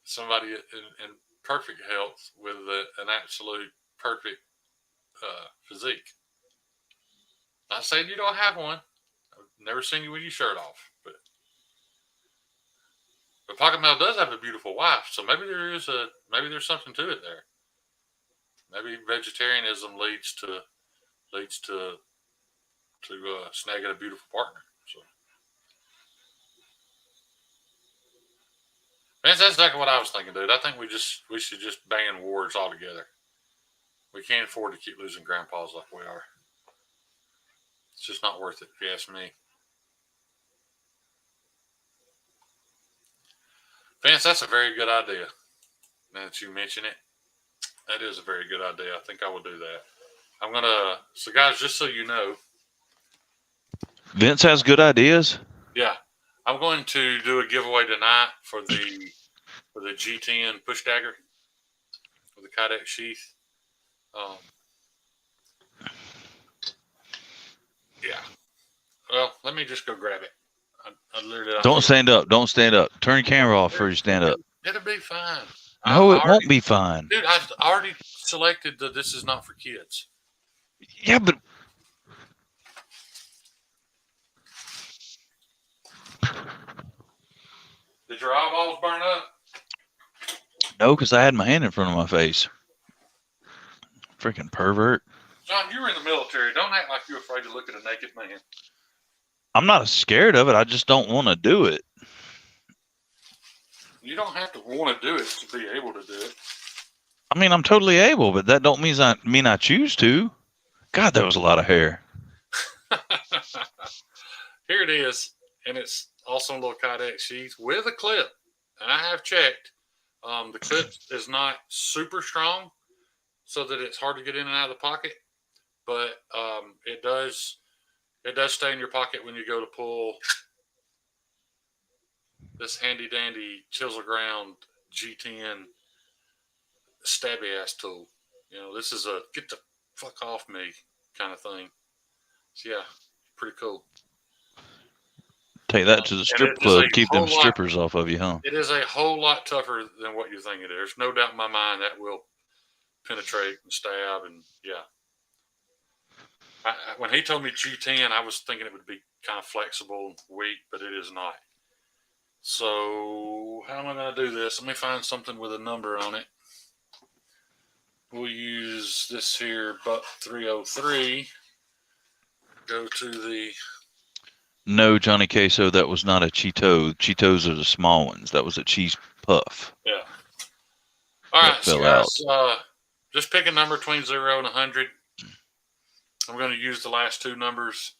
somebody in perfect health with an absolute perfect physique. Not saying you don't have one. I've never seen you with your shirt off, but Pocket Metal does have a beautiful wife, so maybe there's something to it there. Maybe vegetarianism leads to snagging a beautiful partner. So that's exactly what I was thinking, dude. I think we should just ban wars altogether. We can't afford to keep losing grandpas like we are. It's just not worth it, if you ask me. Vince, that's a very good idea. Now that you mention it, that is a very good idea. I think I will do that. So guys, just so you know. Vince has good ideas? Yeah. I'm going to do a giveaway tonight for the G10 push dagger with the Kydex sheath. Yeah. Well, let me just go grab it. I literally Don't stand up. Don't stand up. Turn your camera off before you stand up. It'll be fine. No, it won't be fine. Dude, I already selected that this is not for kids. Yeah, but did your eyeballs burn up? no, because I had my hand in front of my face. Freaking pervert. John, you were in the military. Don't act like you're afraid to look at a naked man. I'm not scared of it. I just don't want to do it. You don't have to want to do it to be able to do it. I mean, I'm totally able, but that don't mean I choose to. God, that was a lot of hair. Here it is, and it's also a little Kydex sheath with a clip. And I have checked. The clip is not super strong, so that it's hard to get in and out of the pocket. But it does stay in your pocket when you go to pull this handy dandy chisel ground G10 stabby ass tool. You know, this is a get the fuck off me kind of thing. So yeah, pretty cool. Take that to the strip club. Keep them strippers off of you, huh? It is a whole lot tougher than what you think it is. There's no doubt in my mind that will penetrate and stab, and yeah. When he told me G10, I was thinking it would be kind of flexible and weak, but it is not. So how am I going to do this? Let me find something with a number on it. We'll use this here, Buck 303. Go to the... No, Johnny Queso, that was not a Cheeto. Cheetos are the small ones. That was a cheese puff. Yeah. All right, so fell guys, just pick a number between 0 and 100. I'm going to use the last two numbers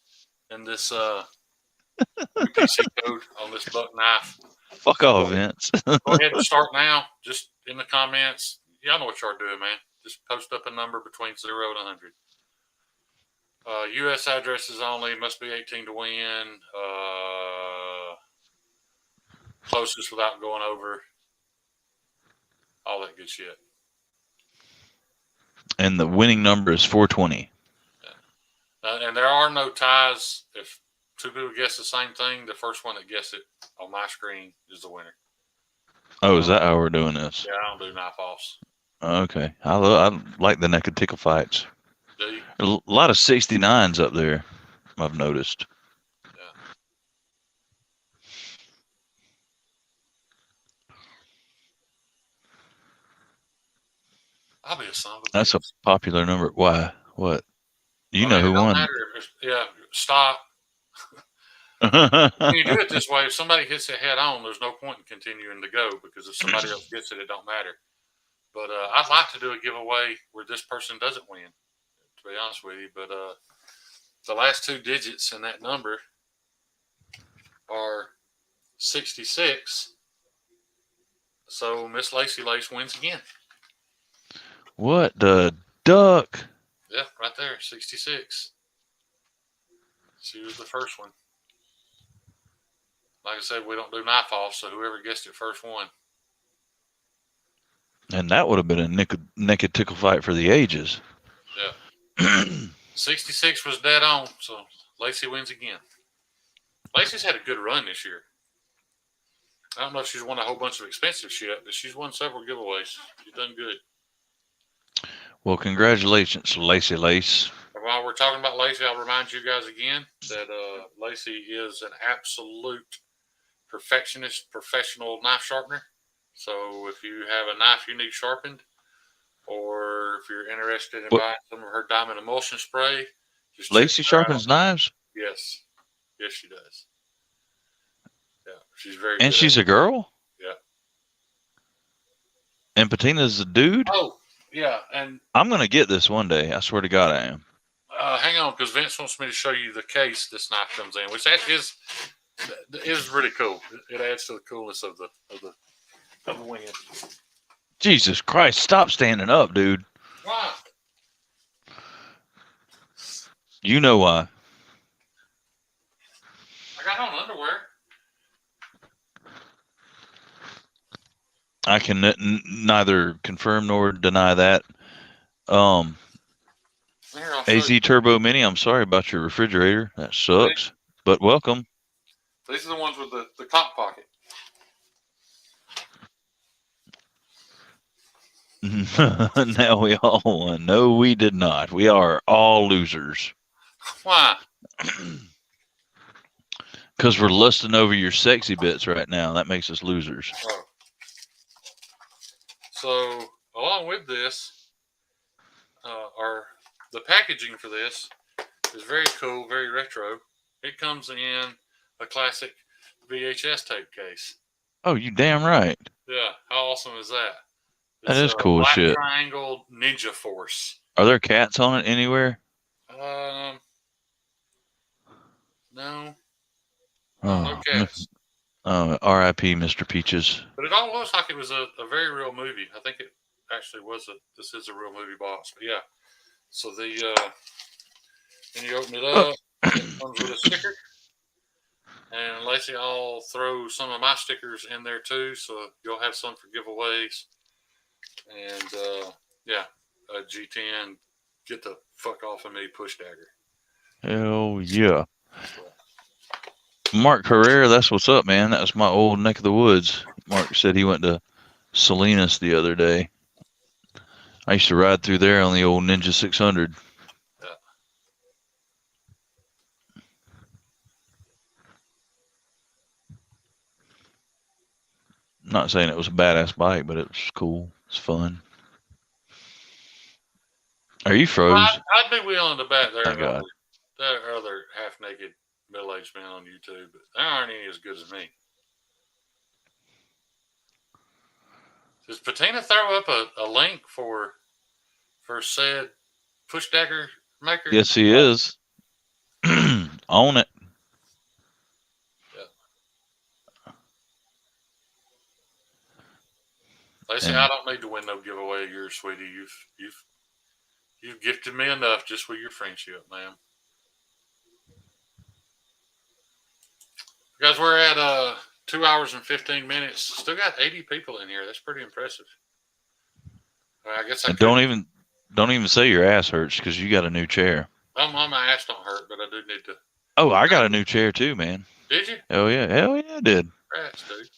in this UPC code on this buck knife. Fuck off, Vince. Go ahead and start now. Just in the comments. Y'all know what y'all are doing, man. Just post up a number between 0 and 100. U.S. addresses only. Must be 18 to win. Closest without going over. All that good shit. And the winning number is 420. Yeah. And there are no ties. If two people guess the same thing, the first one that guessed it on my screen is the winner. Oh, is that how we're doing this? Yeah, I don't do knife offs. Okay. I like the neck and tickle fights. Do you? A lot of 69s up there, I've noticed. Yeah. I'll be a son of a That's a bitch. popular number. Why? What? You I know mean, who it don't won. matter if yeah, stop. When you do it this way, if somebody hits it head on, there's no point in continuing to go because if somebody else gets it, it don't matter. But I'd like to do a giveaway where this person doesn't win, to be honest with you. But the last two digits in that number are 66. So Miss Lacey Lace wins again. What the duck? Yeah, right there, 66. She was the first one. Like I said, we don't do knife offs, so whoever guessed it first won. And that would have been a naked tickle fight for the ages. Yeah. 66 was dead on, so Lacey wins again. Lacey's had a good run this year. I don't know if she's won a whole bunch of expensive shit, but she's won several giveaways. She's done good. Well, congratulations, Lacey Lace. And while we're talking about Lacey, I'll remind you guys again that Lacey is an absolute perfectionist, professional knife sharpener. So if you have a knife you need sharpened, or if you're interested in buying some of her diamond emulsion spray, just Lacey sharpens knives? Yes. Yes, she does. Yeah, she's very And good she's a girl? Yeah. And Patina's a dude? Oh, yeah. And I'm going to get this one day. I swear to God I am. hang on, because Vince wants me to show you the case this knife comes in, which that is really cool. It adds to the coolness of the win. Jesus Christ, stop standing up, dude. Why? You know why. I got on underwear. I can neither confirm nor deny that. Here, I'll show AZ you. Turbo Mini, I'm sorry about your refrigerator. That sucks. But welcome. These are the ones with the top pocket. Now we all won. No, we did not. We are all losers. Why? Because we're lusting over your sexy bits right now. That makes us losers. Oh. So, along with this, the packaging for this is very cool, very retro. It comes in a classic VHS tape case. Oh, you damn right. Yeah, how awesome is that? That is cool as Black shit. Triangle Ninja Force. Are there cats on it anywhere? No. Oh, No cats. R.I.P. Mr. Peaches. But it all looks like it was a very real movie. I think it actually was this is a real movie box. But yeah. So then you open it up, it comes with a sticker. And Lacey, I'll throw some of my stickers in there too, so you'll have some for giveaways. And yeah, G10, get the fuck off of me, push dagger. Hell yeah. Mark Herrera, that's what's up, man. That was my old neck of the woods. Mark said he went to Salinas the other day. I used to ride through there on the old Ninja 600. Yeah. Not saying it was a badass bike, but it was cool. It's fun. Are you froze? I'd be willing to bet there Thank are God. other half-naked middle-aged men on YouTube, but there aren't any as good as me. Does Patina throw up a link for said push decker maker? Yes, he is. Own it. Lacey, And- I don't need to win no giveaway of yours, sweetie. You've gifted me enough just with your friendship, ma'am. Guys, we're at 2 hours and 15 minutes. Still got 80 people in here. That's pretty impressive. I guess and don't even say your ass hurts because you got a new chair. My ass don't hurt, but I do need to. Oh, I got a new chair too, man. Did you? Hell yeah, I did. Congrats, dude.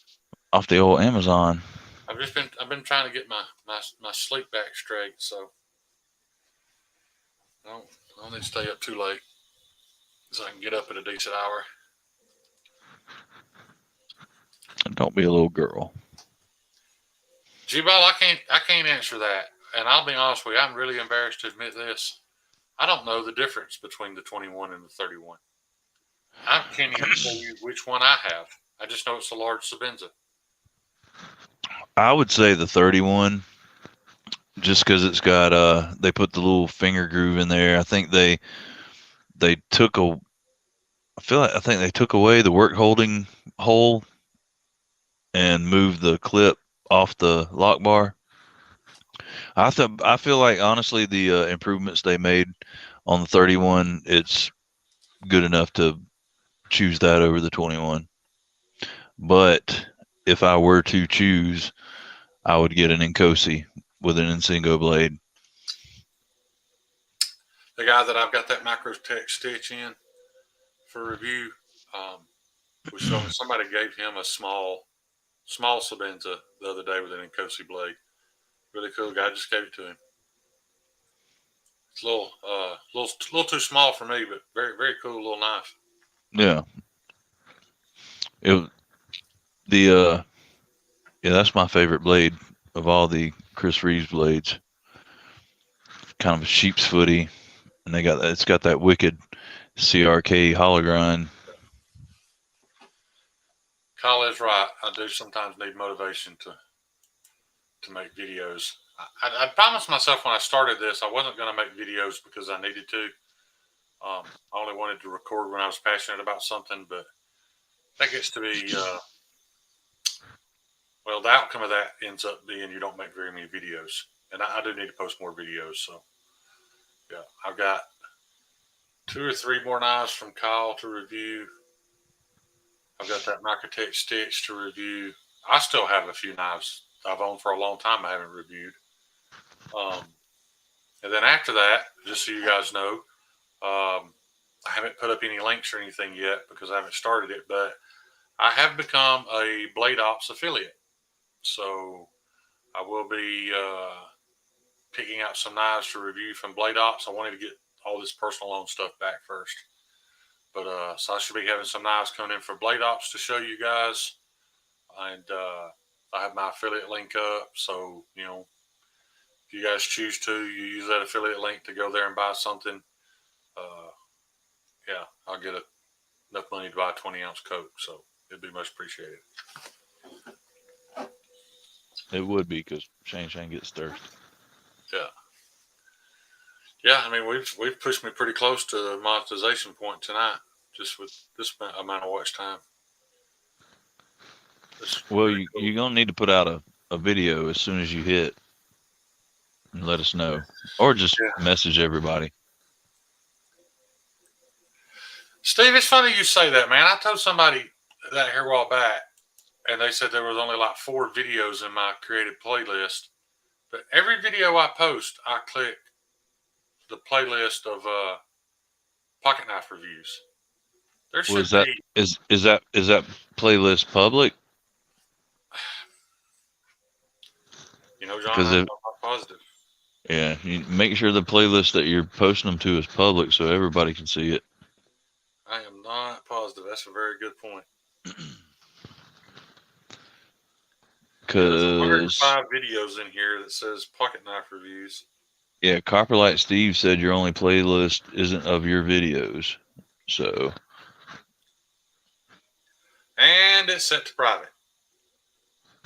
Off the old Amazon. I've been trying to get my sleep back straight, so I don't need to stay up too late, so I can get up at a decent hour. Don't be a little girl. G-Ball, I can't answer that, and I'll be honest with you. I'm really embarrassed to admit this. I don't know the difference between the 21 and the 31. I can't even tell you which one I have. I just know it's a large Sabenza. I would say the 31, just because it's got they put the little finger groove in there. I think they took I think they took away the work holding hole and moved the clip off the lock bar. I feel like honestly the improvements they made on the 31, it's good enough to choose that over the 21. But if I were to choose, I would get an Incosi with an Insingo blade. The guy that I've got that Microtech stitch in for review, somebody gave him a small Sabenza the other day with an Incosi blade. Really cool guy. Just gave it to him. It's a little too small for me, but very, very cool little knife. Yeah. That's my favorite blade of all the Chris Reeves blades. Kind of a sheep's footy, and it's got that wicked CRK hollow grind. Kyle is right. I do sometimes need motivation to make videos. I promised myself when I started this I wasn't going to make videos because I needed to. I only wanted to record when I was passionate about something, but that gets to be the outcome of that ends up being you don't make very many videos, and I do need to post more videos. So yeah, I've got 2 or 3 more knives from Kyle to review. I've got that Microtech stitch to review. I still have a few knives I've owned for a long time I haven't reviewed. And then after that, just so you guys know, I haven't put up any links or anything yet because I haven't started it, but I have become a Blade Ops affiliate. So I will be picking out some knives to review from Blade Ops. I wanted to get all this personal loan stuff back first. But so I should be having some knives coming in for Blade Ops to show you guys. And I have my affiliate link up. So, if you guys choose to, you use that affiliate link to go there and buy something. I'll get enough money to buy a 20-ounce Coke. So it'd be much appreciated. It would be because Shane gets thirsty. Yeah. Yeah, I mean, we've pushed me pretty close to the monetization point tonight, just with this amount of watch time. Well, you're going to need to put out a video as soon as you hit and let us know. Or just message everybody. Steve, it's funny you say that, man. I told somebody that here a while back, and they said there was only like 4 videos in my created playlist. But every video I post, I click the playlist of pocket knife reviews. There should be. Is that playlist public? John, I'm not positive. Yeah, you make sure the playlist that you're posting them to is public so everybody can see it. I am not positive. That's a very good point. There's Because 105 videos in here that says pocket knife reviews. yeah, Copperlight Steve said your only playlist isn't of your videos. So And it's set to private.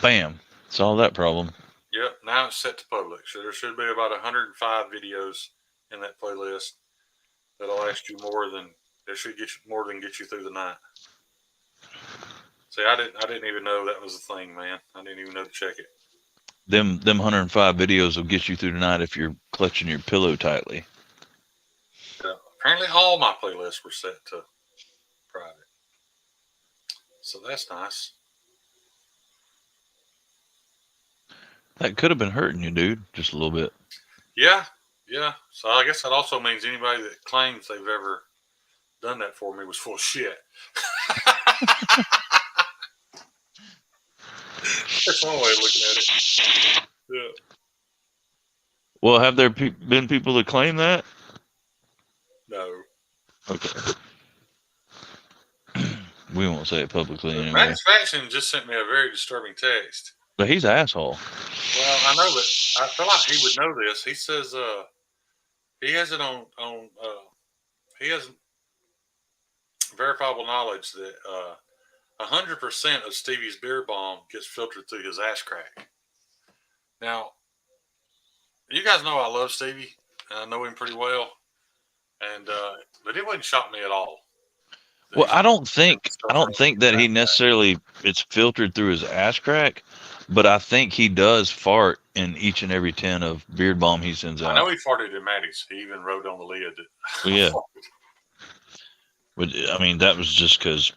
bam, solve that problem. Yep, now it's set to public. So there should be about 105 videos in that playlist that'll last you more than get you through the night. See, I didn't even know that was a thing, man. I didn't even know to check it. Them 105 videos will get you through the night if you're clutching your pillow tightly. Yeah, apparently all my playlists were set to private. So that's nice. That could have been hurting you, dude, just a little bit. Yeah. So I guess that also means anybody that claims they've ever done that for me was full of shit. That's one way of looking at it. Yeah. Well, have there been people that claim that? No. Okay. We won't say it publicly anyway. Max Faction just sent me a very disturbing text. But he's an asshole. Well, I know, but I feel like he would know this. He says he has it on he has verifiable knowledge that 100% of Stevie's beer bomb gets filtered through his ass crack. Now, you guys know I love Stevie. I know him pretty well, and but it wouldn't shock me at all. Well, I don't think that he necessarily it's filtered through his ass crack, but I think he does fart in each and every tin of beard balm he sends out. I know he farted in Maddie's. He even wrote on the lid that. Well, yeah. But I mean, that was just because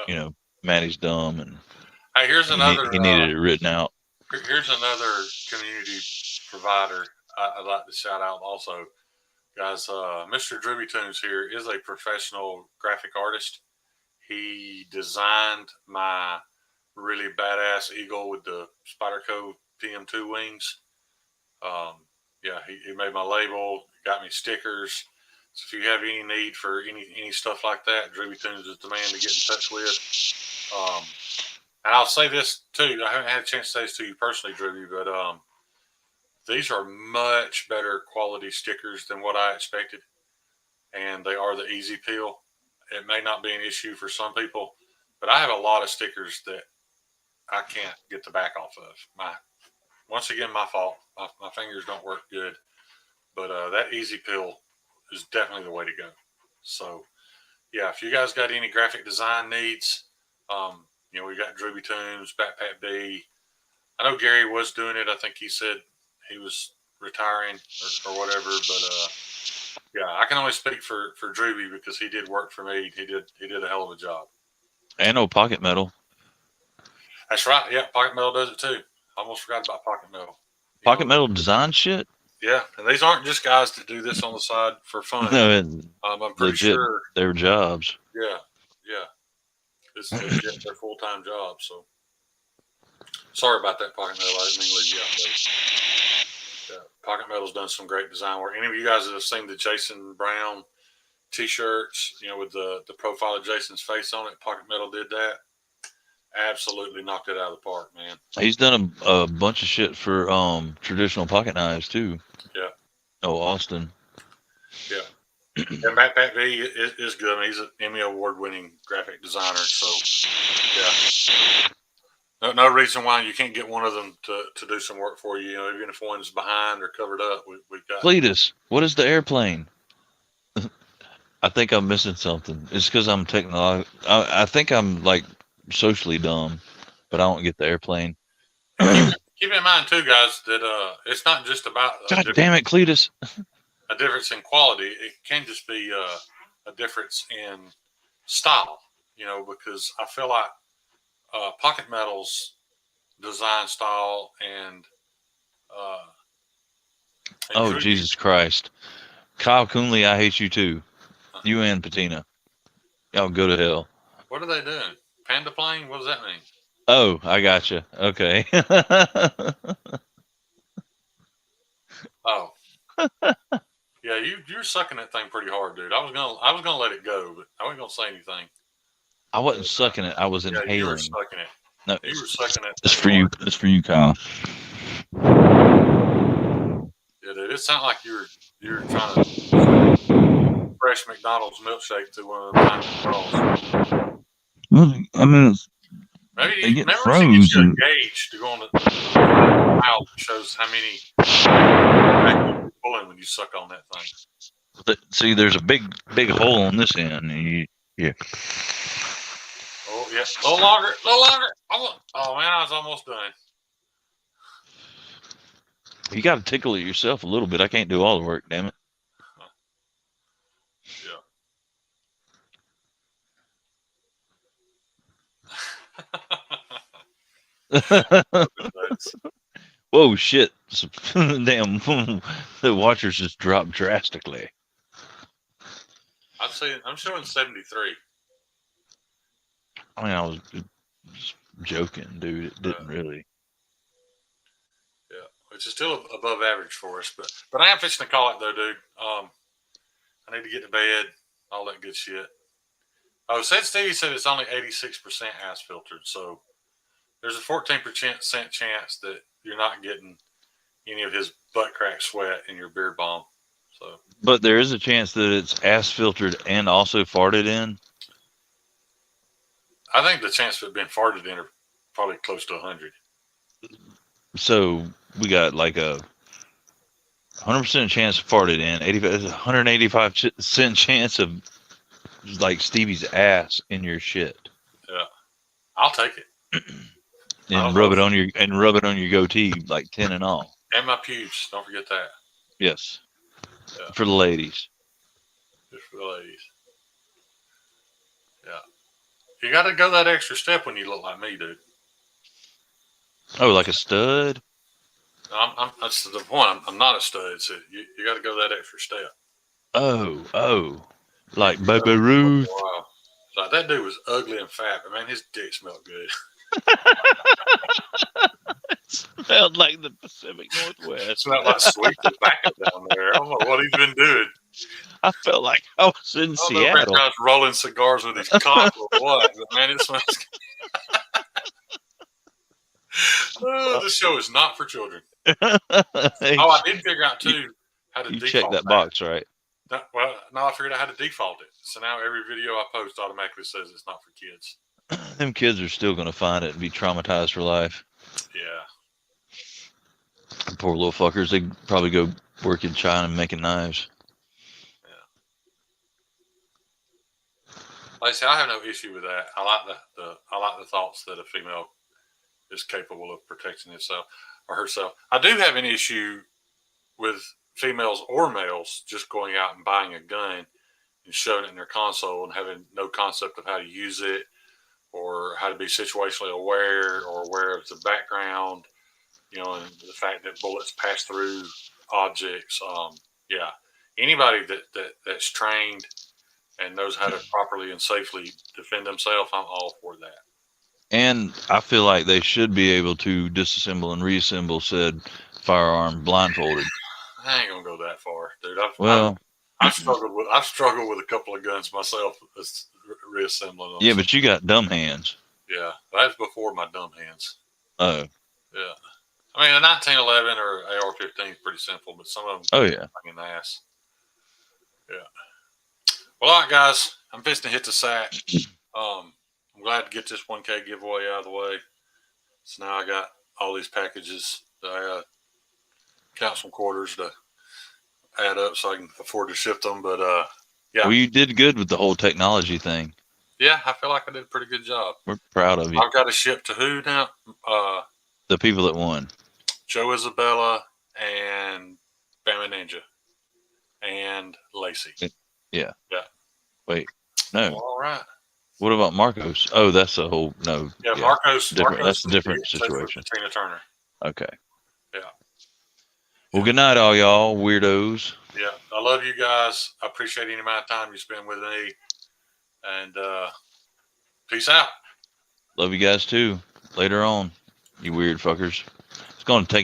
you know Maddie's dumb and hey, here's another. He needed it written out. Here's another community provider I'd like to shout out also. Guys, Mr. Drooby Tunes here is a professional graphic artist. He designed my really badass eagle with the Spyderco TM2 wings. Yeah, he made my label, got me stickers. So if you have any need for any stuff like that, Drooby Tunes is the man to get in touch with. And I'll say this too. I haven't had a chance to say this to you personally, Drooby, but these are much better quality stickers than what I expected. And they are the easy peel. It may not be an issue for some people, but I have a lot of stickers that I can't get the back off of. Once again, my fault. My fingers don't work good. But that easy peel is definitely the way to go. So, yeah, if you guys got any graphic design needs, we got Drooby Tunes, Backpack B. I know Gary was doing it. I think he said he was retiring or whatever, but yeah, I can only speak for Drooby because he did work for me. He did a hell of a job. And Pocket Metal. That's right. Yeah, Pocket Metal does it too. I almost forgot about Pocket Metal. Pocket Metal design shit? Yeah, and these aren't just guys that do this on the side for fun. No, I'm pretty sure they're jobs. Yeah. It's legit their full-time job. So sorry about that, Pocket Metal. I didn't mean to leave you out there. Yeah, Pocket Metal's done some great design work. Any of you guys that have seen the Jason Brown T-shirts, with the profile of Jason's face on it, Pocket Metal did that. Absolutely knocked it out of the park, man. He's done a bunch of shit for traditional pocket knives too. Yeah. Oh, Austin. Yeah. And Backpack V is good. I mean, he's an Emmy award-winning graphic designer. So, yeah. No reason why you can't get one of them to do some work for you. Even if one's behind or covered up, we've got. Cletus, what is the airplane? I think I'm missing something. It's because I'm I think I'm like socially dumb, but I don't get the airplane. Keep in mind too, guys, that it's not just about. God damn it, Cletus. A difference in quality. It can just be a difference in style. Because I feel like Pocket Metal's design style and oh, Jesus Christ. Kyle Coonley, I hate you too. You and Patina. Y'all go to hell. What are they doing? Panda plane? What does that mean? Oh, I gotcha. Okay. Oh. Yeah, you're sucking that thing pretty hard, dude. I was gonna let it go, but I wasn't gonna say anything. I wasn't sucking it. I was Yeah, inhaling. you were sucking it. No, You were sucking that. it's for you. It's for you, Kyle. Yeah, dude. It sounded like you were trying to fresh McDonald's milkshake through one of the tiny straws. Well, I mean, Maybe they get maybe we should get you a frozen. gauge to go on the mouth that shows how many you're pulling when you suck on that thing. See, there's a big hole on this end. And yeah. Oh yeah, a little longer, a little longer. Oh man, I was almost done. You got to tickle it yourself a little bit. I can't do all the work, damn it. Whoa, shit. Damn, the watchers just dropped drastically. I'm showing 73. I mean, I was just joking, dude. It didn't really. Yeah, which is still above average for us. But I am fixing to call it, though, dude. I need to get to bed, all that good shit. Oh, Stevie said it's only 86% ass filtered. So there's a 14% chance that you're not getting any of his butt crack sweat in your beard bomb. So, but there is a chance that it's ass filtered and also farted in. I think the chance of it being farted in are probably close to 100. So we got like a 100% chance of farted in, 185% chance of like Stevie's ass in your shit. Yeah, I'll take it. And rub it on your goatee, like 10 and all. And my pubes. Don't forget that. Yes. Yeah. For the ladies. Just for the ladies. Yeah. You got to go that extra step when you look like me, dude. Oh, like a stud? That's the point. I'm not a stud. So you got to go that extra step. Oh. Like Baby Ruth. Wow. So that dude was ugly and fat, but man, his dick smelled good. It smelled like the Pacific Northwest. It smelled like sweet tobacco down there. I don't know what he's been doing. I felt like I was in Seattle. I was rolling cigars with his cock or what, but man, it smells good. This show is not for children. I did figure out too how to default. You check that box, right? Well, no, I figured out how to default it. So now every video I post automatically says it's not for kids. Them kids are still going to find it and be traumatized for life. Yeah. Poor little fuckers. They probably go work in China making knives. Yeah. Like I say, I have no issue with that. I like the thoughts that a female is capable of protecting himself or herself. I do have an issue with females or males just going out and buying a gun and showing it in their console and having no concept of how to use it or how to be situationally aware or aware of the background, and the fact that bullets pass through objects. Anybody that's trained and knows how to properly and safely defend themselves, I'm all for that. And I feel like they should be able to disassemble and reassemble said firearm blindfolded. I ain't gonna go that far, dude. I've struggled with a couple of guns myself, reassembling them. Yeah, but you got dumb hands. Yeah, that's before my dumb hands. Oh. Yeah. I mean, a 1911 or AR-15 is pretty simple, but some of them. Oh yeah. In the ass. Yeah. Well, all right, guys. I'm fixing to hit the sack. I'm glad to get this 1K giveaway out of the way. So now I got all these packages that I count some quarters to add up so I can afford to ship them. But yeah. Well, you did good with the whole technology thing. Yeah, I feel like I did a pretty good job. We're proud of you. I've got to ship to who now? The people that won. Joe Isabella and Bama Ninja and Lacey. Yeah. Yeah. Wait. No. All right. What about Marcos? Oh, that's a whole no. Yeah, Marcos. Different. That's a different situation. Tina Turner. Okay. Yeah. Well, good night, all y'all weirdos. Yeah, I love you guys. I appreciate any amount of time you spend with me. And peace out. Love you guys too. Later on, you weird fuckers. It's going to take